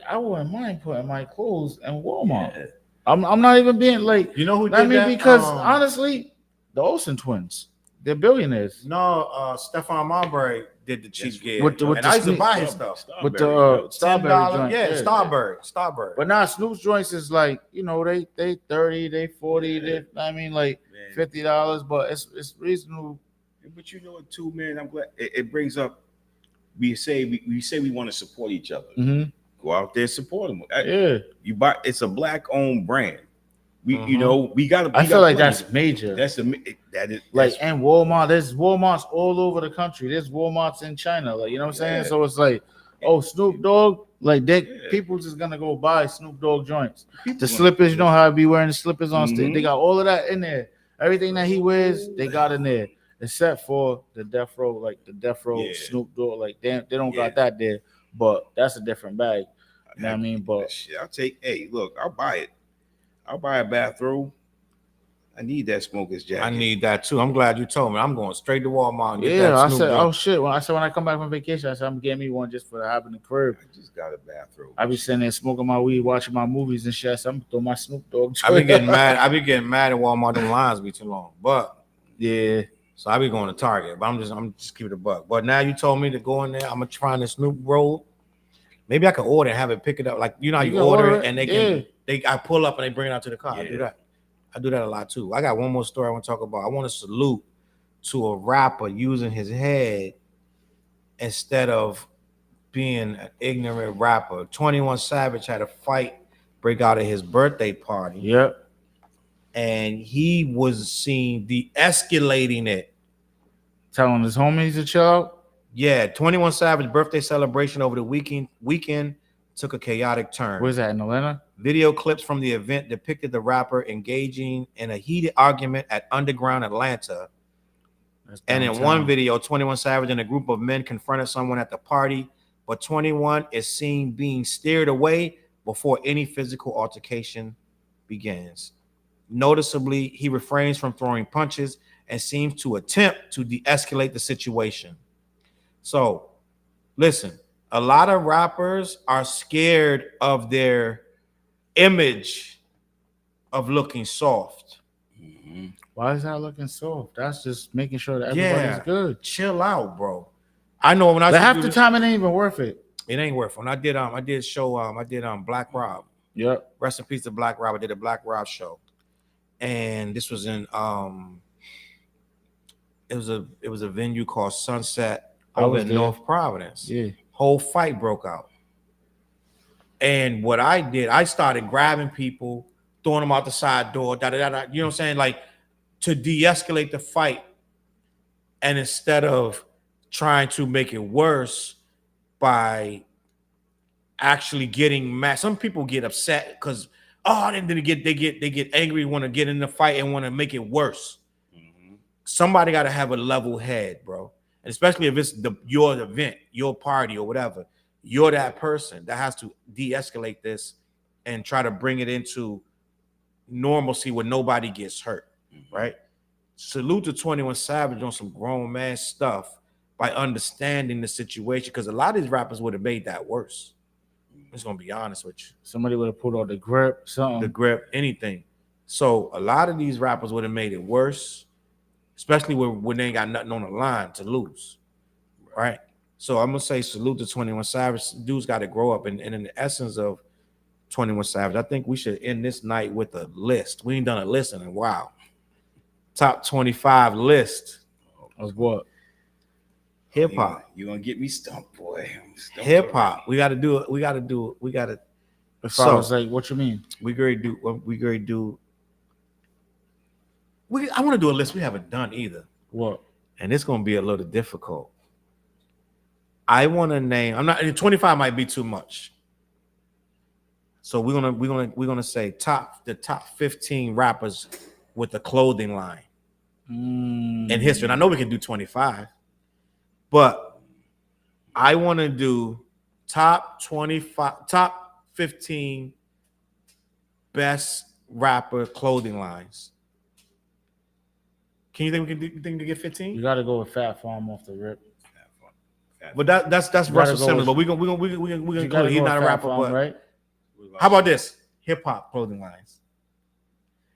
I wouldn't mind putting my clothes in Walmart. Yeah. I'm not even being like, You know who did I mean, that? because honestly, the Olsen twins, they're billionaires. No, Stefan Marbury did the cheap gig. With the and I used to sneak- buy his stuff. With the $10, Starberry joint. yeah, Starberry. But now Snoop's joints is like, they 30, they 40, they, I mean, like Man. $50, but it's reasonable. But you know what, too, man? I'm glad it brings up. We say we want to support each other. Mm-hmm. Go out there, support them. Yeah, You buy. It's a black-owned brand. We, Mhm. we got to. I feel like that's major. that is Like, and Walmart, there's Walmarts all over the country. There's Walmarts in China, like, you know what I'm saying? Yeah. So it's like, oh, Snoop Dogg, like Yeah. people just gonna go buy Snoop Dogg joints. people The want- slippers, you know how I be wearing the slippers on stage. Mhm. They got all of that in there. Everything that he wears, they got in there, except for the Death Row, like the Death Row Yeah. Snoop Dogg. Like they don't Yeah. got that there, but that's a different bag. You know what I mean? But shit, I'll take. Hey, look, I'll buy it. I'll buy a bathrobe. I need that smoker's jacket. I need that too. I'm glad you told me. I'm going straight to Walmart and get yeah, that I Snoop said, joint. oh shit. When I come back from vacation, I said I'm getting me one just for having the crib. I just got a bathrobe. I be sitting there smoking my weed, watching my movies and shit. So I'm gonna throw my Snoop Dogg. I be getting mad. I be getting mad at Walmart. Them lines be too long. But yeah. so I be going to Target. But I'm just keeping it a buck. But now you told me to go in there. I'm gonna try the Snoop roll. Maybe I could order and have it pick it up. Like you know how you order it and I pull up and they bring it out to the car. Yeah. I do that a lot too. I got one more story I want to talk about. I want to salute to a rapper using his head instead of being an ignorant rapper. 21 Savage had a fight break out at his birthday party. Yep. And he was seen de-escalating it. Telling his homies to chill out. Yeah, 21 Savage birthday celebration over the weekend took a chaotic turn. Where's that, in Atlanta? Video clips from the event depicted the rapper engaging in a heated argument at Underground Atlanta. And in one video, 21 Savage and a group of men confronted someone at the party, but 21 is seen being steered away before any physical altercation begins. Noticeably, he refrains from throwing punches and seems to attempt to de-escalate the situation. So, listen, a lot of rappers are scared of their image of looking soft. Mm-hmm. Why is that looking soft? That's just making sure that everybody's good. Chill out, bro. I know when I half the time it ain't even worth it. It ain't worth it. When I did Black Rob. Yep. Rest in peace to Black Rob. I did a Black Rob show. And this was in it was a venue called Sunset over in North Providence. Yeah. Whole fight broke out. And what I did, I started grabbing people, throwing them out the side door, you know what I'm saying? Like to de-escalate the fight. And instead of trying to make it worse by actually getting mad, some people get upset because they get angry, want to get in the fight and want to make it worse. Mm-hmm. Somebody got to have a level head, bro. And especially if it's your event, your party or whatever, you're that person that has to de-escalate this and try to bring it into normalcy where nobody gets hurt, right? Salute to 21 Savage on some grown man stuff by understanding the situation, because a lot of these rappers would have made that worse. I'm just gonna be honest with you. Somebody would have put on the grip, something. The grip, anything. So a lot of these rappers would have made it worse, especially when they ain't got nothing on the line to lose, right? So I'm gonna say salute to 21 Savage. Dudes got to grow up, and in the essence of 21 Savage, I think we should end this night with a list. We ain't done a list in a while. Top 25 list of what? Hip hop. You gonna get me stumped, boy? Hip hop. We got to do it. We got to do it. We got to. So I was like, what you mean? We going to do. I want to do a list we haven't done either. What? And it's gonna be a little difficult. I want to name. 25 might be too much. So we're gonna say the top 15 rappers with the clothing line in history. And I know we can do 25, but I want to do top 15 best rapper clothing lines. Can you think we can get 15? You got to go with Fat Farm off the rip. But that's Russell Simmons. But we're gonna he's not a rapper. But right? How about this? Hip hop clothing lines.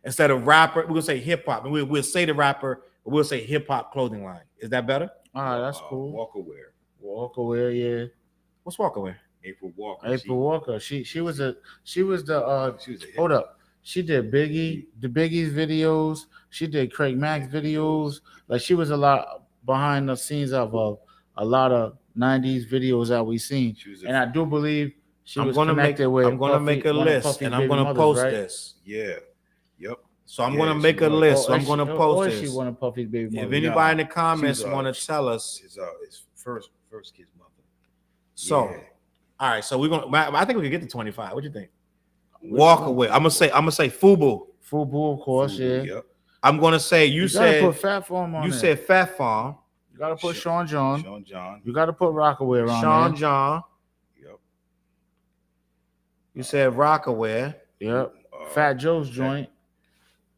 Instead of rapper, we're gonna say hip hop, and we'll say the rapper, but we'll say hip hop clothing line. Is that better? All right, that's cool. Walker wear, yeah. What's Walker wear? April Walker. She was the hold up. She did the Biggie's videos. She did Craig Mack's videos. Like she was a lot behind the scenes of a lot of 90s videos that we seen. And I do believe she was connected with. I'm gonna make a list and I'm gonna post this. Yeah. Yep. So I'm gonna make a list. So I'm gonna post this. She one of Puffy's baby mother. If anybody in the comments want to tell us his first kid's mother. So, all right. So we're gonna. I think we can get to 25. What do you think? Walk away. I'm gonna say Fubu. Fubu, of course. Yeah. Yep. I'm gonna say you said put Fat Farm on. You said Fat Farm. You gotta put Sean John. Sean John. You gotta put Rockaway around Sean there. John. Yep. You said Rockaware. Yep. Fat Joe's joint.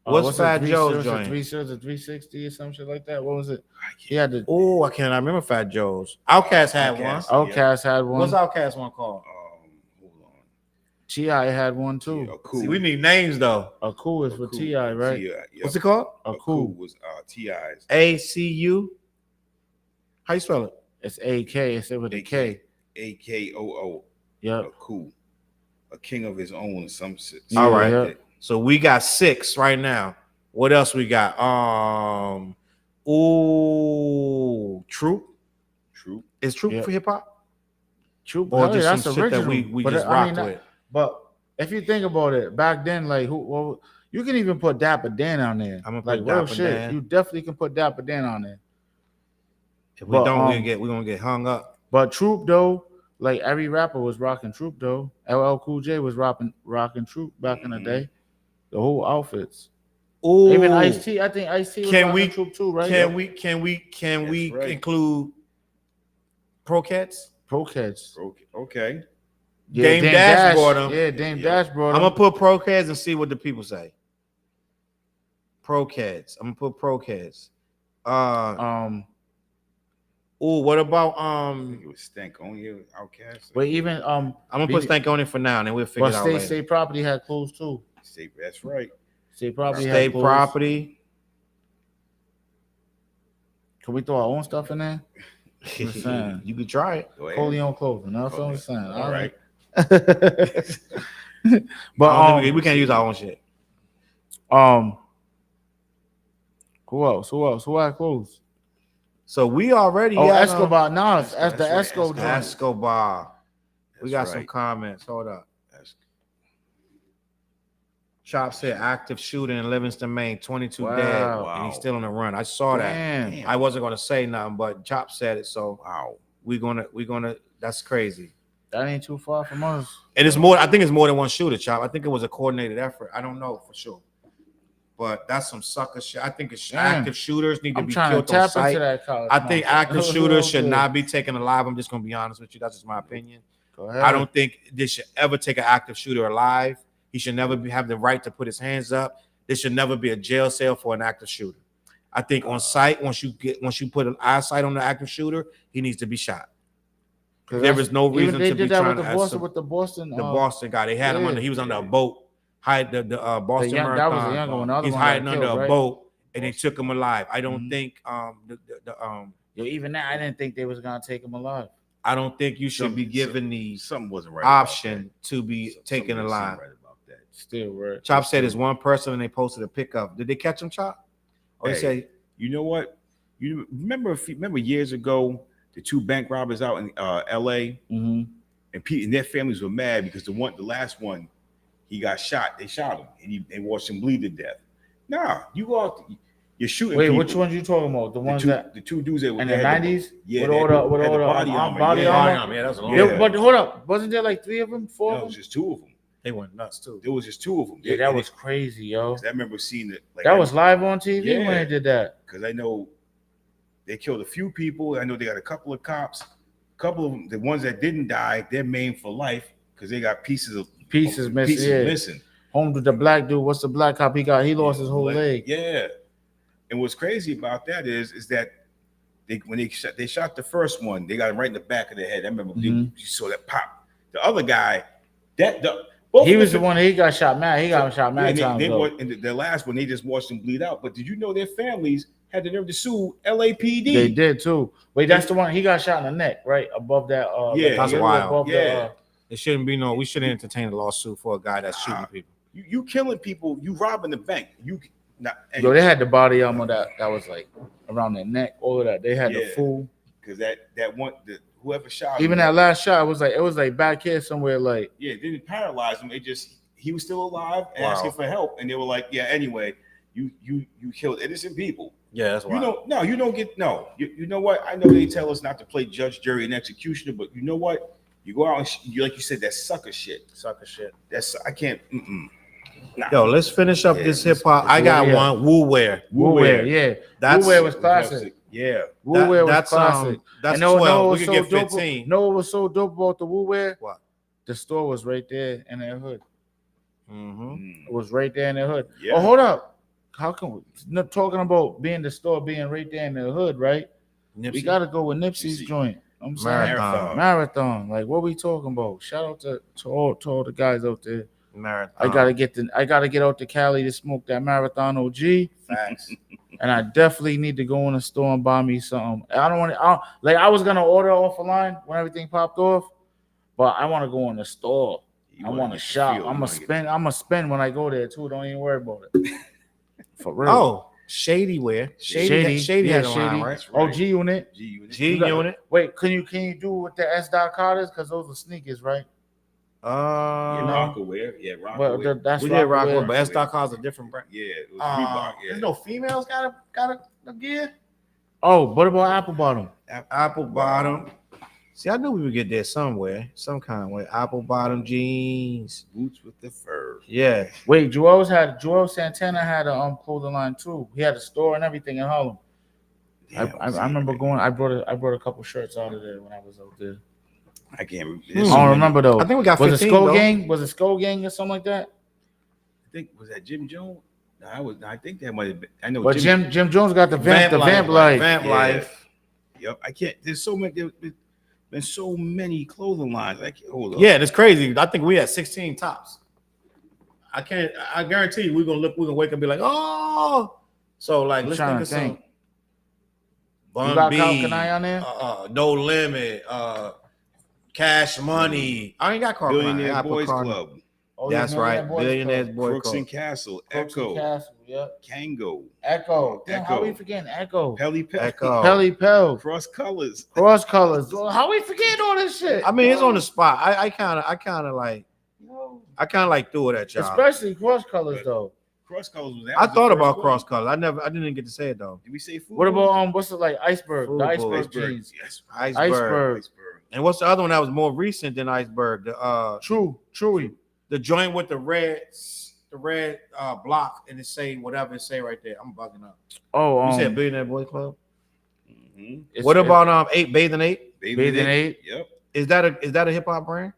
What's Fat Joe's joint? 360 or some shit like that. What was it? He had the. Oh, I can't. I remember Fat Joe's. Outkast had one. Outkast had one. What's Outkast one called? Hold on. T.I. had one too. Yeah, cool. See, we need names though. A cool is for T.I., right? Yep. What's it called? A Cool cool was T.I.'s. ACU. How you spell it? It's A.K. It's with a K. AKOO. Yep. Cool. A king of his own or some shit. All right. Yep. So we got 6 right now. What else we got? Troop. Is Troop for hip hop? Troop. Or just that's some shit original. that we just rocked with. But if you think about it, back then, like you can even put Dapper Dan on there. I'm gonna like put real Dapper shit. Dan. You definitely can put Dapper Dan on there. If we don't, we're gonna get hung up. But Troop though, like every rapper was rocking Troop though. LL Cool J was rocking Troop back in the day. The whole outfits. Ooh. Even Ice-T, I think Ice-T was rocking Troop too, right? Can we right. include Pro Cats? Okay. Yeah, Dame Dash brought him. Yeah, Dame Dash brought him. I'm gonna put Pro Cats and see what the people say. Pro Cats. I'm gonna put Pro Cats. What about I think it was Stank on here, Outkast. But even I'm gonna put Stank on it for now, and then we'll figure it out later. State Property had clothes too. That's right. State Property had State clothes. Property. Can we throw our own stuff in there? You could try it. Coleon clothing. That's what I'm saying. All right. But we can't use our own shit. Who else? Who had clothes? So we already Escobar. No, that's the Esco joint. Escobar. We got That's some right. comments. Hold up. Chop said active shooter in Livingston, Maine, 22 dead, and he's still on the run. I saw that. Damn. I wasn't gonna say nothing, but Chop said it. So we're gonna. That's crazy. That ain't too far from us. And it's more. I think it's more than one shooter, Chop. I think it was a coordinated effort. I don't know for sure, but that's some sucker shit. I think it's active shooters need to be killed on sight. Into that college. I think active shooters should not be taken alive. I'm just gonna be honest with you. That's just my opinion. Go ahead. I don't think they should ever take an active shooter alive. He should never have the right to put his hands up. There should never be a jail cell for an active shooter. I think on site, once you put an eyesight on the active shooter, he needs to be shot. There is no reason to be trying to. With the Boston guy, they had him under. He was under a boat. The Boston Marathon. That was the younger one. He's hiding under a boat, and they took him alive. I don't think even that I didn't think they was gonna take him alive. I don't think you should be given the something wasn't right option to be taken alive. Still right. Chop said it's one person and they posted a pickup. Did they catch him, Chop? Or they say, you know what? You remember years ago the 2 bank robbers out in LA, and their families were mad because the last one, he got shot. They shot him and they watched him bleed to death. Nah, you go out. You're shooting. Wait, people. which ones you talking about? The 2 dudes that were in the 90s? Yeah, with all the body armor. Yeah, that's a long But hold up, wasn't there like 3 of them? 4 of them? It was just 2 of them. They went nuts too. There was just 2 of them. Yeah, that was crazy, yo. I remember seeing it. That was live on TV when they did that. Because I know they killed a few people. I know they got a couple of cops. A couple of them, the ones that didn't die, they're maimed for life because they got pieces missing. Home to the black dude. What's the black cop? He lost his whole leg. Yeah. And what's crazy about that is that when they shot the first one, they got him right in the back of the head. I remember you saw that pop. The other guy, he was the one that he got shot mad. He got shot mad times. And the last one, they just watched him bleed out. But did you know their families had the nerve to sue LAPD? They did too. Wait, that's the one he got shot in the neck, right above that. That's wild. Yeah, it shouldn't be we shouldn't entertain a lawsuit for a guy that's shooting people. You killing people. You robbing the bank. They had the body armor that was like around their neck. All of that. They had the full. Because that one, whoever shot even him, that last shot it was like back here somewhere. Like it didn't paralyze him. He was still alive and asking for help, and they were like, anyway, you killed innocent people. Yeah, that's wild. You don't get You know what? I know they tell us not to play judge, jury, and executioner, but you know what? You go out and like you said, that's sucker shit. That's I can't. Nah. Yo, let's finish up this hip hop. I got one. Woo Wear. Yeah. Woo Wear was classic. Yeah. Woo Wear was classic. That's 12. We can get 15. 15. No, what was so dope about the Woo Wear? What? the store was right there in their hood. Mm-hmm. It was right there in their hood. Yeah. Oh, hold up. How come not talking about being the store being right there in the hood, right? Nipsey. We gotta go with Nipsey's Nipsey. joint. I'm saying Marathon. Like what we talking about? Shout out to all the guys out there. Marathon. I gotta get out to Cali to smoke that Marathon OG. Facts. And I definitely need to go in the store and buy me something. I was gonna order off the line when everything popped off, but I want to go in the store. I want to shop. I'm gonna spend when I go there too. Don't even worry about it. For real. Oh, Shady wear. Shady had a line, right? Oh, G Unit. G Unit. Wait, can you do with the S. Carters? Because those are sneakers, right? Rockaware. Yeah, Rockaware. Well, that's we did Rockaware, Rockaware. but S. Carter's a different brand. Yeah, it was Reebok. Yeah. There's no females got a gear. Oh, what about Apple Bottom? Apple Bottom. See, I knew we would get there somewhere, some kind of way. Apple Bottom jeans, Boots with the fur. Yeah. Wait, Joel Santana had a clothing line too. He had a store and everything in Harlem. Damn, I remember going. I brought a couple shirts out of there when I was out there. I can't remember. I don't remember though. I think we got was 15, it Skull though. Gang? Was it Skull Gang or something like that? I think was that Jim Jones? No, I think that might have been. I know. But Jim Jones got the vamp life. Vamp life. Yep. I can't. There's so many. There's been so many clothing lines. I can't hold up. Yeah, that's crazy. I think we had 16 tops. I guarantee you, we're gonna wake up and be like, oh. So like, let's think of some. You got Carl Kanai on there? No Limit. Cash Money. I ain't got Carl Billionaire Kanai. Boys Club. Oh, That's right. Billionaires Boys Crooks Club. and Castle. Crooks Echo. and Castle, yep. Kango. Echo. Damn, how Echo. we forgetting Echo? Pelly Pell. Echo. Pelly Pell. Cross Colors. Cross Colors. How we forgetting all this shit? I mean, it's on the spot. I kind of like threw it at y'all. Especially Cross Colors though. Cross Colors was. I thought about cross colors. I didn't get to say it though. Did we say food? What about what's it like Iceberg? Food The Bowl. Iceberg jeans. Yes. Iceberg. And what's the other one that was more recent than Iceberg? The Chewy. the joint with the red block and it say whatever it say right there. I'm bugging up. Oh, You said Billionaire Boys Club. Mm-hmm. What about Bathing 8? Bathing 8? Yep. Is that a hip hop brand?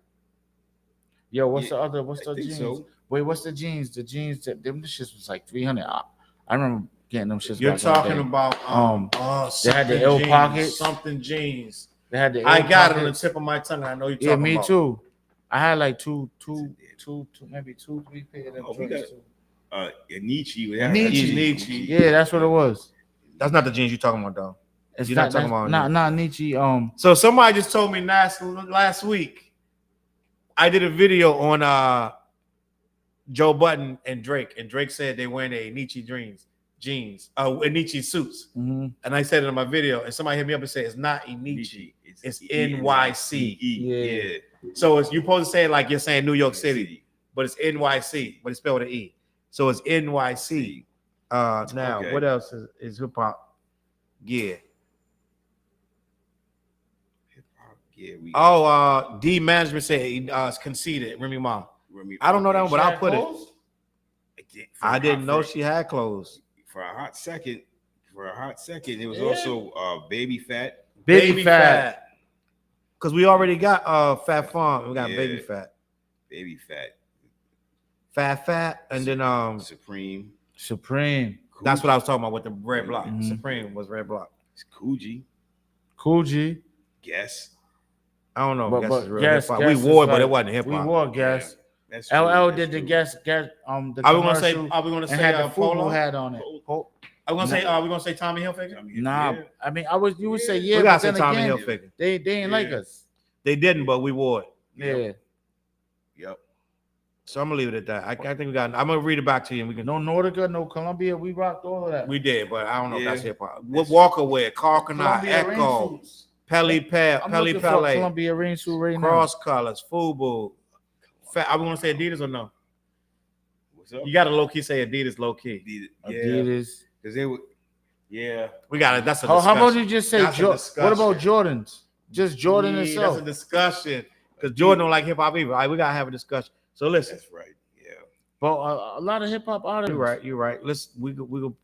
Yo, what's Yeah, the think jeans? so. Wait, what's the jeans? The jeans them shits was like 300. I remember getting them shits. You're back in the talking day. about they had the L jeans, pockets. something jeans. They had the I L got it on the pockets. tip of my tongue. I know you're talking Yeah, about. me too. I had like two, maybe 2-3 pair of them Oh, we joints got- too. Nietzsche. Nietzsche. Yeah, that's what it was. That's not the jeans you're talking about though. It's You're not talking about not Nietzsche. So somebody just told me last week. I did a video on Joe Budden and Drake said they wearing a Nietzsche jeans, Nietzsche suits. Mm-hmm. And I said it in my video, and somebody hit me up and said it's not Nietzsche, it's NYC. Yeah. So it's you supposed to say it like you're saying New York City, but it's NYC, but it's spelled with an E. So it's NYC. Now Okay. what else is hip hop? Yeah. Yeah. D Management said it's conceded. Remy Ma. I don't know that one, but I'll put it. I didn't know she had clothes. For a hot second, it was also Baby Fat. Baby Fat. Because we already got Fat Farm. We got Baby Fat. Baby Fat. Fat, and then Supreme. That's what I was talking about with the red block. Mhm. Supreme was red block. It's Coogee. Cool G. Guess. I don't know. But- Guess but it's real Guess- hip-hop. Guess We is wore it, but like- it wasn't hip We hop. wore Guess. That's LL true. did the That's Guess. The Are we gonna say? commercial Are we gonna and say had the Polo? FUBU hat on it. Are we gonna say? Are we gonna say Tommy Hilfiger? true. Nah, Yeah. I mean, you would say We yeah, gotta but say then Tommy again, Hilfiger. they didn't like Yeah. us. They didn't, but we wore it. Yeah. Yep. So I'm gonna leave it at that. I think we got. I'm gonna read it back to you, and we can. No Nordica, no Columbia. We rocked all of that. We did, but I don't know if that's Yeah. hip hop. What Walker wear? Carcanine, Columbia rain Echo, suits. Pelly I'm looking for Pele, Columbia rain suit right Cross Colors, FUBU. Are we gonna say Adidas or no? What's up? You gotta low key say Adidas, low key. now. Yeah. Adidas. Because they would. Yeah. We got it. That's a How discussion. about you just say That's a what about discussion. Jordans? Just Jordan Yeah, itself. That's a discussion because Jordan don't like hip hop either. All right, we gotta have a discussion. So listen, That's right. Yeah. But a lot of hip hop artists. you're right. We go.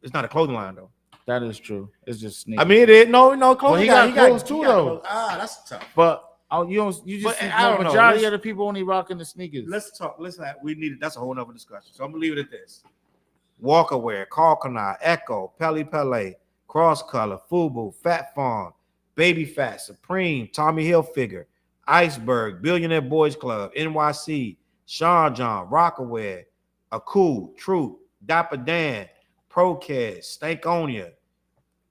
It's not a clothing line though. That is true. It's just sneakers. I mean, it is no clothing. Well, he got clothes too, though. clothes. That's tough. But Oh, you just But see I the don't know. majority of the people only rocking the sneakers. Let's talk. We need it. That's a whole nother discussion. So I'm gonna leave it at this. Walker Wear, Kalkanai, Echo, Pele, Cross Color, Fubu, Fat Farm, Baby Fat, Supreme, Tommy Hilfiger, Iceberg, Billionaire Boys Club, NYC, Sean John, Rockaware, Aku, Truth, Dapper Dan, Procad, Stankonia,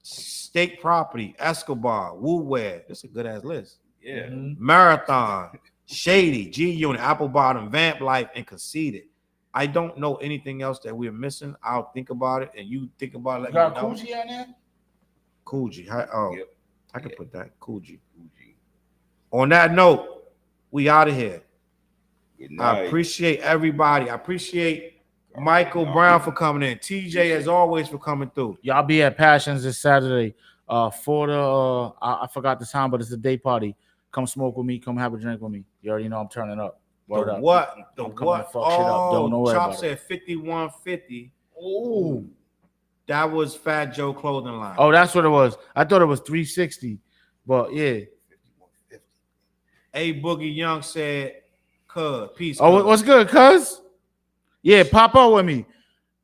State Property, Escobar, Woo Wear. This is a good ass list. Yeah. Marathon, Shady, G Unit, Apple Bottom, Vamp Life, and Conceited. I don't know anything else that we're missing. I'll think about it, and you think about it. Let got me know. Coogee on there? Coogee. Yep. I can put that. Coogee. On that note, we out of here. I appreciate everybody. I appreciate Michael Brown for coming in. TJ, as always, for coming through. Y'all be at Passions this Saturday. For the I forgot the time, but it's a day party. Come smoke with me. Come have a drink with me. You already know I'm turning up. Word up. What? The I'm coming what? to fuck shit up. Don't know Chop about said it. 5150. Ooh. That was Fat Joe clothing line. Oh, that's what it was. I thought it was 360, but yeah. A Boogie Young said, "Cuz, peace." Oh, cuz." what's good, cuz? Yeah, pop up with me.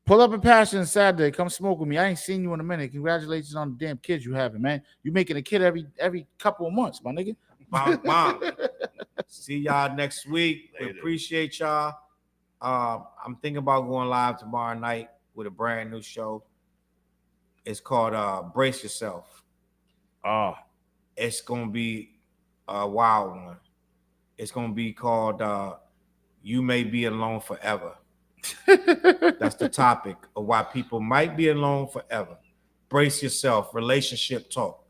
Pull up in Passion Saturday. Come smoke with me. I ain't seen you in a minute. Congratulations on the damn kids you having, man. You making a kid every couple of months, my nigga. Bang, bang. See y'all next week. We Later. appreciate y'all. I'm thinking about going live tomorrow night with a brand new show. It's called Brace Yourself. Oh, It's gonna be a wild one. It's gonna be called You May Be Alone Forever. That's the topic of why people might be alone forever. Brace yourself, relationship talk.